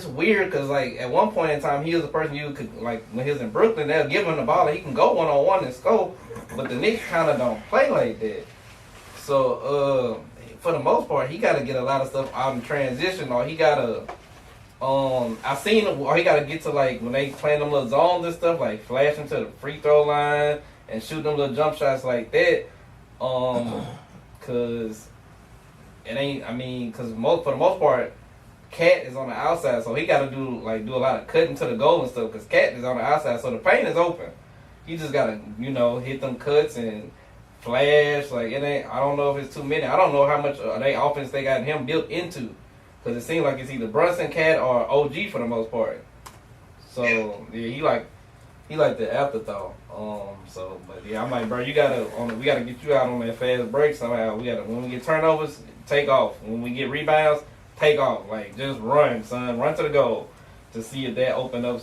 weird because like at one point in time he was a person you could, like when he was in Brooklyn, they'll give him the ball and he can go 1-on-1 and score, but the Knicks kind of don't play like that. So for the most part, he got to get a lot of stuff out in transition, or he got to I've seen him, or he got to get to like when they playing them little zones and stuff, like flash him to the free throw line and shoot them little jump shots like that. Cause it ain't. I mean, cause for the most part, Cat is on the outside, so he got to do a lot of cutting to the goal and stuff. Cause Cat is on the outside, so the paint is open. He just gotta, hit them cuts and flash. Like it ain't. I don't know if it's too many. I don't know how much they offense they got him built into, because it seems like it's either Brunson, Cat, or OG for the most part. So yeah, he like the afterthought. But yeah, I'm like, bro, we gotta get you out on that fast break somehow. When we get turnovers, take off. When we get rebounds, take off. Like just run, son, run to the goal to see if that open up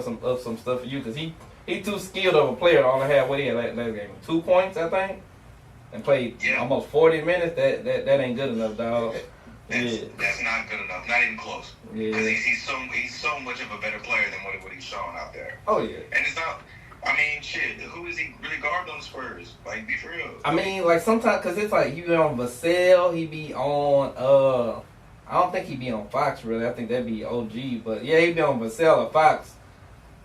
some stuff for you. Cause he too skilled of a player to only have what he had last game, 2 points I think, and played almost 40 minutes. That ain't good enough, dog. That's not good enough. Not even close. Yeah. Because he's so much of a better player than what he's showing out there. Oh yeah. And it's not. I mean, shit. Who is he really guarding on the Spurs? Like, be for real. I mean, like sometimes, cause it's like he be on Vassell, he be on I don't think he be on Fox really. I think that'd be OG, but yeah, he be on Vassell or Fox.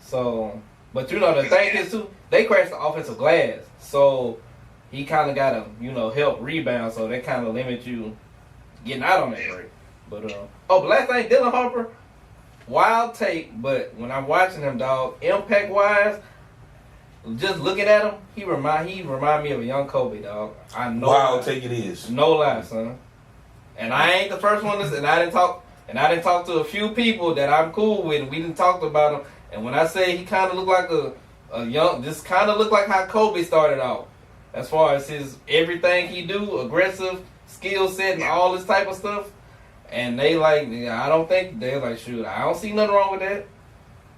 So, but the thing is too, they crash the offensive glass, so he kind of gotta help rebound, so that kind of limits you getting out on that break. But but last thing, Dylan Harper, wild take, but when I'm watching him, dog, impact wise, just looking at him, he remind me of a young Kobe, dog. I know. Wild take it is. No lie, son. And I ain't the first one to, and I didn't talk to a few people that I'm cool with, and we didn't talk about him. And when I say he kind of looked like a young, just kind of looked like how Kobe started out, as far as his everything he do, aggressive, skill set, and all this type of stuff. And they I don't think they're like, shoot, I don't see nothing wrong with that,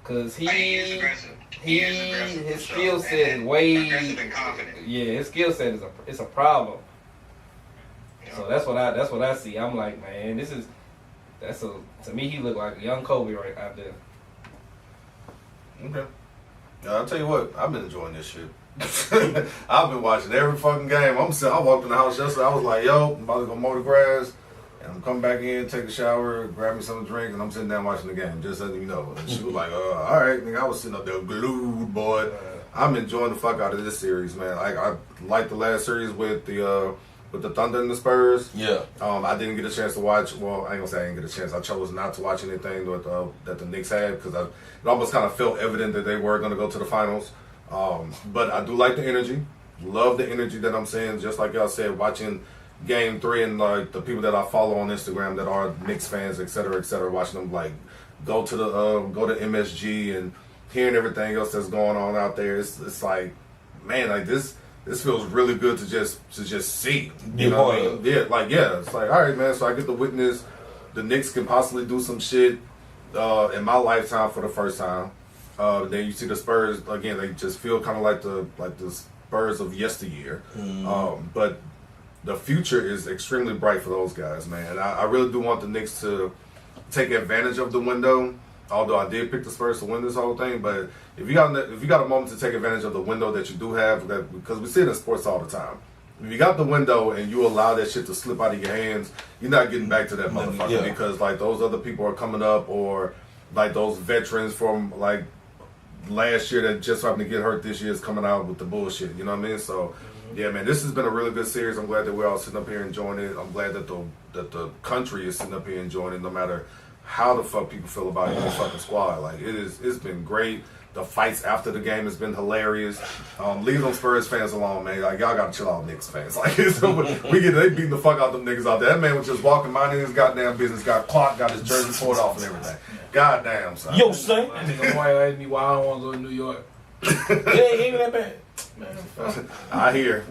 cause he is aggressive. His skill set is way aggressive and confident. Yeah, his skill set is a problem. So that's what I see. I'm like, man, to me he looked like a young Kobe right out there. Okay. I'll tell you what, I've been enjoying this shit. I've been watching every fucking game. I walked in the house yesterday. I was like, yo, I'm about to go mow the grass. And I'm coming back in, take a shower, grab me something to drink, and I'm sitting down watching the game, just letting you know. And she was like, all right, nigga, I was sitting up there glued, boy. I'm enjoying the fuck out of this series, man. I liked the last series with the Thunder and the Spurs. Yeah. I didn't get a chance to watch, well, I ain't gonna say I didn't get a chance. I chose not to watch anything that the Knicks had, because it almost kind of felt evident that they were going to go to the finals. But I do like the energy. Love the energy that I'm seeing, just like y'all said, watching Game 3 and like the people that I follow on Instagram that are Knicks fans, et cetera, watching them like go to MSG and hearing everything else that's going on out there. It's like, man, like this feels really good to just see. You know what I mean? Yeah, it's like, all right, man, so I get to witness the Knicks can possibly do some shit in my lifetime for the first time. Then you see the Spurs again; they just feel kind of like the Spurs of yesteryear. But the future is extremely bright for those guys, man. I really do want the Knicks to take advantage of the window. Although I did pick the Spurs to win this whole thing, but if you got a moment to take advantage of the window that you do have, because we see it in sports all the time. If you got the window and you allow that shit to slip out of your hands, you're not getting back to that motherfucker because like those other people are coming up, or like those veterans from like last year that just happened to get hurt this year is coming out with the bullshit. You know what I mean? So yeah, man, this has been a really good series. I'm glad that we're all sitting up here enjoying it. I'm glad that the country is sitting up here enjoying it, no matter how the fuck people feel about any fucking squad. Like it's been great. The fights after the game has been hilarious. Leave them Spurs fans alone, man. Like y'all gotta chill out, Knicks fans. Like they beating the fuck out them niggas out there. That man was just walking, minding his goddamn business. Got clocked, got his jersey pulled off and everything. Goddamn, son. Yo, son. That nigga white asked me why I don't want to go to New York. Yeah, ain't even that bad. Man, fuck. I hear.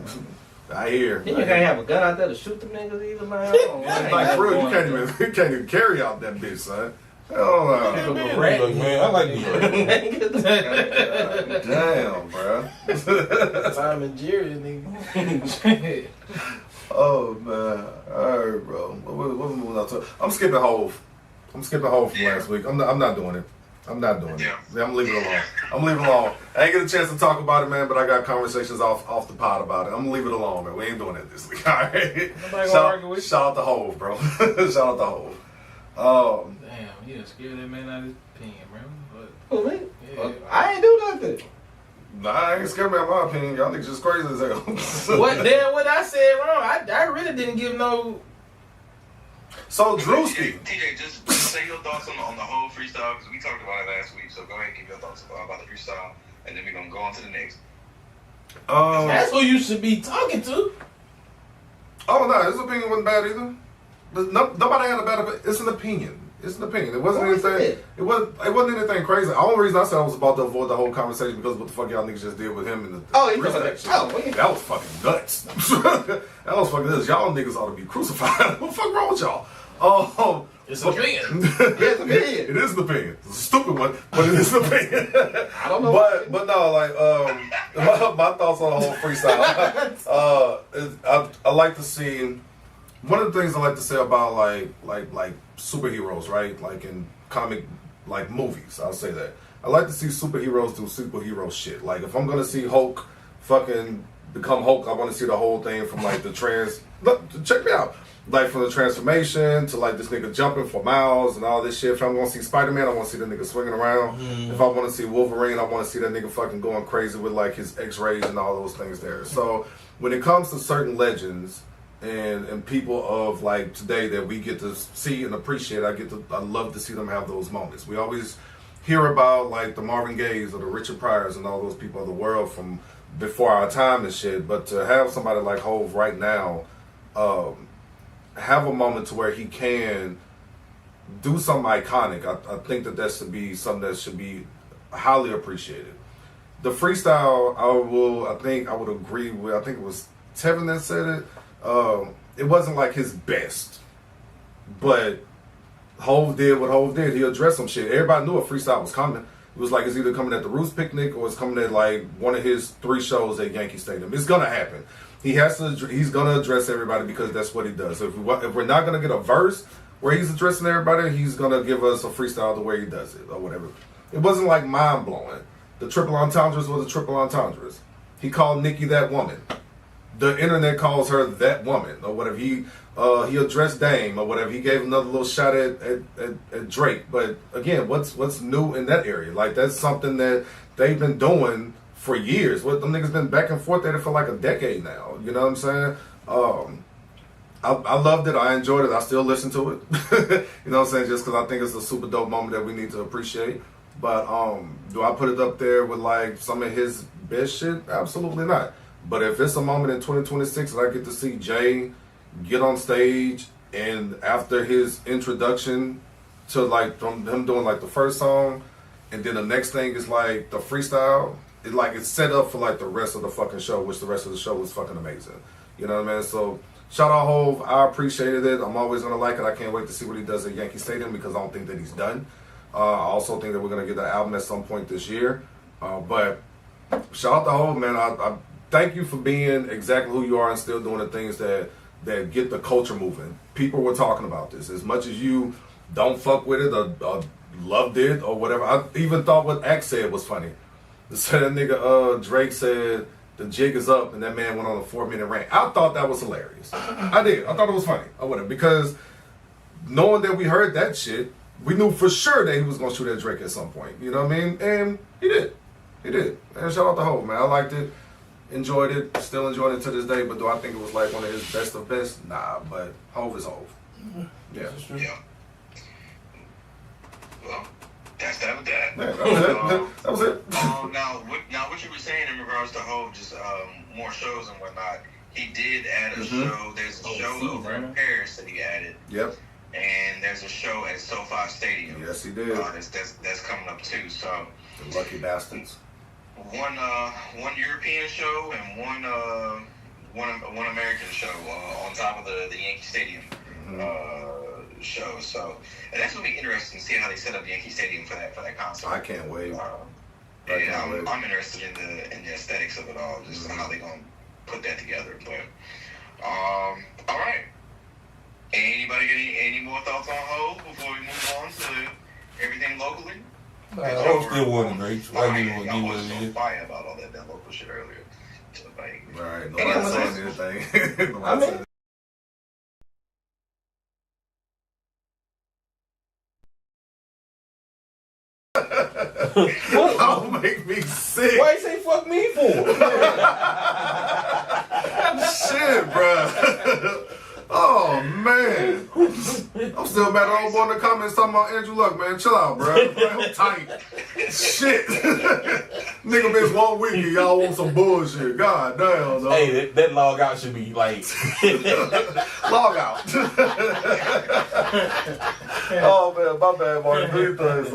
Then you can't have a gun out there to shoot them niggas either, man. Like for real, you can't even carry out that bitch, son. Hell no. Man, I like New York. Damn, bro. Simon Jerry, nigga. Oh man. Alright, bro. What we moving on to? I'm skipping Hove. I'm skipping Hove from last week. I'm not doing it. I'm not doing it. Yeah, I'm leaving it alone. I ain't get a chance to talk about it, man, but I got conversations off the pod about it. I'm gonna leave it alone, man. We ain't doing it this week. All right. Shout out to Hove, bro. Shout out to Hove. Damn, you done scared that man out of his opinion, bro. Who, me? Yeah. I ain't do nothing. Nah, I ain't scared about my opinion. Y'all niggas just crazy as hell. What I said wrong? I really didn't give no. So Drewski. TJ, just say your thoughts on the whole freestyle, because we talked about it last week. So go ahead and give your thoughts about the freestyle. and then we're gonna go on to the next. That's who you should be talking to. Oh no, his opinion wasn't bad either. Nobody had a bad opinion. It's an opinion. It's an opinion. It wasn't anything. It wasn't anything crazy. The only reason I said I was about to avoid the whole conversation because what the fuck y'all niggas just did with him and the that was fucking nuts. That was fucking nuts. Y'all niggas ought to be crucified. What the fuck wrong with y'all? It's an opinion. It's an opinion. It is an opinion. It's a stupid one, but it is an opinion. I don't know. But no, like my thoughts on the whole freestyle. I like to see. One of the things I like to say about like superheroes, right? Like in comic like movies, I'll say that. I like to see superheroes do superhero shit. Like if I'm gonna see Hulk fucking become Hulk, I want to see the whole thing from like the check me out. Like from the transformation to like this nigga jumping for miles and all this shit. If I'm gonna see Spider-Man, I want to see the nigga swinging around. If I want to see Wolverine, I want to see that nigga fucking going crazy with like his X-rays and all those things there. So when it comes to certain legends and people of like today that we get to see and appreciate, I love to see them have those moments. We always hear about like the Marvin Gayes or the Richard Pryors and all those people of the world from before our time and shit. But to have somebody like Hov right now, have a moment to where he can do something iconic. I think that should be something that should be highly appreciated. The freestyle, I would agree with. I think it was Tevin that said it. It wasn't like his best, but Hov did what Hov did. He addressed some shit. Everybody knew a freestyle was coming. It was like it's either coming at the Roots Picnic or it's coming at like one of his 3 shows at Yankee Stadium. It's gonna happen. He's gonna address everybody because that's what he does. So if we're not gonna get a verse where he's addressing everybody, he's gonna give us a freestyle the way he does it or whatever. It wasn't like mind blowing. The triple entendres were the triple entendres. He called Nicki that woman. The internet calls her that woman or whatever. He addressed Dame or whatever. He gave another little shot at Drake. But again, what's new in that area? Like that's something that they've been doing for years. What them niggas been back and forth at it for like a decade now. You know what I'm saying? I loved it. I enjoyed it. I still listen to it. You know what I'm saying? Just because I think it's a super dope moment that we need to appreciate. But do I put it up there with like some of his best shit? Absolutely not. But if it's a moment in 2026 that I get to see Jay get on stage and after his introduction to like from him doing like the first song and then the next thing is like the freestyle, it's set up for like the rest of the fucking show, which the rest of the show was fucking amazing. You know what I mean? So shout out Hov. I appreciated it. I'm always gonna like it. I can't wait to see what he does at Yankee Stadium because I don't think that he's done. I also think that we're gonna get the album at some point this year. But shout out to Hov, man. I thank you for being exactly who you are and still doing the things that get the culture moving. People were talking about this. As much as you don't fuck with it or loved it or whatever, I even thought what Axe said was funny. So that nigga Drake said the jig is up and that man went on a 4-minute rant. I thought that was hilarious. I did. I thought it was funny or whatever because knowing that we heard that shit, we knew for sure that he was going to shoot at Drake at some point. You know what I mean? And he did. He did. And shout out to Hov, man. I liked it. Enjoyed it, still enjoying it to this day, but do I think it was like one of his best of best? Nah, but Hov is Hov. Yeah. Yeah. Well, that's that with that. Yeah, that was it. Now what you were saying in regards to Hov, just more shows and whatnot, he did add a show. There's a show over in Paris that he added. Yep. And there's a show at SoFi Stadium. Yes, he did. That's coming up too. So the lucky bastards. One European show and one American show on top of the Yankee Stadium show. So and that's gonna be interesting to see how they set up Yankee Stadium for that concert. I can't wait. I'm interested in the aesthetics of it all, just how they gonna put that together. But all right. Anybody get any more thoughts on Hov before we move on to everything locally? I'm still wondering. I was so fire about all that local shit earlier. So, like, right. Nobody saying anything. I mean, That'll make me sick. Why you say fuck me for? Shit, bro. Oh man, I'm still mad at old boy in the comments talking about Andrew Luck, man. Chill out, bro. I'm tight. Shit. Nigga miss 1 week and y'all want some bullshit. God damn, though. Hey, that log out should be like log out. Oh man, my bad, Martin. Three things.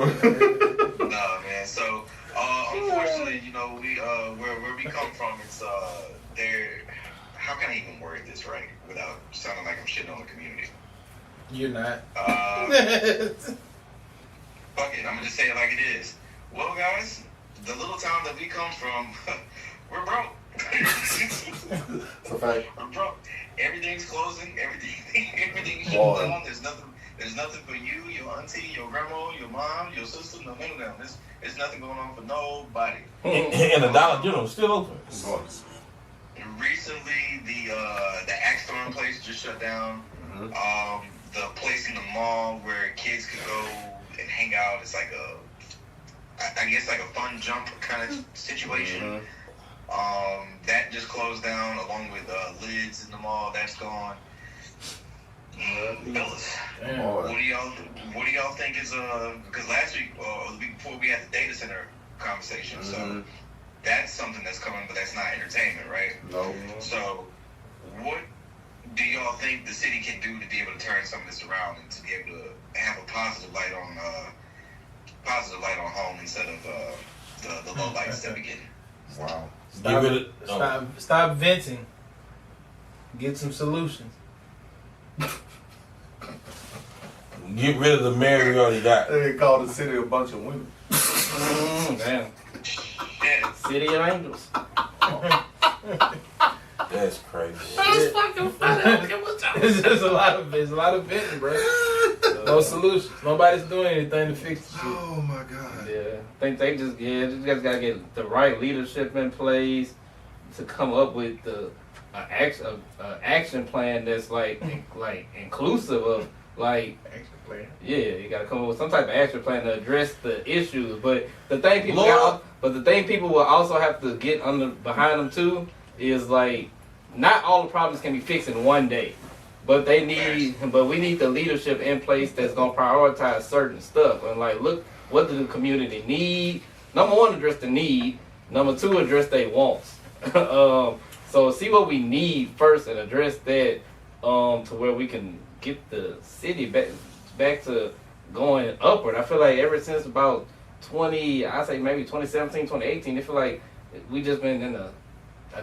Nah, man. So, unfortunately, you know, we where we come from, it's there. How can I even word this right without sounding like I'm shitting on the community? You're not. Fuck it, I'm gonna just say it like it is. Well, guys, the little town that we come from, we're broke. It's a fact. We're broke. Everything's closing. Everything's shut down. There's nothing for you, your auntie, your grandma, your mom, your sister. No, none of them. There's nothing going on for nobody. and the Dollar General still open. Recently, the Axe Throwing place just shut down. The place in the mall where kids could go and hang out. It's like I guess like a fun jump kind of situation. That just closed down along with Lids in the mall. That's gone. Fellas, what do y'all think is because last week or the week before we had the data center conversation, so that's something that's coming, but that's not entertainment, right? No. So what do y'all think the city can do to be able to turn some of this around and to be able to have a positive light on home instead of the low lights that we get? Wow. Stop venting. Get some solutions. Get rid of the mayor we already got. They called the city a bunch of women. Damn. City of Angels. That's crazy. That's fucking funny. There's a lot of venting, bro. No solutions. Nobody's doing anything to fix the shit. Oh my god. Yeah, I think they just gotta get the right leadership in place to come up with the action plan that's like inclusive of like Action plan. Yeah, you gotta come up with some type of action plan to address the issues. But the thing people will also have to get behind them too is like not all the problems can be fixed in one day. But we need the leadership in place that's gonna prioritize certain stuff and like look what do the community need. Number one, address the need. Number two, address their wants. So see what we need first and address that to where we can get the city back to going upward. I feel like ever since about 2017, 2018, I feel like we just been in a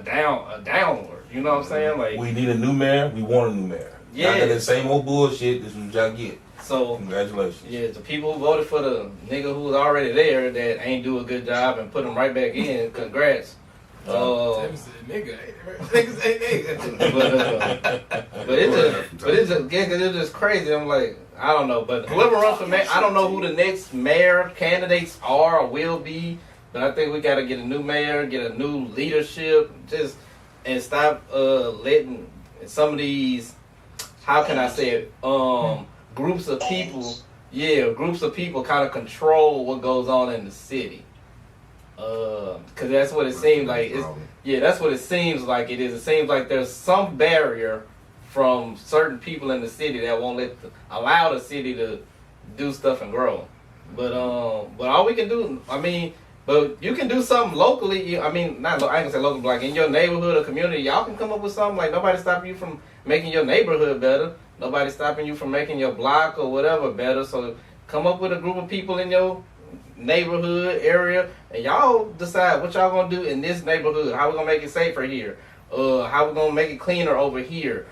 downward. You know what I'm saying? Like we need a new mayor. We want a new mayor. Yeah. Not that same old bullshit. This is what y'all get. So congratulations. Yeah, the people who voted for the nigga who was already there that ain't do a good job and put him right back in. Congrats. Tim said nigga. Niggas say nigga. But it's just crazy. I'm like, I don't know. But whoever runs for mayor, I don't know who the next mayor candidates are or will be. But I think we got to get a new mayor, get a new leadership, and stop letting some of these. How can I say it? Groups of people kind of control what goes on in the city. Because that's what it seems like. That's what it seems like it is. It seems like there's some barrier from certain people in the city that won't allow the city to do stuff and grow. But all we can do, but you can do something locally. I ain't gonna say local, like in your neighborhood or community, y'all can come up with something. Like nobody's stopping you from making your neighborhood better. Nobody's stopping you from making your block or whatever better. So come up with a group of people in your neighborhood area and y'all decide what y'all gonna do in this neighborhood. How we gonna make it safer here? How we gonna make it cleaner over here?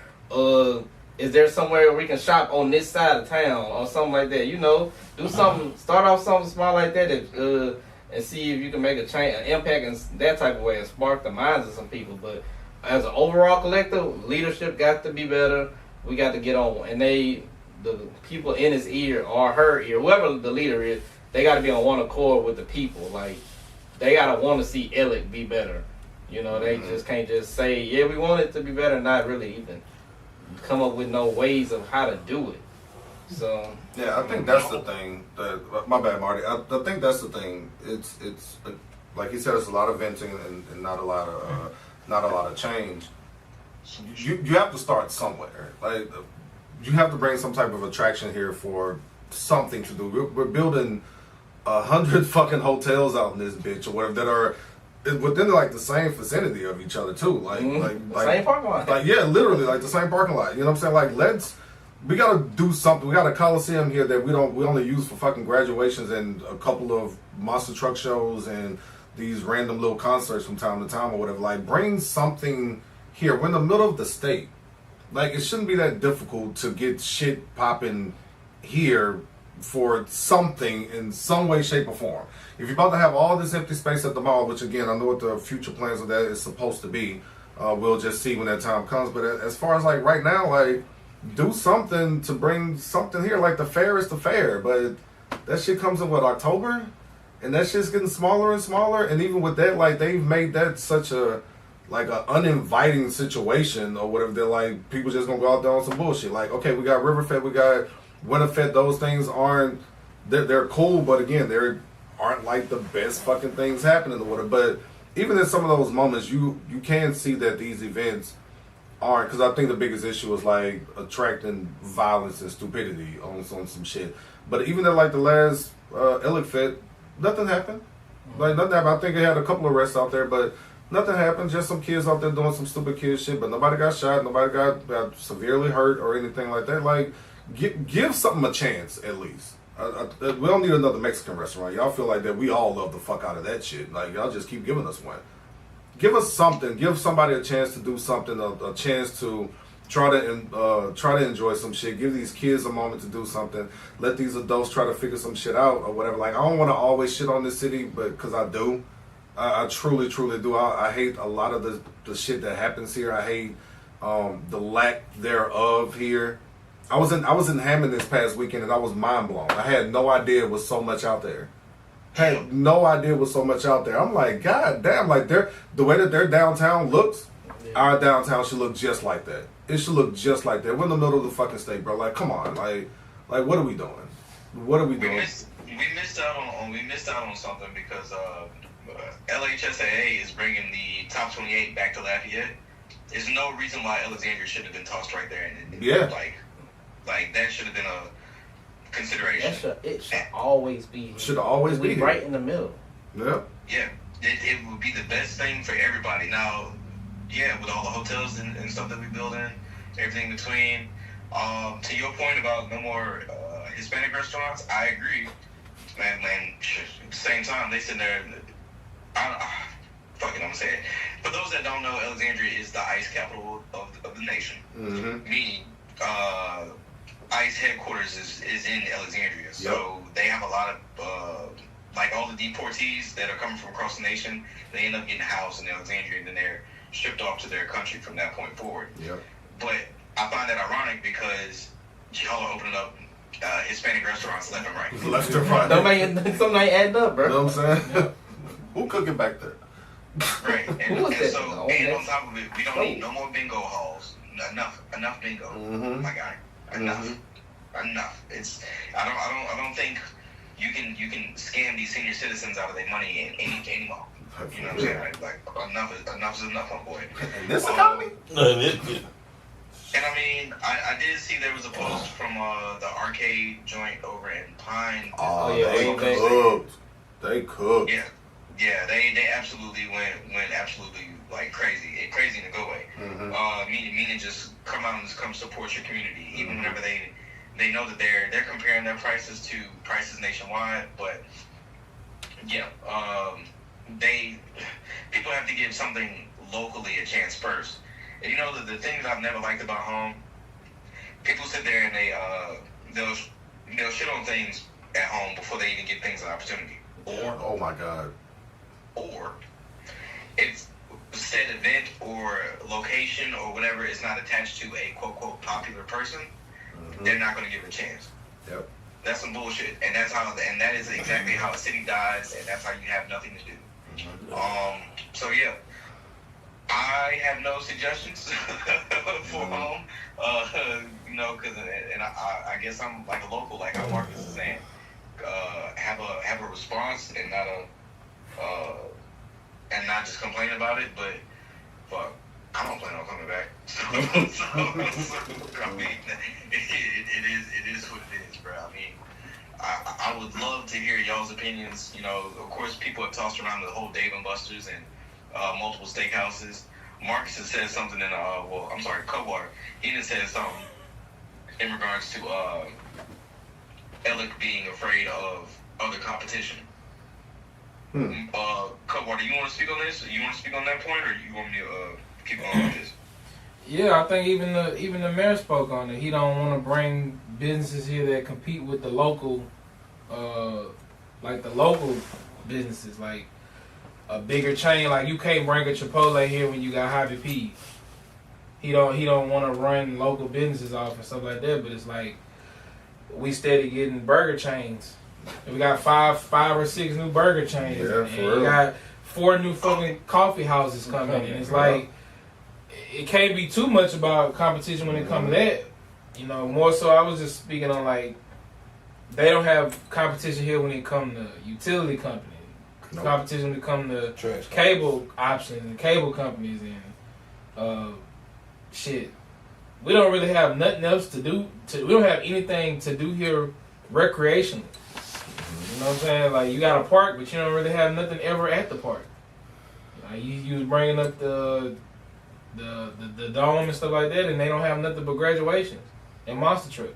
Is there somewhere we can shop on this side of town or something like that? You know, do something. Start off something small like that, and see if you can make a change, an impact in that type of way, and spark the minds of some people. But as an overall collective, leadership got to be better. We got to get on, and the people in his ear or her ear, whoever the leader is, they got to be on one accord with the people. Like they got to want to see Ellick be better. You know, they just can't just say, yeah, we want it to be better, not really even come up with no ways of how to do it. So yeah, I think that's the thing. My bad, Marty. I think that's the thing. It's like he said, it's a lot of venting and not a lot of change. You have to start somewhere. Like you have to bring some type of attraction here for something to do. We're building 100 fucking hotels out in this bitch or whatever within like the same vicinity of each other too. Like same parking lot. Like yeah, literally like the same parking lot. You know what I'm saying? Like we gotta do something. We got a Coliseum here that we only use for fucking graduations and a couple of monster truck shows and these random little concerts from time to time or whatever. Like bring something here. We're in the middle of the state. Like it shouldn't be that difficult to get shit popping here for something in some way, shape, or form. If you're about to have all this empty space at the mall, which again, I know what the future plans of that is supposed to be, we'll just see when that time comes. But as far as like right now, like do something to bring something here. Like the fair is the fair, but that shit comes in what, October? And that shit's getting smaller and smaller. And even with that, like they've made that such a uninviting situation or whatever. They're like, people just gonna go out there on some bullshit. Like, okay, we got Riverfed, we got Winterfed. Those things aren't, they're cool, but again, they aren't like the best fucking things happening or whatever. But even in some of those moments, you can see that these events aren't, because I think the biggest issue is like attracting violence and stupidity on some shit. But even at like the last Ellicfed, nothing happened. Like nothing happened. I think they had a couple of arrests out there, but nothing happened. Just some kids out there doing some stupid kid shit, but nobody got shot, nobody got severely hurt or anything like that. Like, give something a chance at least. We don't need another Mexican restaurant. Y'all feel like that we all love the fuck out of that shit. Like, y'all just keep giving us one. Give us something. Give somebody a chance to do something, a chance to try to enjoy some shit. Give these kids a moment to do something. Let these adults try to figure some shit out or whatever. Like, I don't want to always shit on this city, but because I do. I truly do. I hate a lot of the shit that happens here. I hate the lack thereof here. I was in Hammond this past weekend and I was mind blown. I had no idea it was so much out there. Had no idea it was so much out there. I'm like, God damn, like the way that their downtown looks, our downtown should look just like that. It should look just like that. We're in the middle of the fucking state, bro. Like, come on, like what are we doing? What are we doing? We missed out on something because LHSAA is bringing the top 28 back to Lafayette. There's no reason why Alexandria should have been tossed right there. And like that should have been a consideration. It should always be. Should always be right in the middle. Yeah. Yeah. It would be the best thing for everybody. Now, yeah, with all the hotels and stuff that we build in, everything between. To your point about no more Hispanic restaurants, I agree. Man, at the same time, they sit there. I'm gonna say it. For those that don't know, Alexandria is the ice capital of the nation. Mm-hmm. Meaning, ICE headquarters is in Alexandria. So they have a lot of, like all the deportees that are coming from across the nation, they end up getting housed in Alexandria and then they're stripped off to their country from that point forward. Yep. But I find that ironic because y'all are opening up Hispanic restaurants left and right. Left and right. Something ain't adding up, bro. You know what I'm saying? Who cooking back there? Right. And on top of it, we don't need no more bingo halls. Enough bingo. Mm-hmm. My guy. Enough. Mm-hmm. Enough. It's I don't think you can scam these senior citizens out of their money in any mall. You know what I'm saying? Like enough is enough, my boy. In this economy? And I mean, I did see there was a post from the arcade joint over in Pine. Oh yeah, they cooked. Yeah, they absolutely went absolutely like crazy in a good way. Mm-hmm. Meaning just come out and just come support your community, even whenever they know that they're comparing their prices to prices nationwide. But yeah, people have to give something locally a chance first. And you know the things I've never liked about home, people sit there and they'll shit on things at home before they even give things an opportunity. Oh my God. Or if said event or location or whatever is not attached to a quote popular person, they're not going to give it a chance. Yep. That's some bullshit, and that is exactly how a city dies, and that's how you have nothing to do. Mm-hmm. So yeah, I have no suggestions for home. You know, because I guess I'm like a local, like how Marcus is saying. Have a response and not just complain about it, but fuck, I don't plan on coming back. So I mean, it is what it is, bro. I mean, I would love to hear y'all's opinions. You know, of course, people have tossed around the whole Dave and Buster's and multiple steakhouses. Marcus has said something in Cutwater. He just said something in regards to Alec being afraid of other competition. Cutwater, you want to speak on this? You want to speak on that point, or you want me to keep going with this? Yeah, I think even the mayor spoke on it. He don't want to bring businesses here that compete with the local, like the local businesses, like a bigger chain. Like you can't bring a Chipotle here when you got Hobby P. He don't want to run local businesses off and stuff like that. But it's like we steady getting burger chains. We got five or six new burger chains, and we got 4 new fucking coffee houses coming, and it's like it can't be too much about competition when it comes to that. You know, more so I was just speaking on like they don't have competition here when it comes to utility companies. Competition when it comes to cable options and cable companies and shit. We don't really have nothing else to do. We don't have anything to do here recreationally. You know what I'm saying? Like you got a park, but you don't really have nothing ever at the park. Like you was bringing up the dome and stuff like that, and they don't have nothing but graduations and monster trucks.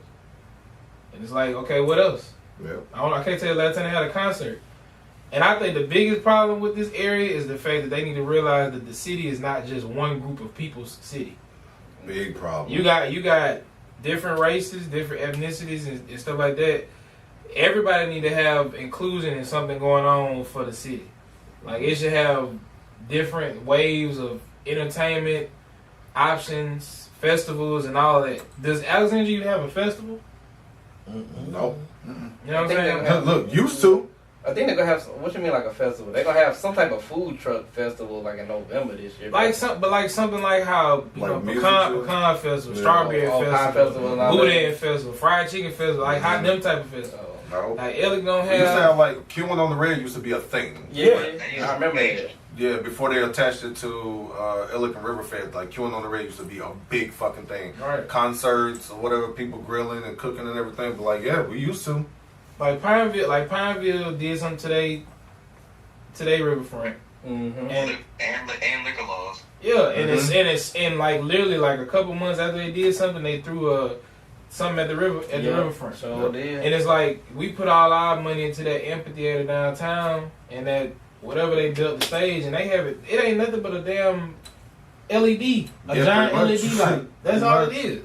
And it's like, okay, what else? Yep. I can't tell you the last time they had a concert. And I think the biggest problem with this area is the fact that they need to realize that the city is not just one group of people's city. Big problem. You got different races, different ethnicities, and stuff like that. Everybody need to have inclusion and something going on for the city. Like it should have different waves of entertainment, options, festivals, and all that. Does Alexandria even have a festival? No. You know what I'm saying? Look, used to. I think they're gonna have what you mean like a festival? They're gonna have some type of food truck festival like in November this year. Something like how you know pecan festival, strawberry festival, boudin festival, fried chicken festival, like how them type of festival. No. Like Ellick don't have. You sound like queuing on the red used to be a thing. Yeah, I remember that. Yeah, before they attached it to Illick and Riverfed, like queuing on the red used to be a big fucking thing. Right. Concerts or whatever, people grilling and cooking and everything. But like, yeah, we used to. Like Pineville did something today Riverfront. Mm-hmm. And liquor laws. Yeah, and it's like literally like a couple months after they did something, they threw something at the riverfront. So did. And it's like we put all our money into that amphitheater downtown and that whatever they built the stage, and they have it. It ain't nothing but a damn LED, giant LED light. That's all it is.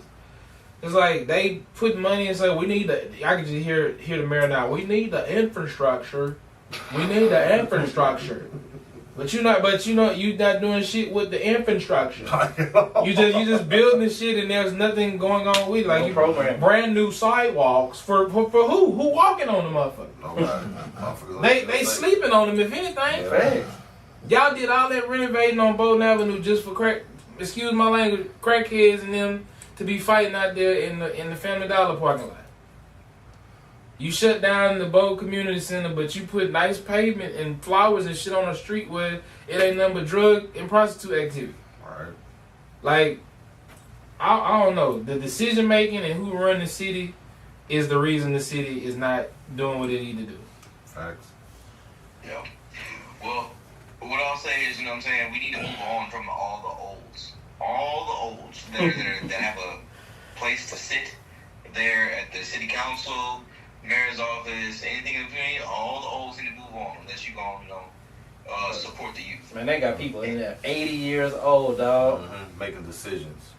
It's like they put money and say we need the. I can just hear the mayor now. We need the infrastructure. We need the infrastructure. But you're not doing shit with the infrastructure. You just building shit and there's nothing going on with it. Like you brand new sidewalks for who? Who walking on the motherfucker? They sleeping on them if anything. Right. Y'all did all that renovating on Bowden Avenue just for excuse my language, crackheads and them to be fighting out there in the Family Dollar parking lot. You shut down the Bow Community Center, but you put nice pavement and flowers and shit on the street where it ain't nothing but drug and prostitute activity. Alright. Like, I don't know. The decision making and who run the city is the reason the city is not doing what it need to do. Facts. Yeah. Well, what I'll say is, you know what I'm saying, we need to move on from all the olds. All the olds that have a place to sit there at the city council, mayor's office, anything in between, all the olds need to move on unless you gonna, support the youth. Man, they got people in there 80 years old, dog. Mm-hmm. Making decisions.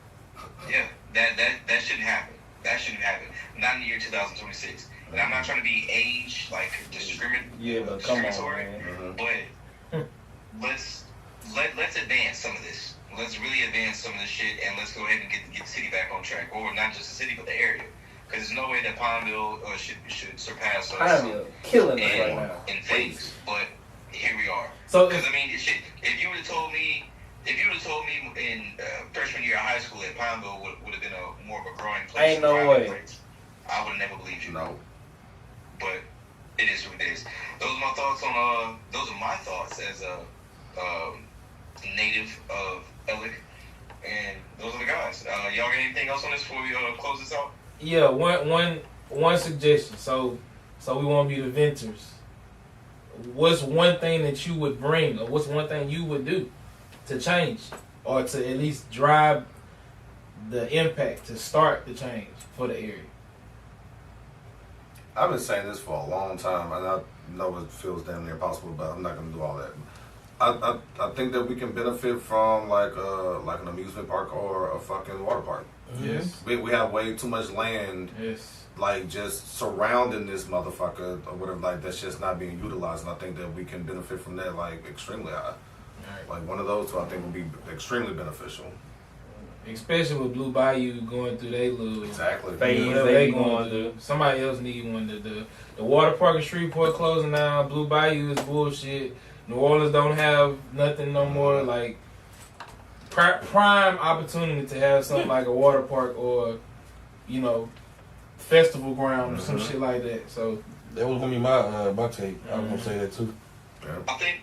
Yeah, that shouldn't happen. That shouldn't happen. Not in the year 2026. And I'm not trying to be age discriminatory. Yeah, but come on, man. But let's advance some of this. Let's really advance some of this shit, and let's go ahead and get the city back on track, or not just the city, but the area. Because there's no way that Pineville should surpass us. Pineville killing us right now in things, but here we are. So, because I mean, shit. If you would have told me in freshman year of high school that Pineville would have been more of a growing place, ain't no way. I would have never believed you. No. But it is what it is. Those are my thoughts on. Those are my thoughts as a native of Ellick, and those are the guys. Y'all got anything else on this before we close this out? Yeah, one suggestion. So So we want to be the venters. What's one thing that you would bring, or what's one thing you would do to change, or to at least drive the impact to start the change for the area? I've been saying this for a long time, and I know it feels damn near impossible, but I'm not going to do all that. I think that we can benefit from like an amusement park or a fucking water park. Yes. We have way too much land, Yes. like just surrounding this motherfucker or whatever, like that's just not being utilized. And I think that we can benefit from that like extremely high. Right. Like one of those two, I think would be extremely beneficial. Especially with Blue Bayou going through their little Exactly. Phase whatever they they going going through. Somebody else need one to do. The water park in Shreveport closing down. Blue Bayou is bullshit. New Orleans don't have nothing no more. Like prime opportunity to have something like a water park or, you know, festival ground or some shit like that. So That was gonna be my take. I was gonna say that too. Yeah. I think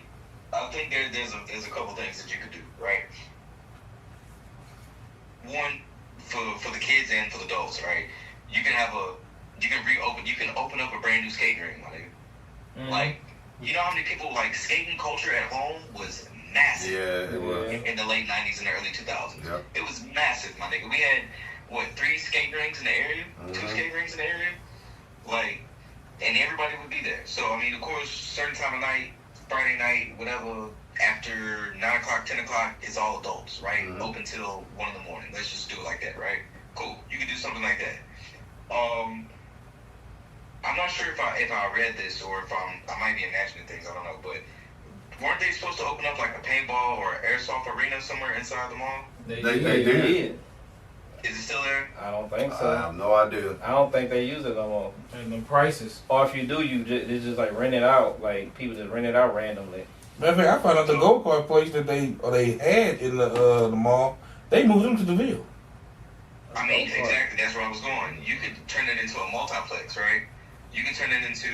there's a couple things that you could do, right? One, for the kids and for the adults, right? You can open up a brand new skate ring, my nigga. Like, you know how many people, like, skating culture at home was massive. Yeah, it was. In the late 90s and the early 2000s. Yep. It was massive, my nigga. We had, 3 skate rinks in the area? 2 skate rinks in the area? Like, and everybody would be there. So, I mean, of course, certain time of night, Friday night, whatever, after 9 o'clock, 10 o'clock, it's all adults, right? Open till 1 in the morning. Let's just do it like that, right? Cool. You can do something like that. I'm not sure if I read this or if I might be imagining things, I don't know, but weren't they supposed to open up like a paintball or airsoft arena somewhere inside the mall? They did. Is it still there? I don't think so. I have no idea. I don't think they use it no more. and the prices. Or if you do, it's just like rent it out. Like people just rent it out randomly. Matter of fact, I found out the go-kart place that they had in the mall, they moved them to the Ville. I mean, exactly. That's where I was going. You could turn it into a multiplex, right? You can turn it into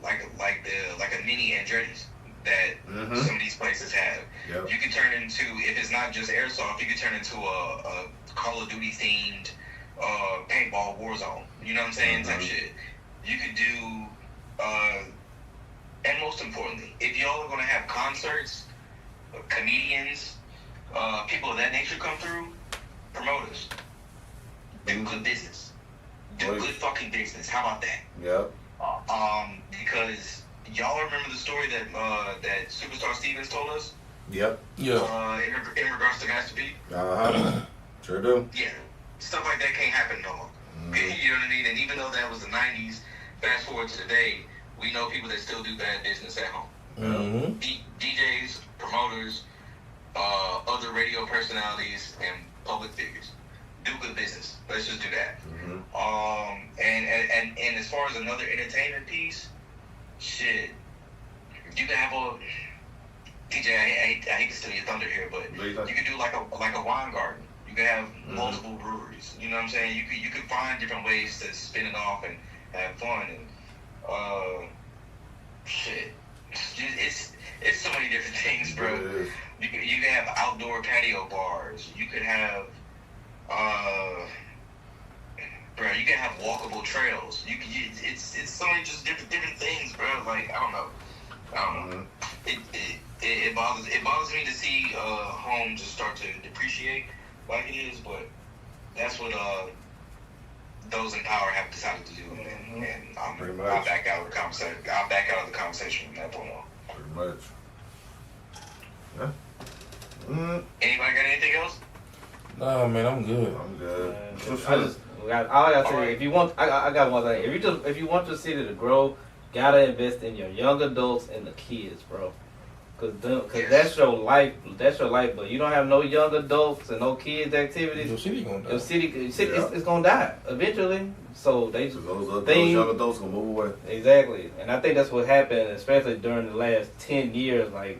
like a mini Andretti's that some of these places have. Yep. You can turn into, if it's not just airsoft, you can turn into a Call of Duty themed paintball war zone. You know what I'm saying? Type shit. You could do, and most importantly, if y'all are gonna have concerts, comedians, people of that nature come through, promoters, do good business. Do good fucking business. How about that? Yep. Because y'all remember the story that Superstar Stevens told us? Yep. Yeah. In regards to Master P? Sure do. Yeah. Stuff like that can't happen no more. You know what I mean? And even though that was the 90s, fast forward to today, we know people that still do bad business at home. DJs, promoters, other radio personalities, and public figures. Do good business. Let's just do that. And as far as another entertainment piece, shit, you can have a DJ. I hate to steal your thunder here, but you could do like a wine garden. You could have multiple breweries. You know what I'm saying? You could find different ways to spin it off and have fun and shit. It's so many different things, bro. You could have outdoor patio bars. You could have bro, you can have walkable trails. It's so many just different things, bro. Like I don't know. It bothers me to see home just start to depreciate like it is, but that's what those in power have decided to do, and I'll back out of the conversation. I'll back out of the conversation from that point on. Pretty much. Yeah. Anybody got anything else? Nah, man, I'm good. I'm good. All I gotta say, if you want, I got one thing. If you want your city to grow, gotta invest in your young adults and the kids, bro. Cause that's your life. That's your life. But you don't have no young adults and no kids activities. Your city gonna die. Your city it's gonna die eventually. So those young adults gonna move away. Exactly, and I think that's what happened, especially during the last 10 years. Like,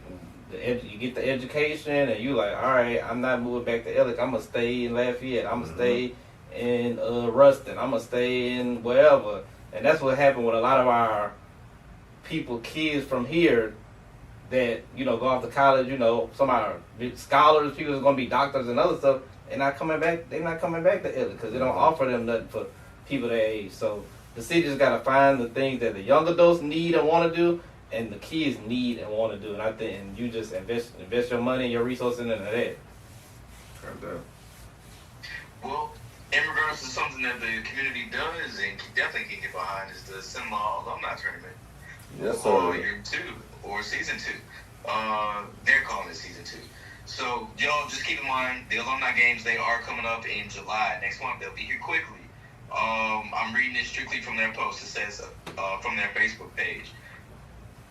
you get the education, and you like, all right, I'm not moving back to Ellick. I'm gonna stay in Lafayette. I'm gonna stay in Ruston. I'm gonna stay in wherever. And that's what happened with a lot of our kids from here that, you know, go off to college. You know, some of our scholars, people that's gonna be doctors and other stuff, and not coming back. They're not coming back to Ellick because they don't offer them nothing for people their age. So The city just gotta find the things that the young adults need and want to do, and the kids need and want to do. And I think, and you just invest your money and your resources into that. Well, in regards to something that the community does and definitely can get behind is the Cinema Alumni Tournament. Yes, Or sir. year 2 or season 2. They're calling it season 2. So y'all just keep in mind the Alumni Games, they are coming up in July. Next month they'll be here quickly. I'm reading it strictly from their post. It says from their Facebook page.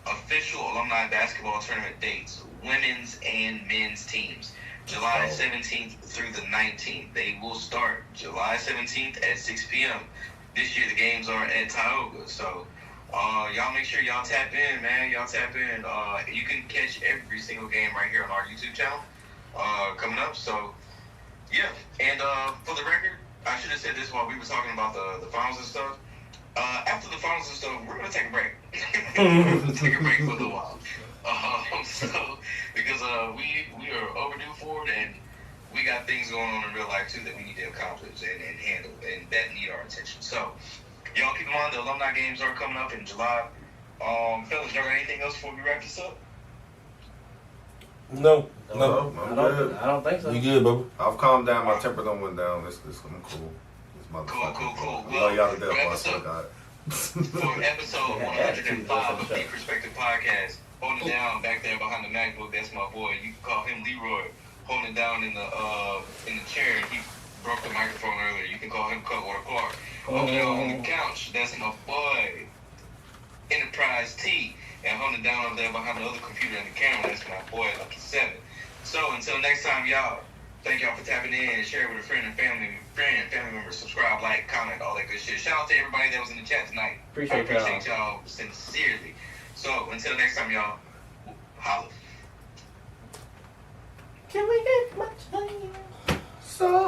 Official Alumni Basketball Tournament dates, women's and men's teams. July 17th through the 19th. They will start July 17th at 6 p.m. This year the games are at Tioga. So y'all make sure y'all tap in, man. Y'all tap in. You can catch every single game right here on our YouTube channel coming up. So, yeah. And for the record, I should have said this while we were talking about the finals and stuff. After the finals and stuff, we're going to take a break. We're going to take a break for a little while. Because we are overdue for it, and we got things going on in real life, too, that we need to accomplish and handle, and that need our attention. So, y'all keep in mind the Alumni Games are coming up in July. Fellas, y'all got anything else before we wrap this up? No. I don't think so. You good, baby? I've calmed down. My temper done went down. I'm cool. Cool. I love y'all to death, I swear to God. For episode 105 of the Perspective Podcast, holding it down back there behind the MacBook, that's my boy. You can call him Leroy. Holding it down in the chair. He broke the microphone earlier. You can call him Cutwater Clark. Over there on the couch, that's my boy, Enterprise T. And holding it down over there behind the other computer and the camera, that's my boy, Lucky 7. So until next time, y'all, thank y'all for tapping in and share with a friend, family member, subscribe, like, comment, all that good shit. Shout out to everybody that was in the chat tonight. I appreciate y'all sincerely. So until next time, y'all, holla. Can we get much money? So